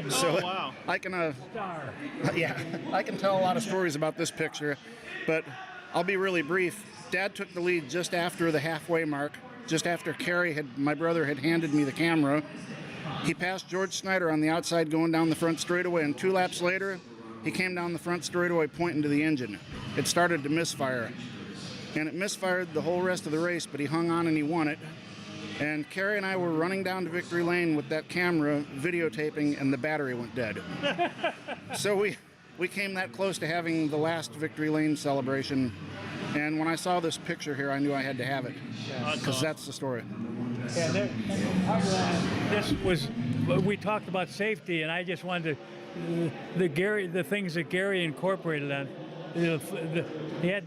[SPEAKER 9] So
[SPEAKER 1] wow.
[SPEAKER 9] I can, I can tell a lot of stories about this picture, but I'll be really brief. Dad took the lead just after the halfway mark, just after Cary my brother had handed me the camera. He passed George Snyder on the outside going down the front straightaway, and 2 laps later, he came down the front straightaway pointing to the engine. It started to misfire, and it misfired the whole rest of the race, but he hung on and he won it. And Cary and I were running down to Victory Lane with that camera videotaping, and the battery went dead. So we came that close to having the last Victory Lane celebration. And when I saw this picture here, I knew I had to have it, because that's the story.
[SPEAKER 10] Yeah, this was, we talked about safety, and I just wanted to, the things that Gary incorporated on. He had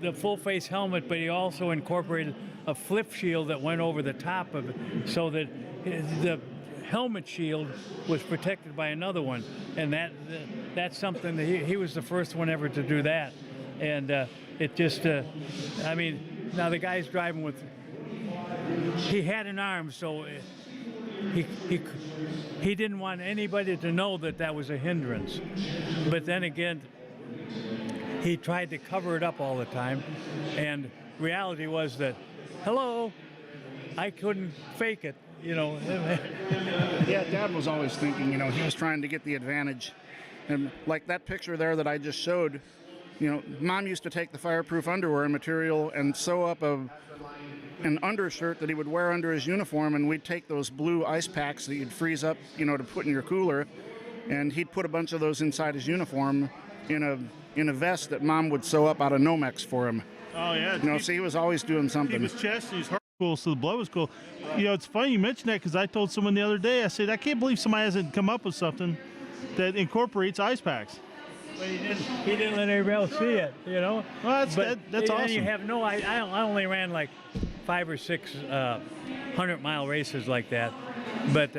[SPEAKER 10] the full face helmet, but he also incorporated a flip shield that went over the top of it, so that the helmet shield was protected by another one, and that's something that he was the first one ever to do that, and it just, I mean, now the guy's driving with. He had an arm, so he didn't want anybody to know that was a hindrance. But then again, he tried to cover it up all the time, and reality was that, hello, I couldn't fake it, you know.
[SPEAKER 9] Yeah, Dad was always thinking, you know, he was trying to get the advantage. And like that picture there that I just showed, you know, Mom used to take the fireproof underwear material and sew up an undershirt that he would wear under his uniform, and we'd take those blue ice packs that you'd freeze up, you know, to put in your cooler, and he'd put a bunch of those inside his uniform in a vest that Mom would sew up out of Nomex for him.
[SPEAKER 1] Oh, yeah.
[SPEAKER 9] You know, so he was always doing something.
[SPEAKER 1] He was chest, his heart was cool, so the blood was cool. You know, it's funny you mentioned that, because I told someone the other day, I said, I can't believe somebody hasn't come up with something that incorporates ice packs.
[SPEAKER 10] But he didn't let anybody else see it, you know.
[SPEAKER 1] Well, that's awesome.
[SPEAKER 10] And you have no, I only ran like 5 or 6 100-mile races like that, but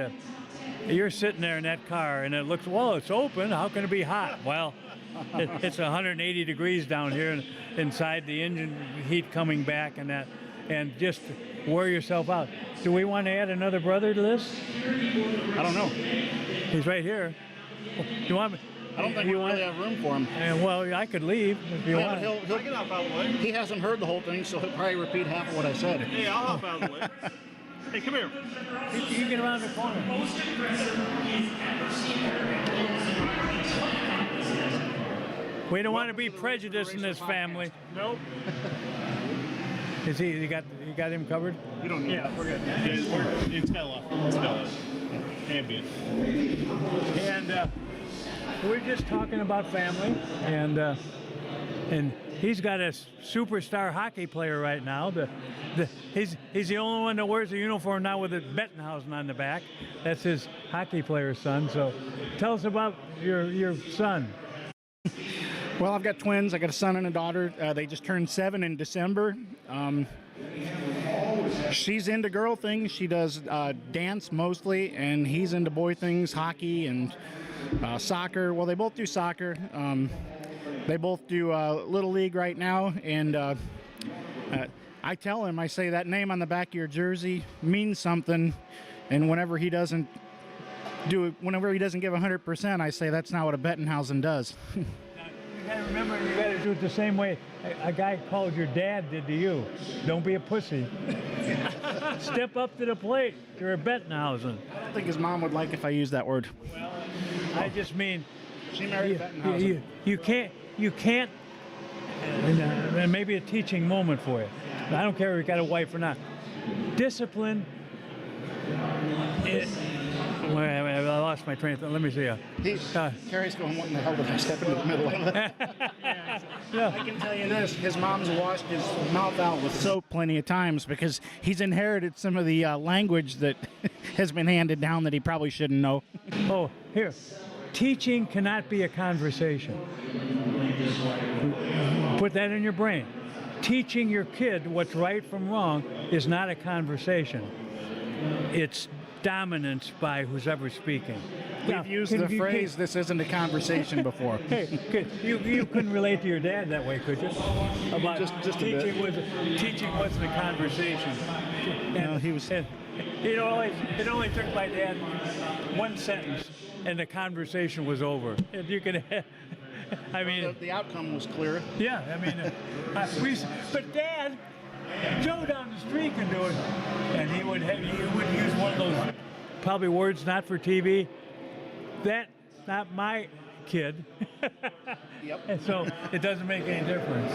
[SPEAKER 10] you're sitting there in that car and it looks, well, it's open, how can it be hot? Well, it's 180 degrees down here, and inside, the engine heat coming back and that, and just wear yourself out. Do we want to add another brother to this?
[SPEAKER 9] I don't know.
[SPEAKER 10] He's right here. Do you want me?
[SPEAKER 9] I don't think we really have room for him.
[SPEAKER 10] Well, I could leave if you want.
[SPEAKER 1] I can hop out of the way.
[SPEAKER 9] He hasn't heard the whole thing, so he'll probably repeat half of what I said.
[SPEAKER 1] Hey, I'll hop out of the way. Hey, come here.
[SPEAKER 10] You get around the corner. We don't want to be prejudiced in this family.
[SPEAKER 1] Nope.
[SPEAKER 10] Is he? You got him covered?
[SPEAKER 9] You don't need
[SPEAKER 1] Yeah, we're good. It's got a lot. It's got a lot. Ambient.
[SPEAKER 10] And we're just talking about family, and he's got a superstar hockey player right now. He's the only one that wears a uniform now with a Bettenhausen on the back. That's his hockey player son. So tell us about your son.
[SPEAKER 9] Well, I've got twins. I got a son and a daughter. They just turned 7 in December. She's into girl things. She does dance mostly, and he's into boy things, hockey and soccer. Well, they both do soccer. They both do Little League right now, and I tell him, I say, that name on the back of your jersey means something, and whenever he doesn't give 100%, I say that's not what a Bettenhausen does.
[SPEAKER 10] You gotta remember, you gotta do it the same way a guy called your dad did to you. Don't be a pussy. Step up to the plate. You're a Bettenhausen.
[SPEAKER 9] I don't think his mom would like if I used that word.
[SPEAKER 10] Well, I just mean,
[SPEAKER 9] She married Bettenhausen.
[SPEAKER 10] you can't, and maybe a teaching moment for you. I don't care if you got a wife or not. Discipline. I lost my train of thought. Let me see.
[SPEAKER 9] Cary's going, what in the hell did I step into the middle of it? I can tell you this, his mom's washed his mouth out with soap plenty of times because he's inherited some of the language that has been handed down that he probably shouldn't know.
[SPEAKER 10] Oh, here. Teaching cannot be a conversation. Put that in your brain. Teaching your kid what's right from wrong is not a conversation. It's dominance by who's ever speaking.
[SPEAKER 9] We've used the phrase, this isn't a conversation before.
[SPEAKER 10] Hey, you couldn't relate to your dad that way, could you? About
[SPEAKER 9] just a
[SPEAKER 10] teaching
[SPEAKER 9] bit.
[SPEAKER 10] Teaching wasn't a conversation.
[SPEAKER 9] No, he was.
[SPEAKER 10] It only took my dad one sentence, and the conversation was over. And you could, I mean,
[SPEAKER 9] The outcome was clear.
[SPEAKER 10] yeah, I mean, but Dad, Joe down the street can do it, and he would use one of those probably words not for TV. That's not my kid.
[SPEAKER 9] Yep.
[SPEAKER 10] And so it doesn't make any difference.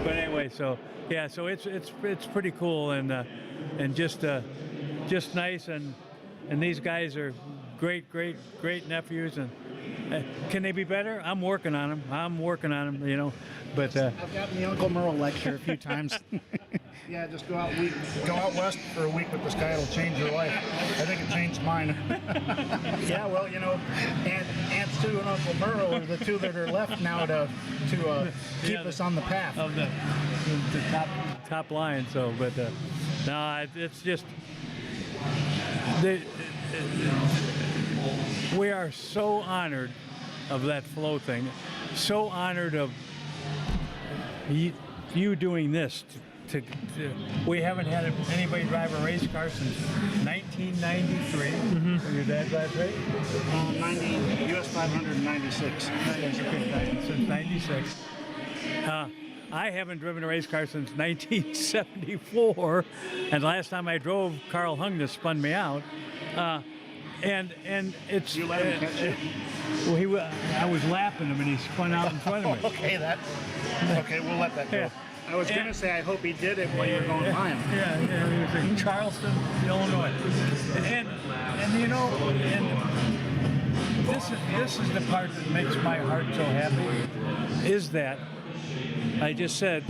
[SPEAKER 10] But anyway, so yeah, so it's pretty cool, and and just nice, and these guys are great nephews, and can they be better? I'm working on them. You know, but
[SPEAKER 9] I've gotten the Uncle Merle lecture a few times. Yeah, just go out west for a week with this guy. It'll change your life. I think it changed mine. Yeah, well, you know, Aunt Sue and Uncle Merle are the two that are left now to keep us on the path
[SPEAKER 10] of the top line. So, but no, it's just we are so honored of that flow thing. So honored of you doing this. We haven't had anybody drive a race car since 1993. Mm-hmm. Your dad drives, right?
[SPEAKER 9] 90 US 596.
[SPEAKER 10] Since 96. I haven't driven a race car since 1974, and the last time I drove, Carl Hungnes spun me out. And it's.
[SPEAKER 9] You let him catch you?
[SPEAKER 10] Well, I was lapping him, and he spun out in front of me.
[SPEAKER 9] Okay, we'll let that go.
[SPEAKER 10] Yeah.
[SPEAKER 9] I was going to say, I hope he did it while you were going by him.
[SPEAKER 10] Yeah, he was in Charleston, Illinois. And you know, and this is the part that makes my heart so happy, is that I just said,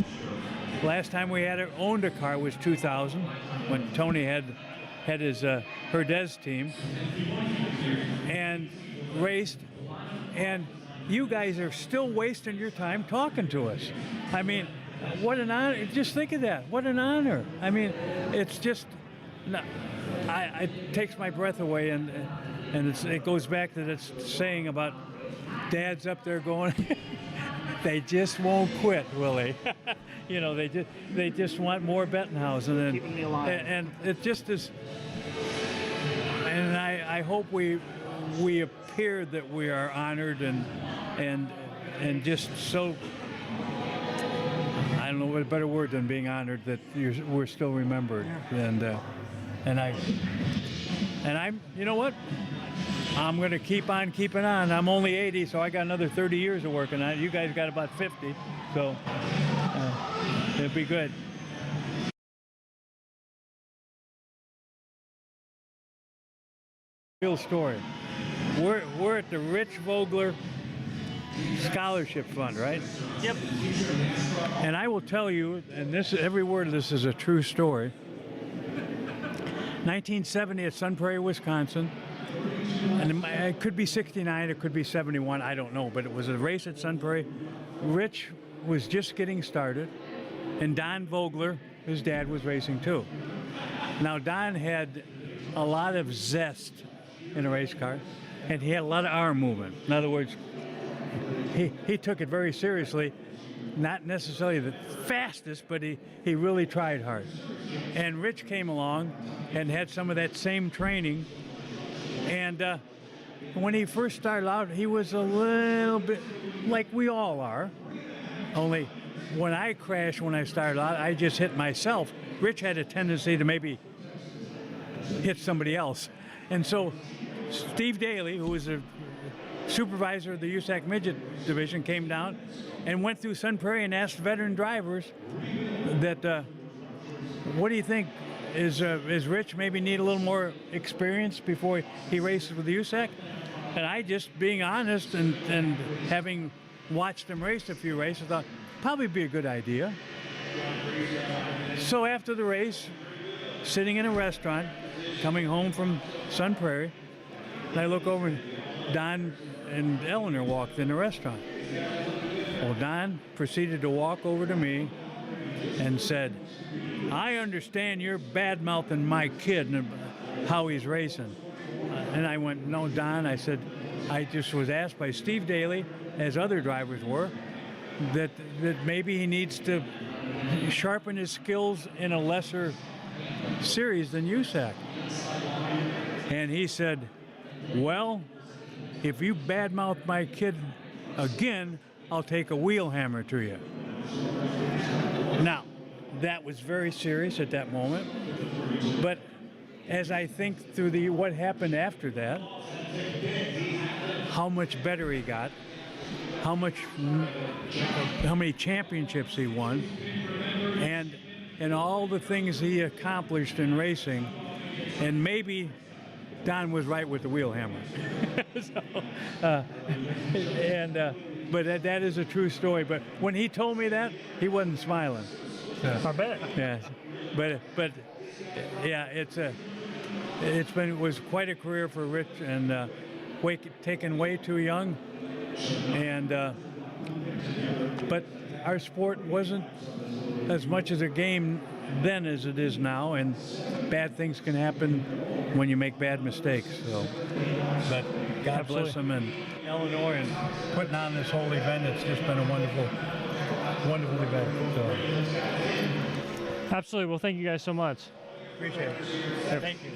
[SPEAKER 10] last time we owned a car was 2000, when Tony had his Herdez team, and raced, and you guys are still wasting your time talking to us. I mean, what an honor. Just think of that. What an honor. I mean, it's just, it takes my breath away, and it goes back to that saying about dads up there going, they just won't quit, will they? You know, they just want more Bettenhausen.
[SPEAKER 9] Keeping me alive.
[SPEAKER 10] And it just is, and I hope we appear that we are honored and just so, I don't know what a better word than being honored that we're still remembered. Yeah. And I'm, you know what? I'm going to keep on keeping on. I'm only 80, so I got another 30 years of working on it. You guys got about 50, so it'll be good. Real story. We're at the Rich Vogler Scholarship Fund, right?
[SPEAKER 2] Yep.
[SPEAKER 10] And I will tell you, and every word of this is a true story. 1970 at Sun Prairie, Wisconsin, and it could be 69, it could be 71, I don't know, but it was a race at Sun Prairie. Rich was just getting started, and Don Vogler, his dad, was racing too. Now, Don had a lot of zest in a race car, and he had a lot of arm movement. In other words, he took it very seriously, not necessarily the fastest, but he really tried hard. And Rich came along and had some of that same training, and when he first started out, he was a little bit like we all are, only when I crashed when I started out, I just hit myself. Rich had a tendency to maybe hit somebody else. And so Steve Daly, who was a supervisor of the USAC Midget Division, came down and went through Sun Prairie and asked veteran drivers that, what do you think? Is Rich maybe need a little more experience before he races with the USAC? And I, just being honest and having watched him race a few races, thought probably be a good idea. So after the race, sitting in a restaurant, coming home from Sun Prairie, and I look over and Don and Eleanor walked in the restaurant. Well, Don proceeded to walk over to me and said, I understand you're bad-mouthing my kid and how he's racing. And I went, no, Don, I said, I just was asked by Steve Daly, as other drivers were, that maybe he needs to sharpen his skills in a lesser series than USAC. And he said, well, if you badmouth my kid again, I'll take a wheel hammer to you. Now, that was very serious at that moment, but as I think through what happened after that, how much better he got, how many championships he won, and and all the things he accomplished in racing, and maybe Don was right with the wheel hammer. But that is a true story. But when he told me that, he wasn't smiling.
[SPEAKER 2] I bet.
[SPEAKER 10] Yeah, but yeah, it was quite a career for Rich, and taken way too young, and but our sport wasn't as much as a game then as it is now, and bad things can happen when you make bad mistakes. So, but God bless him and Eleanor, and putting on this whole event. It's just been a wonderful event. So.
[SPEAKER 2] Absolutely. Well, thank you guys so much.
[SPEAKER 10] Appreciate it. Thank you.